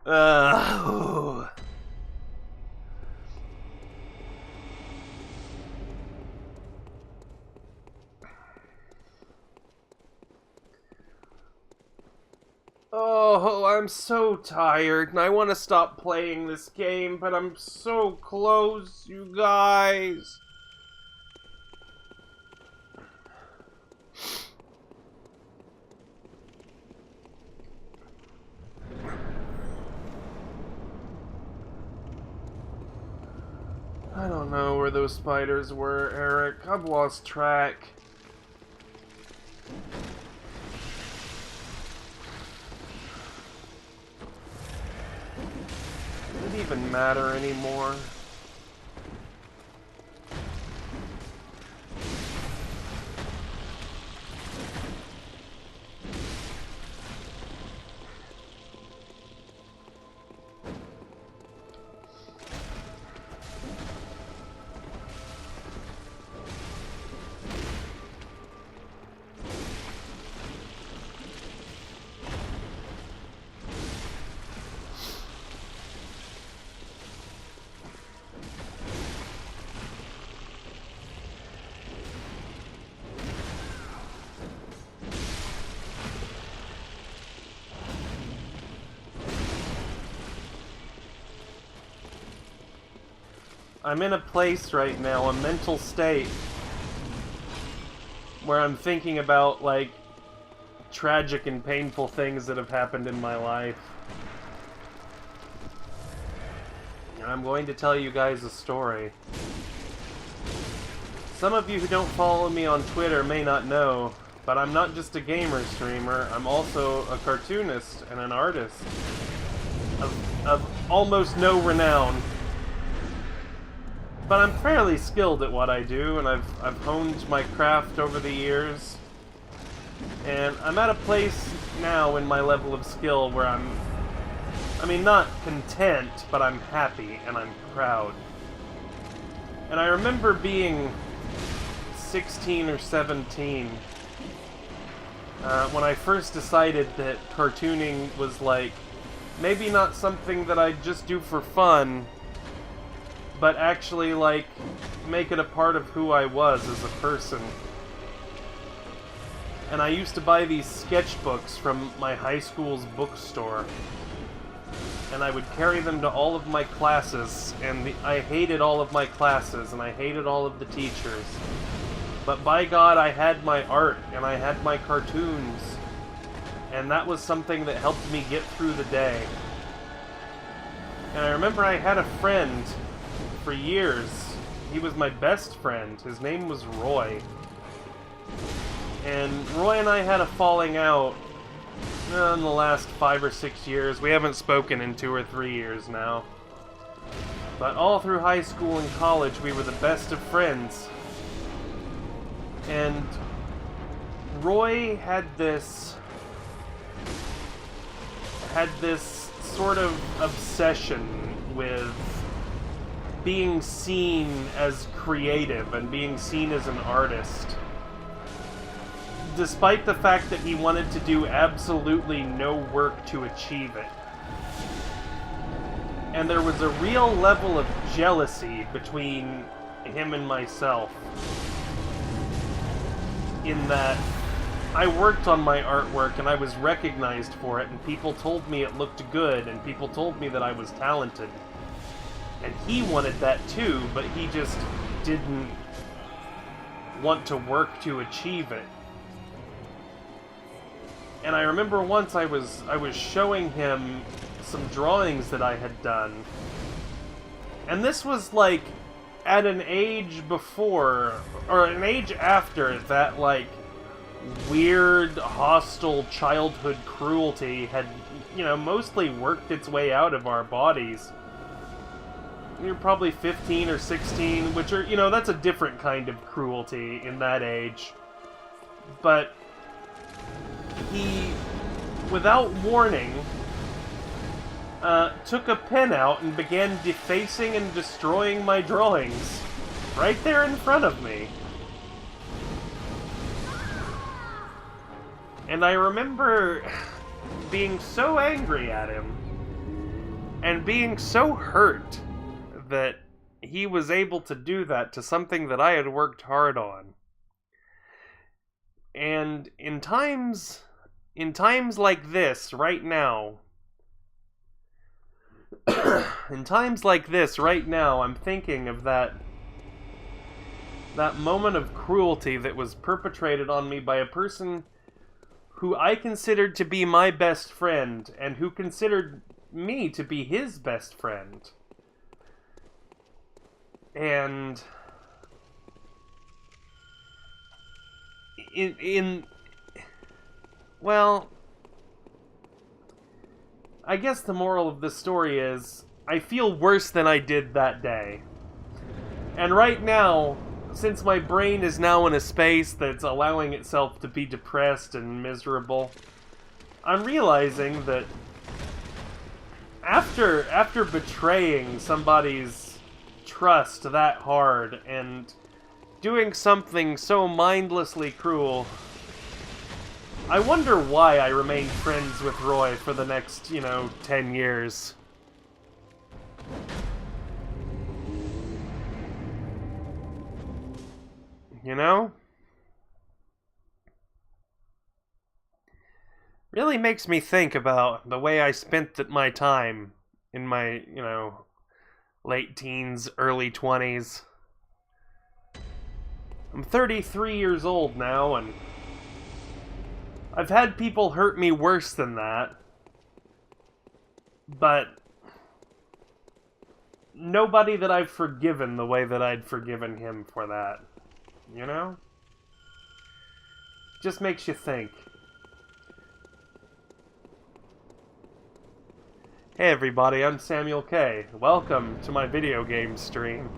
Oh, I'm so tired, and I want to stop playing this game, but I'm so close, you guys. I don't know where those spiders were, Eric. I've lost track. Does it even matter anymore? I'm in a place right now, a mental state, where I'm thinking about, like, tragic and painful things that have happened in my life. And I'm going to tell you guys a story. Some of you who don't follow me on Twitter may not know, but I'm not just a gamer streamer, I'm also a cartoonist and an artist of almost no renown. But I'm fairly skilled at what I do, and I've honed my craft over the years. And I'm at a place now in my level of skill where I'm I mean, not content, but I'm happy and I'm proud. And I remember being 16 or 17 when I first decided that cartooning was like, maybe not something that I'd just do for fun, but actually like make it a part of who I was as a person. And I used to buy these sketchbooks from my high school's bookstore. And I would carry them to all of my classes, and I hated all of my classes, and I hated all of the teachers. But by God, I had my art, and I had my cartoons, and that was something that helped me get through the day. And I remember I had a friend for years. He was my best friend. His name was Roy. And Roy and I had a falling out in the last 5 or 6 years. We haven't spoken in 2 or 3 years now. But all through high school and college, we were the best of friends. And Roy had this sort of obsession with being seen as creative and being seen as an artist, despite the fact that he wanted to do absolutely no work to achieve it. And there was a real level of jealousy between him and myself, in that I worked on my artwork and I was recognized for it, and people told me it looked good, and people told me that I was talented. And he wanted that too, but he just didn't want to work to achieve it. And I remember once I was showing him some drawings that I had done. And this was like at an age before, or an age after that, like, weird, hostile childhood cruelty had, you know, mostly worked its way out of our bodies. You're probably 15 or 16, which are, you know, that's a different kind of cruelty in that age. But he, without warning, took a pen out and began defacing and destroying my drawings right there in front of me. And I remember being so angry at him and being so hurt that he was able to do that to something that I had worked hard on. And in times like this right now, in times like this right now, I'm thinking of that moment of cruelty that was perpetrated on me by a person who I considered to be my best friend, and who considered me to be his best friend. And well, I guess the moral of this story is, I feel worse than I did that day. And right now, since my brain is now in a space that's allowing itself to be depressed and miserable, I'm realizing that after betraying somebody's trust that hard and doing something so mindlessly cruel, I wonder why I remained friends with Roy for the next, 10 years. You know? Really makes me think about the way I spent my time in my, late teens, early 20s. I'm 33 years old now, and I've had people hurt me worse than that. But nobody that I've forgiven the way that I'd forgiven him for that. You know? Just makes you think. Hey everybody, I'm Samuel K. Welcome to my video game stream.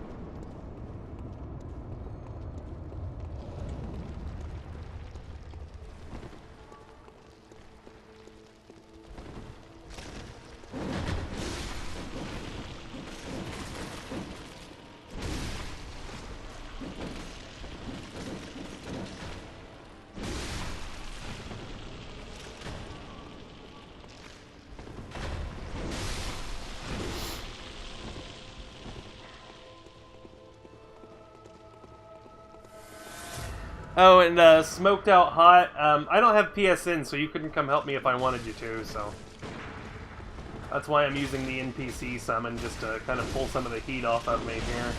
Oh, and smoked out hot. I don't have PSN, so you couldn't come help me if I wanted you to. So that's why I'm using the NPC summon, just to kind of pull some of the heat off of me here.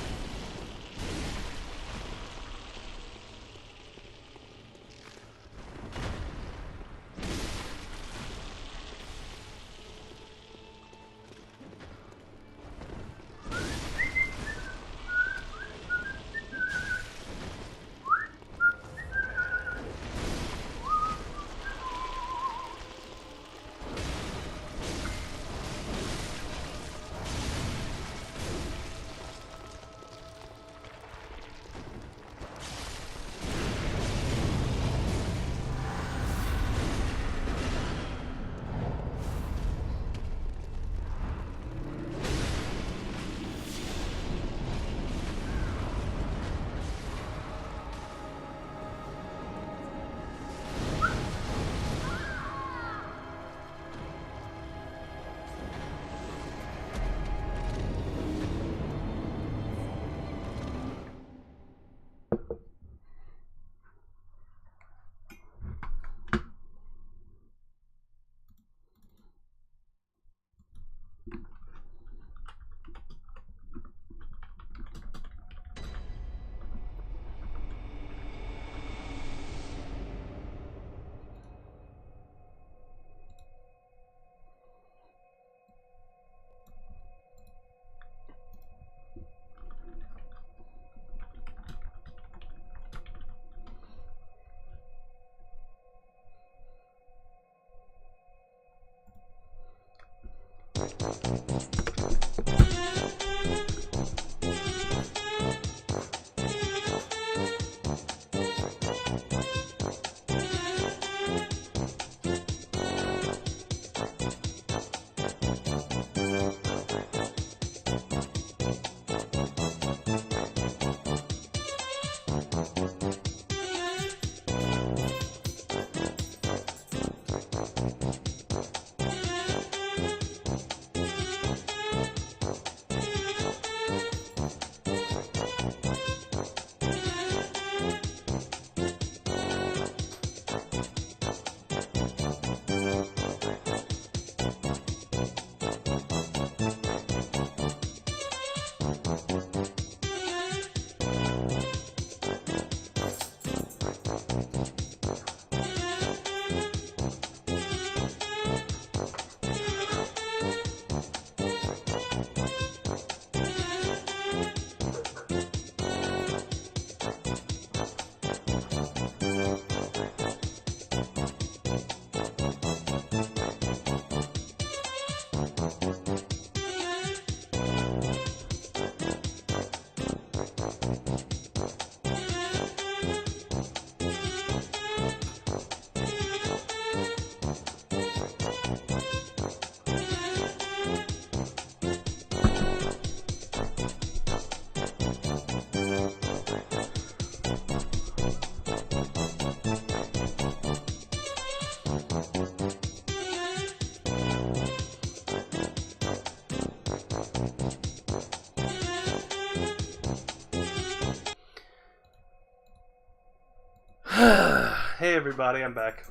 Hey everybody, I'm back.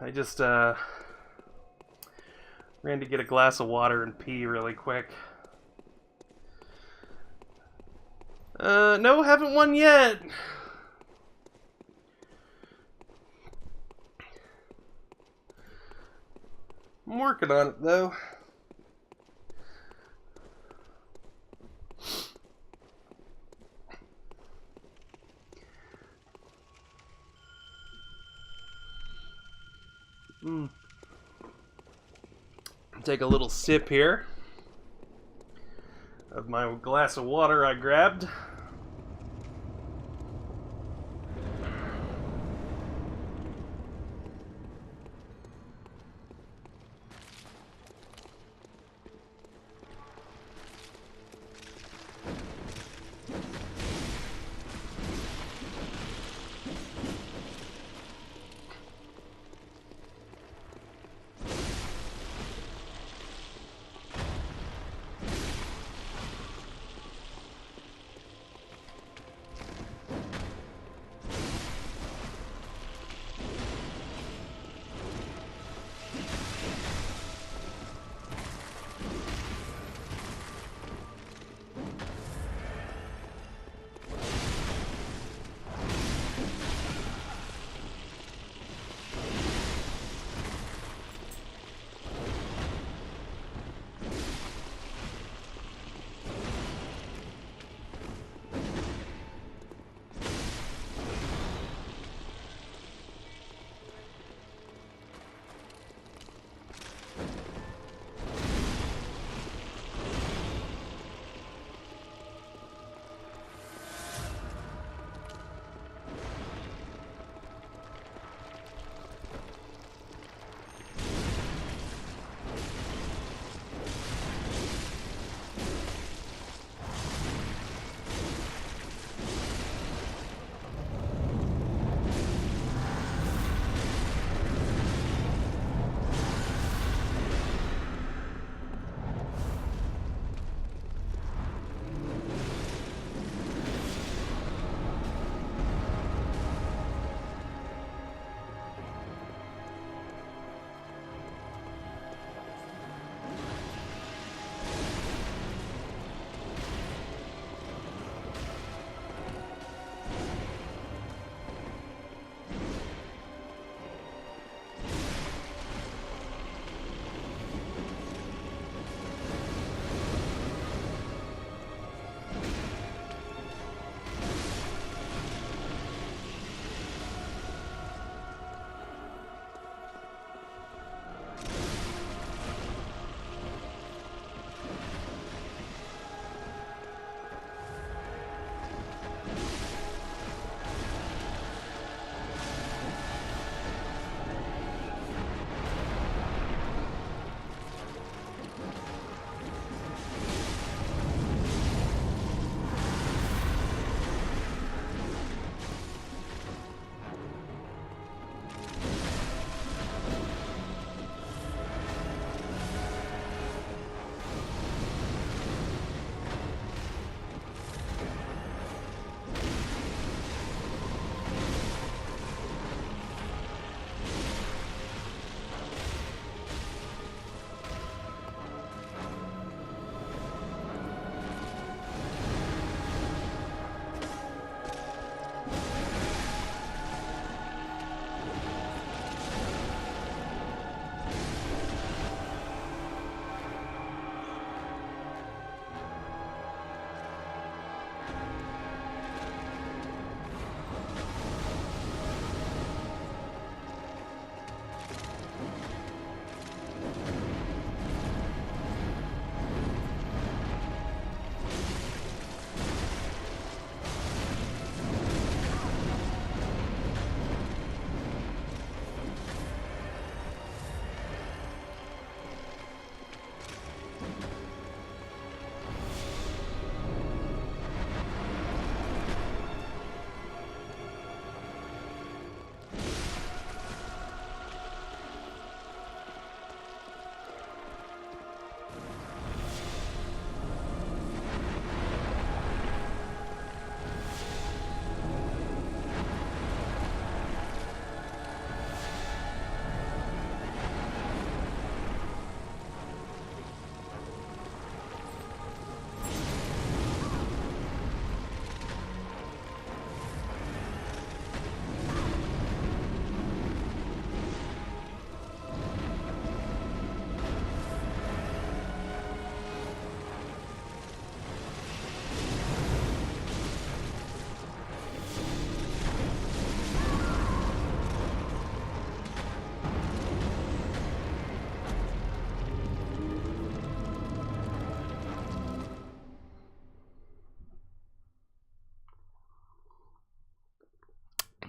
I just ran to get a glass of water and pee really quick. No, haven't won yet. I'm working on it though. Take a little sip here of my glass of water I grabbed.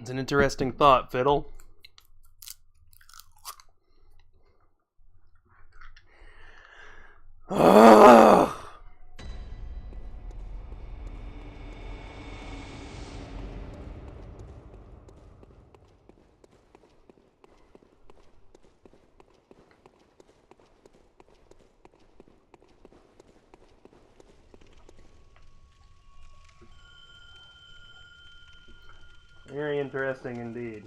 It's an interesting thought, Fiddle. Ugh. Very interesting indeed.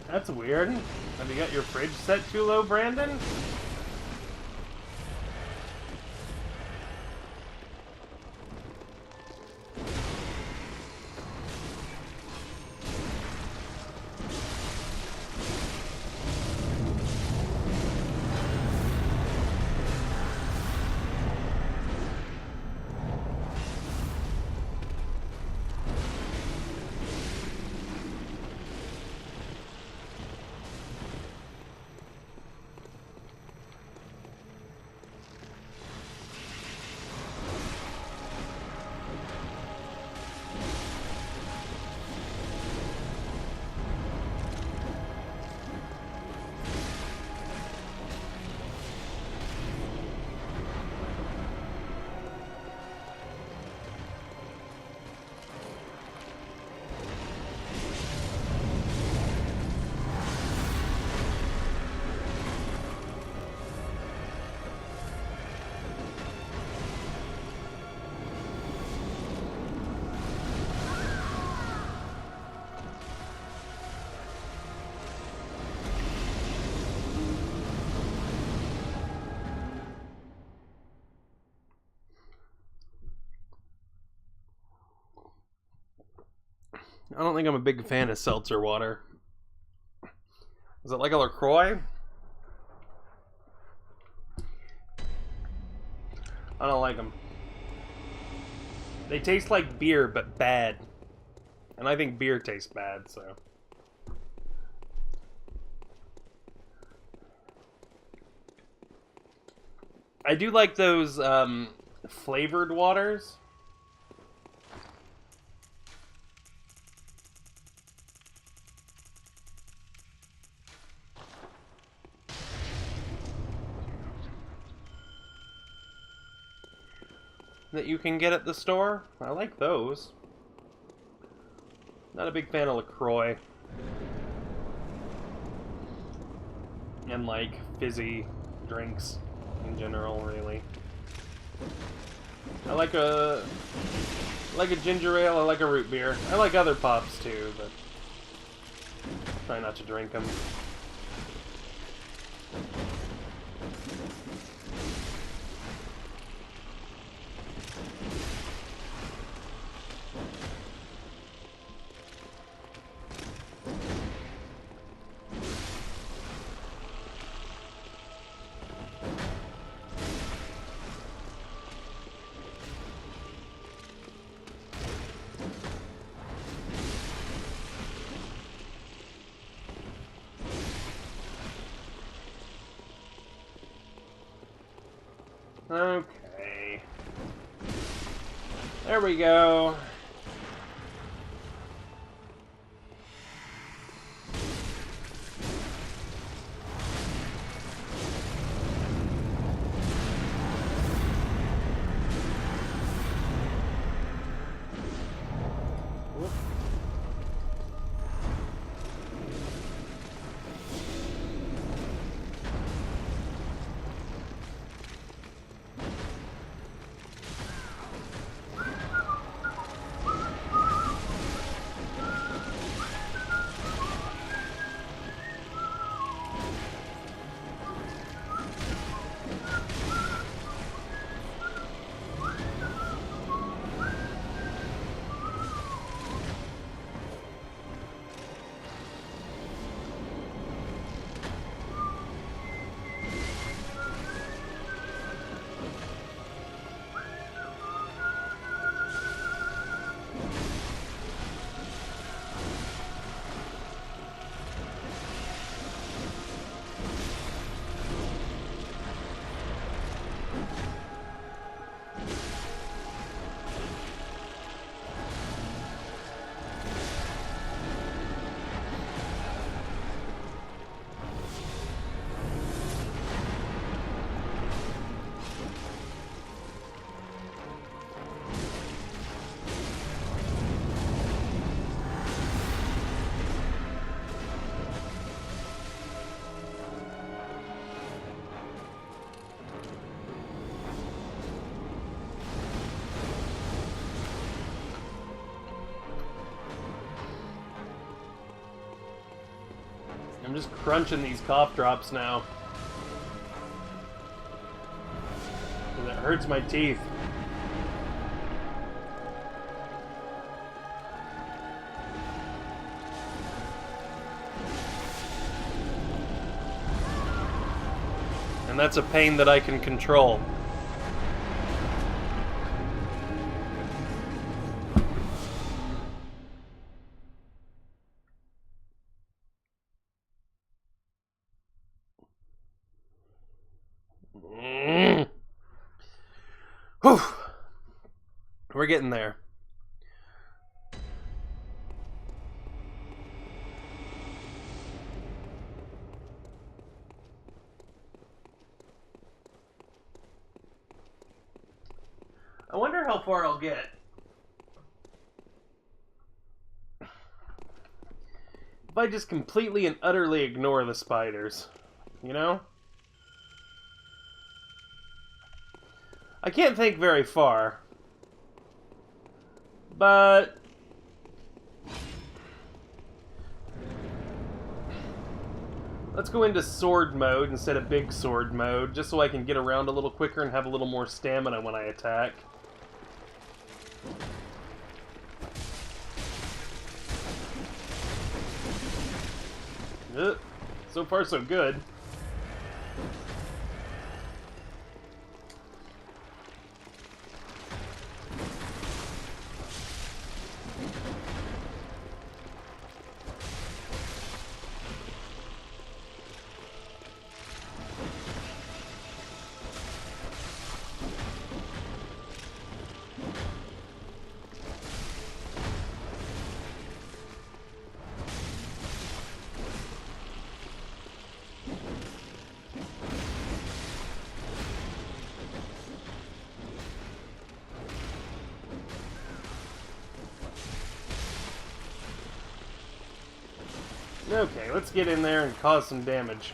That's weird. Have you got your fridge set too low, Brandon? I don't think I'm a big fan of seltzer water. Is it like a LaCroix? I don't like them. They taste like beer, but bad. And I think beer tastes bad, so... I do like those flavored waters. That you can get at the store. I like those. Not a big fan of LaCroix. And like fizzy drinks in general, really. I like a ginger ale, I like a root beer. I like other pops too, but try not to drink them. Okay. There we go. I'm just crunching these cough drops now. And it hurts my teeth. And that's a pain that I can control. Whew. We're getting there. I wonder how far I'll get. If I just completely and utterly ignore the spiders, you know? I can't think very far, but let's go into sword mode instead of big sword mode, just so I can get around a little quicker and have a little more stamina when I attack. So far, so good. Okay, let's get in there and cause some damage.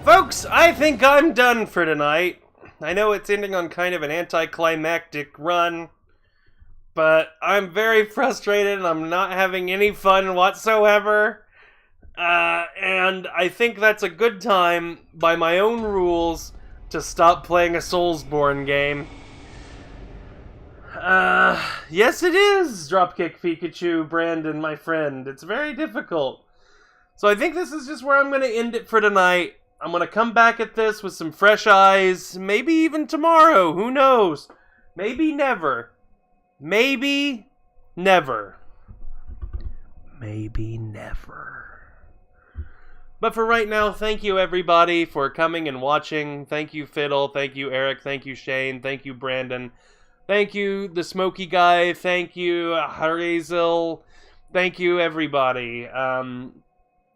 Folks, I think I'm done for tonight. I know it's ending on kind of an anticlimactic run, but I'm very frustrated and I'm not having any fun whatsoever. And I think that's a good time, by my own rules, to stop playing a Soulsborne game. Yes it is, Dropkick Pikachu, Brandon, my friend. It's very difficult. So I think this is just where I'm going to end it for tonight. I'm going to come back at this with some fresh eyes. Maybe even tomorrow. Who knows? Maybe never. Maybe never. Maybe never. But for right now, thank you everybody for coming and watching. Thank you Fiddle, thank you Eric, thank you Shane, thank you Brandon. Thank you the Smoky Guy, thank you Hazel, thank you everybody.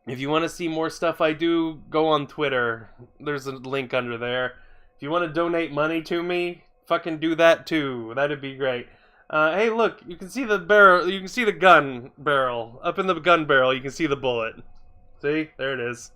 If you want to see more stuff I do, go on Twitter. There's a link under there. If you want to donate money to me, fucking do that too. That'd be great. Hey, look, you can see the barrel. You can see the gun barrel. Up in the gun barrel, you can see the bullet. See? There it is.